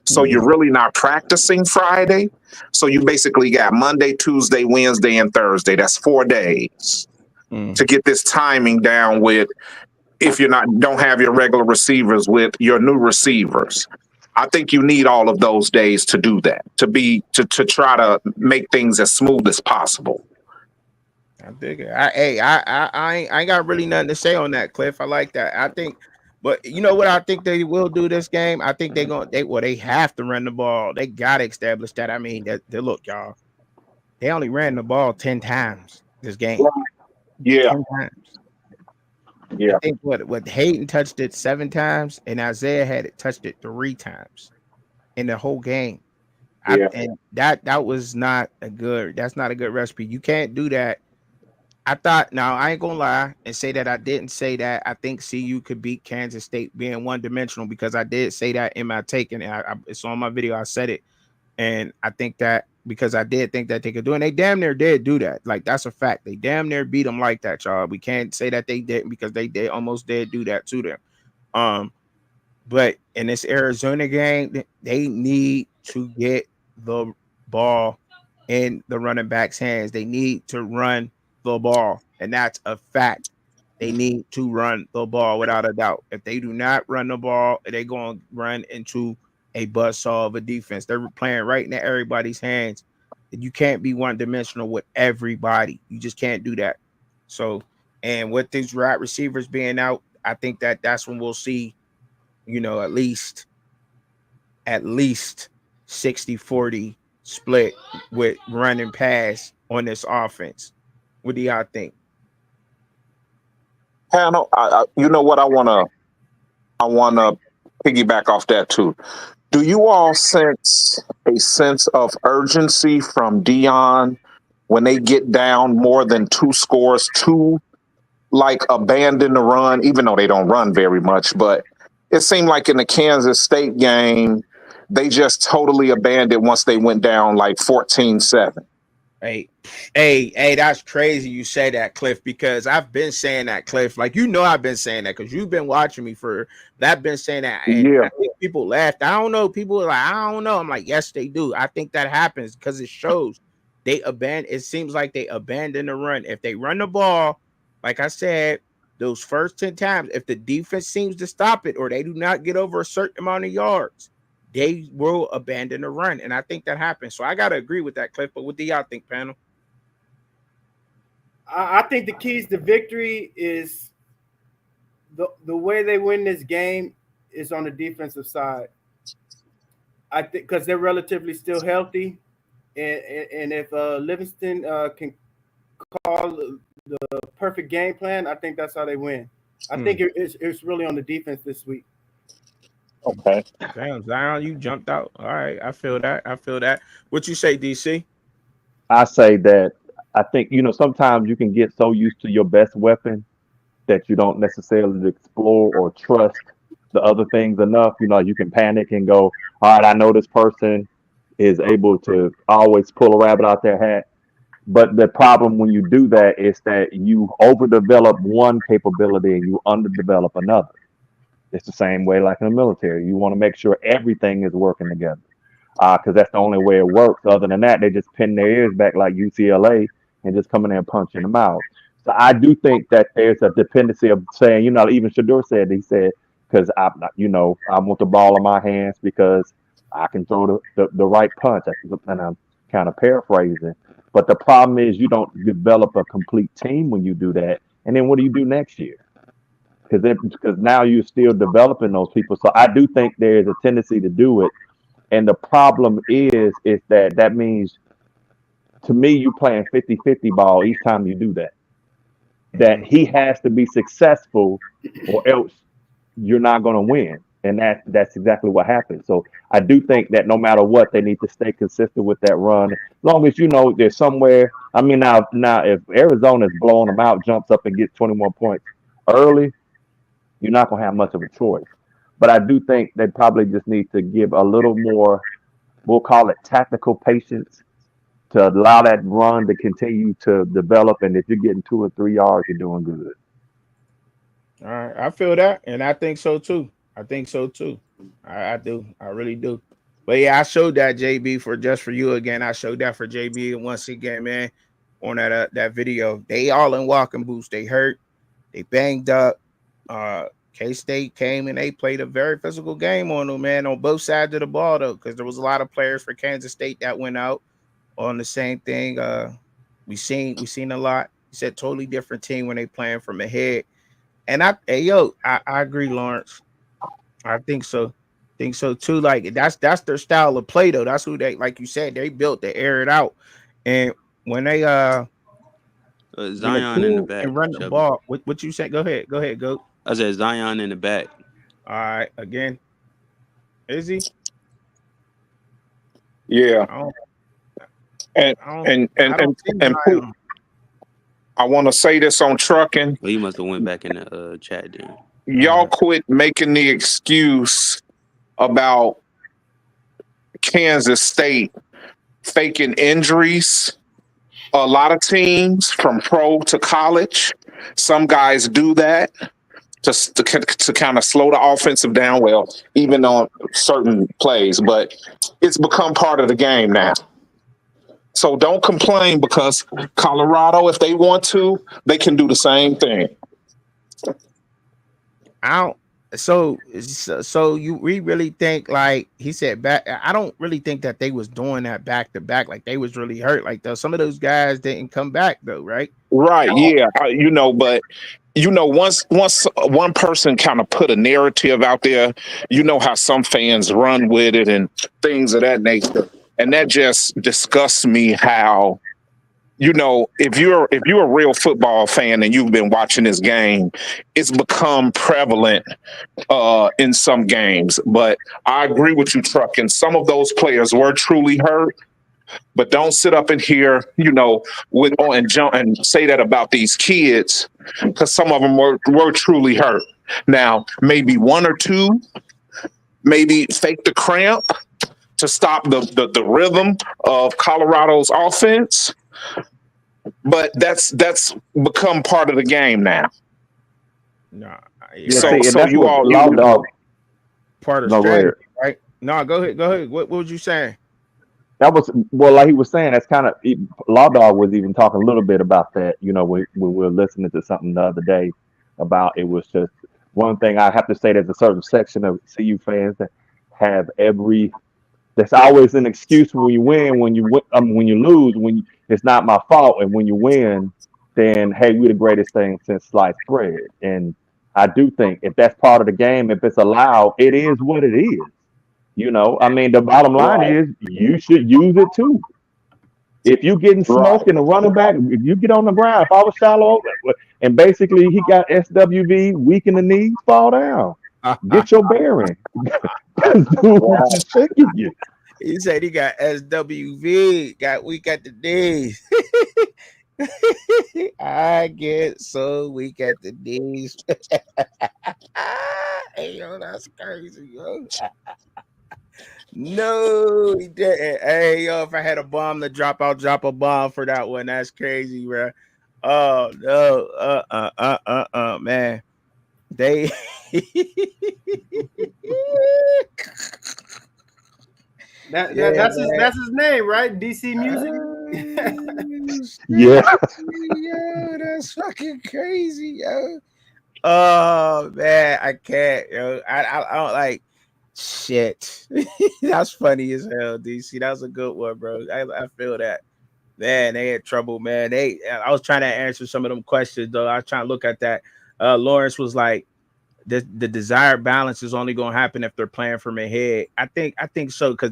So you're really not practicing Friday. So you basically got Monday, Tuesday, Wednesday, and Thursday. That's 4 days to get this timing down with, if you're don't have your regular receivers, with your new receivers. I think you need all of those days to do that, to try to make things as smooth as possible. I dig it. I ain't got really nothing to say on that, Cliff. I like that. I think, but you know what I think they will do this game? I think they have to run the ball. They gotta establish that. I mean, look, y'all, they only ran the ball 10 times this game. Yeah. 10 times. Yeah. I think what Hayden touched it 7 times, and Isaiah had it touched it 3 times in the whole game. Yeah. And that's not a good recipe. You can't do that. I thought, now I ain't gonna lie and say that I didn't say that I think CU could beat Kansas State being one-dimensional, because I did say that in my take, and it's on my video. I said it, and I think that because I did think that they could do it, and they damn near did do that. Like, that's a fact. They damn near beat them like that, y'all. We can't say that they didn't, because they almost did do that to them. But in this Arizona game, they need to get the ball in the running back's hands. They need to run the ball, and that's a fact. They need to run the ball without a doubt. If they do not run the ball, they're going to run into a buzzsaw of a defense. They're playing right in everybody's hands. You can't be one-dimensional with everybody. You just can't do that. So, and with these wide receivers being out, I think that's when we'll see, at least 60-40 split with run and pass on this offense. What do y'all think? Panel, you know what, I wanna piggyback off that too. Do you all sense a sense of urgency from Dion when they get down more than 2 scores to, like, abandon the run, even though they don't run very much? But it seemed like in the Kansas State game, they just totally abandoned once they went down like 14-7. Hey, that's crazy you say that, Cliff, because I've been saying that, Cliff. Like, I've been saying that because you've been watching me I've been saying that. And yeah. I think people laughed. I don't know. People are like, I don't know. I'm like, yes, they do. I think that happens because it shows It seems like they abandon the run. If they run the ball, like I said, those first 10 times, if the defense seems to stop it or they do not get over a certain amount of yards, they will abandon the run. And I think that happens. So I gotta agree with that, Cliff. But what do y'all think, panel? I think the keys to victory is the way they win this game is on the defensive side. I think because they're relatively still healthy, and if Livingston can call the perfect game plan, I think that's how they win. I think it's really on the defense this week. Okay. Damn, Zion, you jumped out. All right, I feel that. What you say, DC? I say that I think, sometimes you can get so used to your best weapon that you don't necessarily explore or trust the other things enough. You can panic and go, all right, I know this person is able to always pull a rabbit out their hat. But the problem when you do that is that you overdevelop one capability and you underdevelop another. It's the same way like in the military. You want to make sure everything is working together because that's the only way it works. Other than that, they just pin their ears back like UCLA and just come in there and punch in the mouth. So I do think that there's a dependency of saying, even Shador said, he said, because I want the ball in my hands because I can throw the right punch. And I'm kind of paraphrasing. But the problem is you don't develop a complete team when you do that. And then what do you do next year? Because now you're still developing those people. So I do think there is a tendency to do it. And the problem is that means, to me, you playing 50-50 ball each time you do that. That he has to be successful or else you're not going to win. And that's exactly what happens. So I do think that no matter what, they need to stay consistent with that run. As long as there's somewhere. I mean, now if Arizona's blowing them out, jumps up and gets 21 points early, you're not going to have much of a choice. But I do think they probably just need to give a little more, we'll call it tactical patience, to allow that run to continue to develop. And if you're getting 2 or 3 yards, you're doing good. All right, I feel that, and I think so too. I do. I really do. But yeah, I showed that JB for you again. I showed that for JB and once again, man, on that video. They all in walking boots. They hurt. They banged up. K-State came and they played a very physical game on them, man, on both sides of the ball though, because there was a lot of players for Kansas State that went out on the same thing. We seen a lot. He said totally different team when they playing from ahead. And I agree, Lawrence. I think so. Think so too. Like that's their style of play though. That's who they, like you said, they built to air it out. And when they Zion in the back and run the Chubby. ball. What you say? Go ahead, go. I said Zion in the back. All right, again. Is he? Yeah. And Pooh, I want to say this on trucking. Well, you must have went back in the chat then. Y'all quit making the excuse about Kansas State faking injuries. A lot of teams from pro to college, some guys do that to kind of slow the offensive down, well, even on certain plays, but it's become part of the game now. So don't complain because Colorado, if they want to, they can do the same thing. We really think, like he said, back. I don't really think that they was doing that back to back. Like they was really hurt. Like some of those guys didn't come back though, right? Right. Yeah. But once one person kind of put a narrative out there, how some fans run with it and things of that nature, and that just disgusts me. How if you're a real football fan and you've been watching this game, it's become prevalent in some games. But I agree with you, Truck, and some of those players were truly hurt. But don't sit up in here, and jump and say that about these kids, because some of them were truly hurt. Now, maybe one or two, maybe fake the cramp to stop the rhythm of Colorado's offense. But that's become part of the game now. No, so you all part of strategy, right? No, go ahead. What was you saying? That was well, like he was saying. That's kind of Law Dog was even talking a little bit about that. You know, when we were listening to something the other day about it was just one thing I have to say. There's a certain section of CU fans that have every. There's always an excuse when you win. When you lose, it's not my fault. And when you win, then hey, we're the greatest thing since sliced bread. And I do think if that's part of the game, if it's allowed, it is what it is. You know, I mean, the bottom line Right, is you should use it too. If you getting right. smoked and a running back, if you get on the ground, if I was shallow and basically he got SWV, weak in the knees, fall down. Get your bearing. Dude, Right. just shaking you. He said he got SWV, got weak at the knees. I get so weak at the knees. Hey, yo, that's crazy, yo. No, he didn't. Hey, yo, if I had a bomb to drop, I'll drop a bomb for that one. That's crazy, bro. Oh no, man. They yeah, That's his name, right? DC Music. man. Yeah. Yo, that's fucking crazy, yo. Oh man, I can't, yo. I don't like shit. That's funny as hell, DC. That was a good one, bro. I feel that. Man, they had trouble, man. I was trying to answer some of them questions though. I was trying to look at that. Lawrence was like, the desired balance is only going to happen if they're playing from ahead. I think so because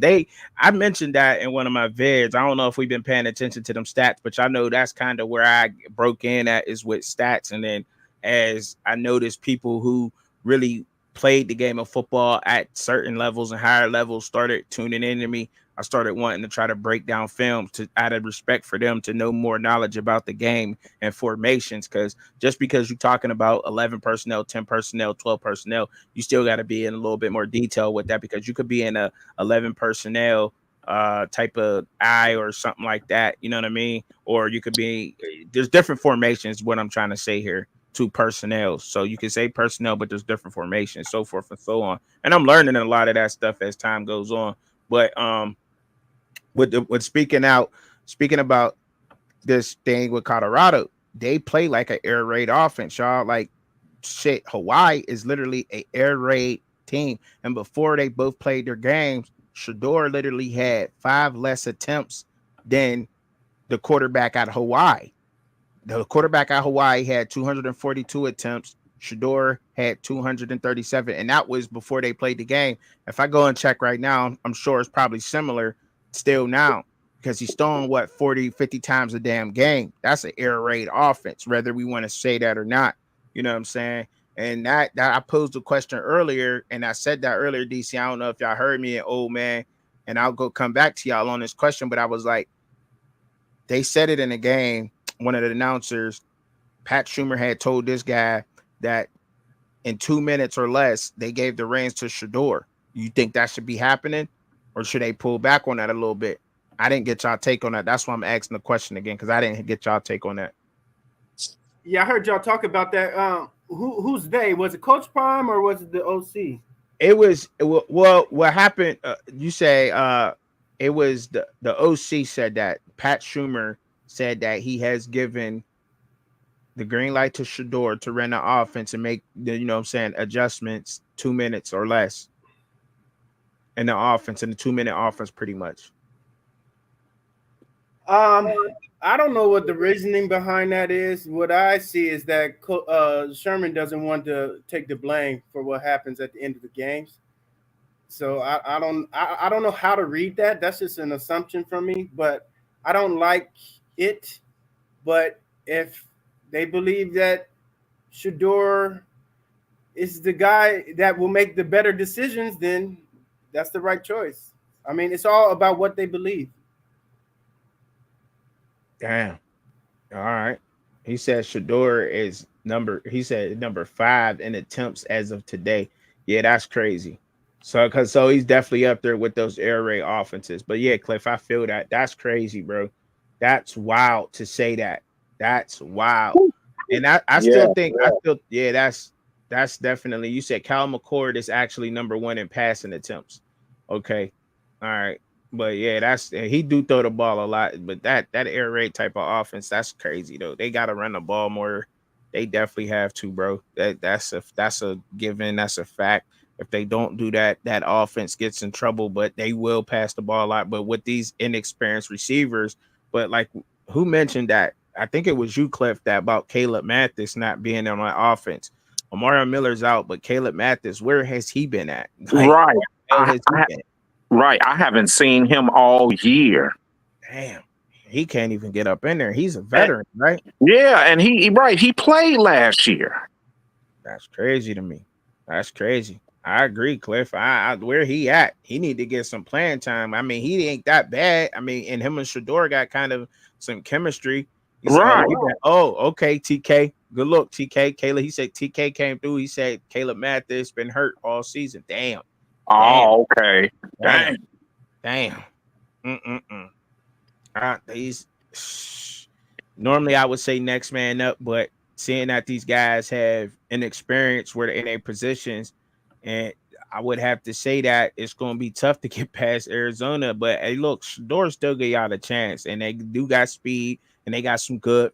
I mentioned that in one of my vids. I don't know if we've been paying attention to them stats, but I know that's kind of where I broke in at is with stats. And then as I noticed people who really played the game of football at certain levels and higher levels started tuning in to me, I started wanting to try to break down film to out of respect for them to know more knowledge about the game and formations. Because just because you're talking about 11 personnel, 10 personnel, 12 personnel, you still got to be in a little bit more detail with that because you could be in a 11 personnel type of eye or something like that. You know what I mean? Or you could be there's different formations. What I'm trying to say here to personnel. So you can say personnel, but there's different formations, so forth and so on. And I'm learning a lot of that stuff as time goes on. But with speaking about this thing with Colorado, they play like an air raid offense, y'all. Like shit, Hawaii is literally a air raid team. And before they both played their games, Shador literally had 5 less attempts than the quarterback at Hawaii. The quarterback at Hawaii had 242 attempts. Shador had 237, and that was before they played the game. If I go and check right now, I'm sure it's probably similar still now because he's throwing 40, 50 times a damn game. That's an air raid offense, whether we want to say that or not. You know what I'm saying? And that I posed a question earlier, and I said that earlier, DC. I don't know if y'all heard me, old man, and I'll go come back to y'all on this question, but I was like, they said it in a game. One of the announcers, Pat Schumer, had told this guy that in 2 minutes or less, they gave the reins to Shador. You think that should be happening, or should they pull back on that a little bit? I didn't get y'all take on that. That's why I'm asking the question again because I didn't get y'all take on that. Yeah, I heard y'all talk about that. Who's they? Was it Coach Prime or was it the OC? Well, what happened? You say it was the OC said that Pat Schumer said that he has given the green light to Shador to run the offense and make the, adjustments 2 minutes or less in the offense, in the 2-minute offense, pretty much. I don't know what the reasoning behind that is. What I see is that Sherman doesn't want to take the blame for what happens at the end of the games. So I don't know how to read that. That's just an assumption from me, but I don't like it. But if they believe that Shador is the guy that will make the better decisions, then that's the right choice. I mean, it's all about what they believe. Damn. All right. He said Shador is number 5 in attempts as of today. Yeah, that's crazy. So he's definitely up there with those air raid offenses. But yeah, Cliff, I feel that. That's crazy, bro. That's wild to say that. That's wild. And I still think that's definitely, you said Cal McCord is actually number 1 in passing attempts. Okay. All right. But yeah, that's he do throw the ball a lot. But that air raid type of offense, that's crazy though. They got to run the ball more. They definitely have to, bro. That's a given. That's a fact. If they don't do that, that offense gets in trouble. But they will pass the ball a lot. But with these inexperienced receivers, but like who mentioned that? I think it was you, Cliff, that about Caleb Mathis not being on my offense. Amari Miller's out, but Caleb Mathis, where has he been at? Like, Right. where the hell I, has he I been? right. I haven't seen him all year. Damn, he can't even get up in there. He's a And, veteran, right? yeah, and right. He played last year. That's crazy to me. That's crazy. I agree, Cliff. Where he at? He need to get some playing time. I mean, he ain't that bad. I mean, and him and Shador got kind of some chemistry. He said, "Oh, Right. okay, TK. Good look, TK." Caleb. He said TK came through. He said Caleb Mathis been hurt all season. Damn, damn, Oh, okay. damn, Dang. damn. Mm-mm-mm. These normally I would say next man up, but seeing that these guys have an experience where they're in their positions, and I would have to say that it's going to be tough to get past Arizona. But hey, look, Shador still get y'all a chance, and they do got speed, and they got some good,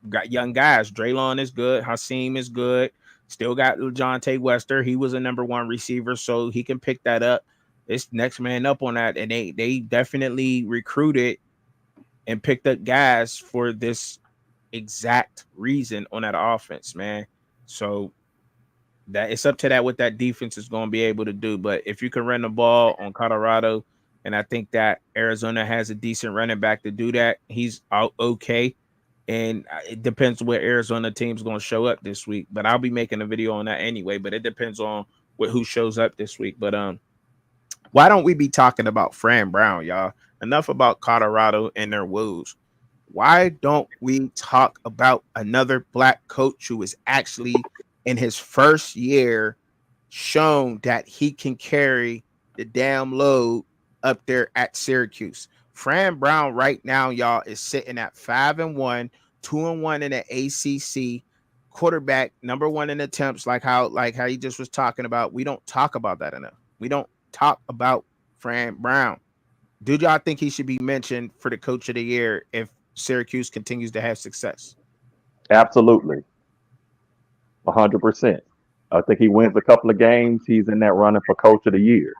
got young guys. Draylon is good, Hasim is good. Still got Jonte Wester. He was a number 1 receiver, so he can pick that up. It's next man up on that, and they definitely recruited and picked up guys for this exact reason on that offense, man. So that it's up to that what that defense is going to be able to do. But if you can run the ball on Colorado, and I think that Arizona has a decent running back to do that, he's out okay. And it depends what Arizona team's going to show up this week. But I'll be making a video on that anyway. But it depends on who shows up this week. But why don't we be talking about Fran Brown, y'all? Enough about Colorado and their woes. Why don't we talk about another black coach who is actually in his first year shown that he can carry the damn load up there at Syracuse? Fran Brown right now, y'all, is sitting at 5-1, 2-1 in the ACC. Quarterback number 1 in attempts, like how he just was talking about. We don't talk about that enough. We don't talk about Fran Brown. Do y'all think he should be mentioned for the coach of the year if Syracuse continues to have success? Absolutely, 100%. I think he wins a couple of games. He's in that running for coach of the year.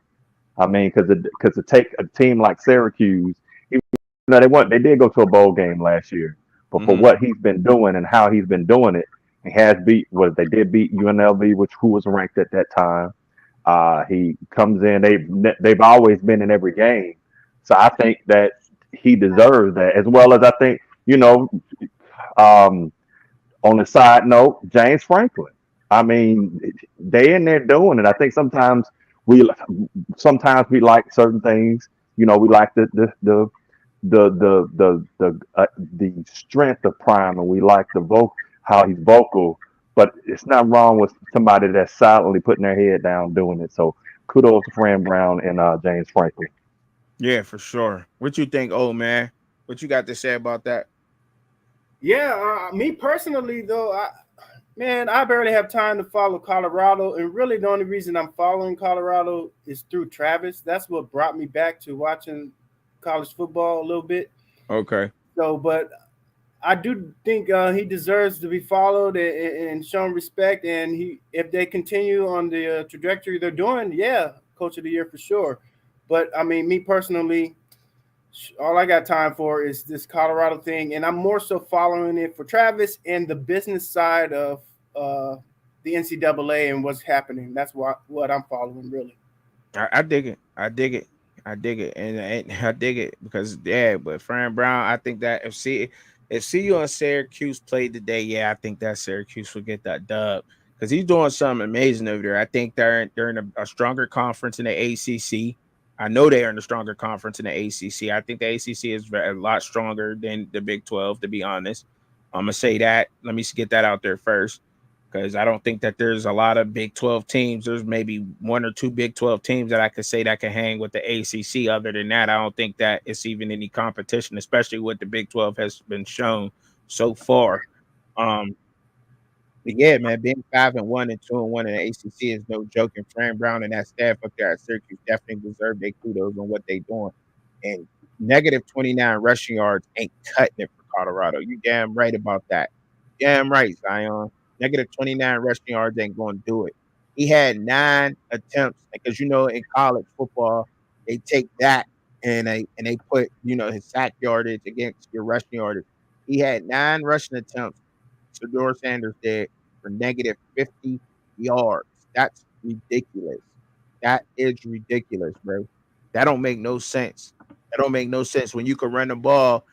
I mean, because to take a team like Syracuse, even though they did go to a bowl game last year, but for Mm-hmm. what he's been doing and how he's been doing it, he has beat what they did beat UNLV, who was ranked at that time. He comes in. They've always been in every game, so I think that he deserves that as well as I think um, on the side note, James Franklin. I mean, they in there doing it. I think we sometimes we like certain things. We like the strength of Prime, and we like how he's vocal. But it's not wrong with somebody that's silently putting their head down doing it. So kudos to Fran Brown and James Franklin. Yeah, for sure. What you think, old man? What you got to say about that? Yeah, me personally though, I barely have time to follow Colorado, and really the only reason I'm following Colorado is through Travis. That's what brought me back to watching college football a little bit. Okay. So, but I do think he deserves to be followed and shown respect. And if they continue on the trajectory they're doing, yeah, coach of the year for sure. But I mean, me personally, all I got time for is this Colorado thing, and I'm more so following it for Travis and the business side of the NCAA and what's happening. That's what I'm following really. I dig it. I dig it. I dig it. And I dig it because yeah, but Fran Brown, I think that if CU and Syracuse played today, yeah, I think that Syracuse will get that dub because he's doing something amazing over there. I think they're in a stronger conference in the ACC. I know they are in a stronger conference in the ACC. I think the ACC is a lot stronger than the Big 12, to be honest. I'm gonna say that. Let me get that out there first because I don't think that there's a lot of Big 12 teams. There's maybe 1 or 2 Big 12 teams that I could say that can hang with the ACC. Other than that, I don't think that it's even any competition, especially what the Big 12 has been shown so far. Um, but yeah, man, being 5-1 and 2-1 in the ACC is no joke. And Fran Brown and that staff up there at Syracuse definitely deserve their kudos on what they're doing. And negative 29 rushing yards ain't cutting it for Colorado. You damn right about that. Damn right, Zion. Negative 29 rushing yards ain't going to do it. He had 9 attempts because in college football they take that and they put his sack yardage against your rushing yardage. He had 9 rushing attempts. Shedeur Sanders did for negative 50 yards. That's ridiculous. That is ridiculous, bro. That don't make no sense. That don't make no sense. When you can run the ball,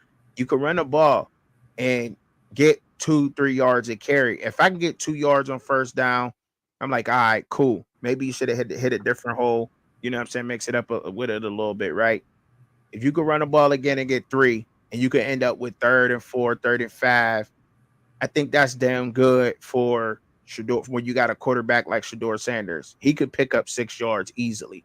and get 2-3 yards a carry. If I can get 2 yards on first down, I'm like, all right, cool. Maybe you should have hit a different hole. You know what I'm saying? Mix it up with it a little bit, right? If you could run the ball again and get 3, and you could end up with 3rd and 4, 3rd and 5, I think that's damn good for Shedeur when you got a quarterback like Shedeur Sanders. He could pick up 6 yards easily.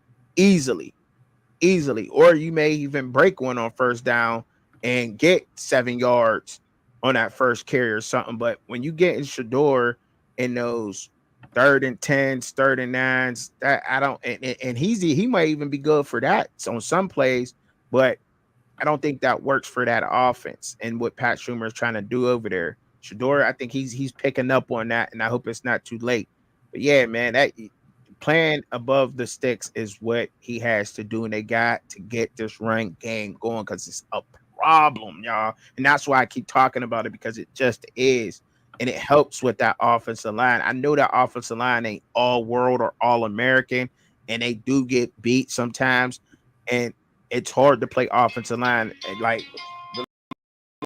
Or you may even break one on first down and get 7 yards on that first carry or something. But when you get in Shedeur in those 3rd and 10s, 3rd and 9s, that I don't, and he might even be good for that on some plays, but I don't think that works for that offense and what Pat Schumer is trying to do over there. Shedeur, I think he's picking up on that, and I hope it's not too late. But yeah, man, that playing above the sticks is what he has to do, and they got to get this run game going because it's a problem, y'all. And that's why I keep talking about it, because it just is. And it helps with that offensive line. I know that offensive line ain't all world or all American, and they do get beat sometimes. And it's hard to play offensive line. And like,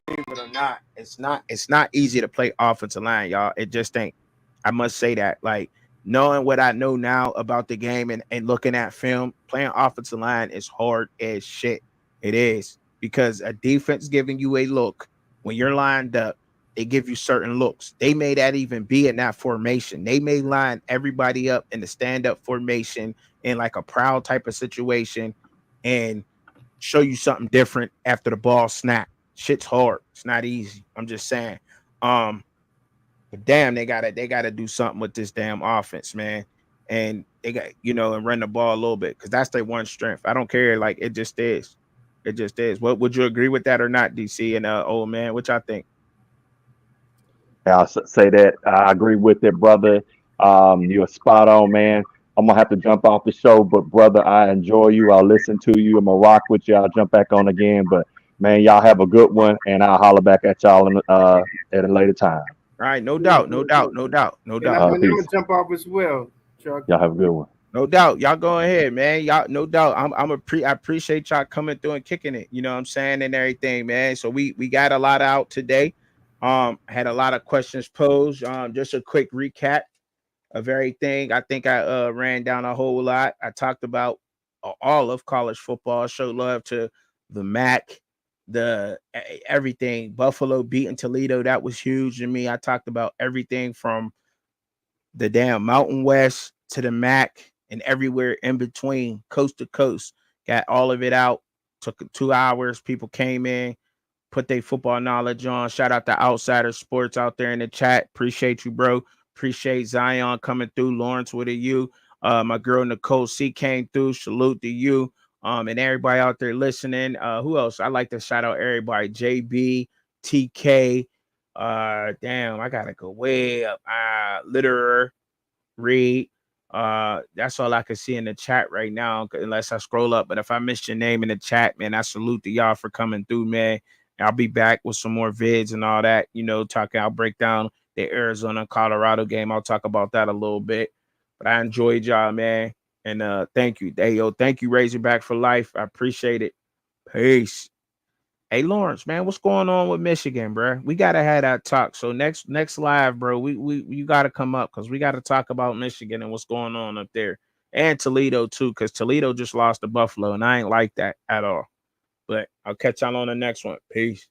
believe it or not, it's not easy to play offensive line, y'all. It just ain't. I must say that. Like, knowing what I know now about the game and looking at film, playing offensive line is hard as shit. It is, because a defense giving you a look when you're lined up, they give you certain looks. They may not even be in that formation. They may line everybody up in the stand-up formation in like a proud type of situation and show you something different after the ball snap. Shit's hard. It's not easy. I'm just saying. But damn, they gotta do something with this damn offense, man. And they got, and run the ball a little bit, because that's their one strength. I don't care. Like, it just is. It just is. What would you agree with that or not, DC and old man? Which I think. I'll say that I agree with it, brother. You're spot on, man. I'm gonna have to jump off the show, but brother, I enjoy you. I'll listen to you. I'm gonna rock with you. I'll jump back on again, but man, y'all have a good one, and I'll holler back at y'all at a later time. All right, no doubt. And I'm gonna jump off as well, Chuck. Y'all have a good one. No doubt. Y'all go ahead, man. Y'all, no doubt. I appreciate y'all coming through and kicking it. You know what I'm saying, and everything, man. So we got a lot out today. Had a lot of questions posed. Just a quick recap of everything. I think I ran down a whole lot. I talked about all of college football. Showed love to the MAC, everything. Buffalo beating Toledo, that was huge to me. I talked about everything from the damn Mountain West to the MAC and everywhere in between, coast to coast. Got all of it out. Took 2 hours. People came in, put their football knowledge on. Shout out to Outsider Sports out there in the chat. Appreciate you, bro. Appreciate Zion coming through. Lawrence, with a U. My girl Nicole C came through. Salute to you. And everybody out there listening. Who else? I like to shout out everybody. JB, TK. Damn, I gotta go way up. Litterer, Reed. That's all I can see in the chat right now, unless I scroll up. But if I missed your name in the chat, man, I salute to y'all for coming through, man. I'll be back with some more vids and all that. I'll break down the Arizona Colorado game. I'll talk about that a little bit. But I enjoyed y'all, man. And thank you. Hey, thank you, Razorback for life. I appreciate it. Peace. Hey, Lawrence, man, what's going on with Michigan, bro? We gotta have that talk. So next live, bro, you gotta come up, because we gotta talk about Michigan and what's going on up there, and Toledo too, because Toledo just lost to Buffalo, and I ain't like that at all. But I'll catch y'all on the next one. Peace.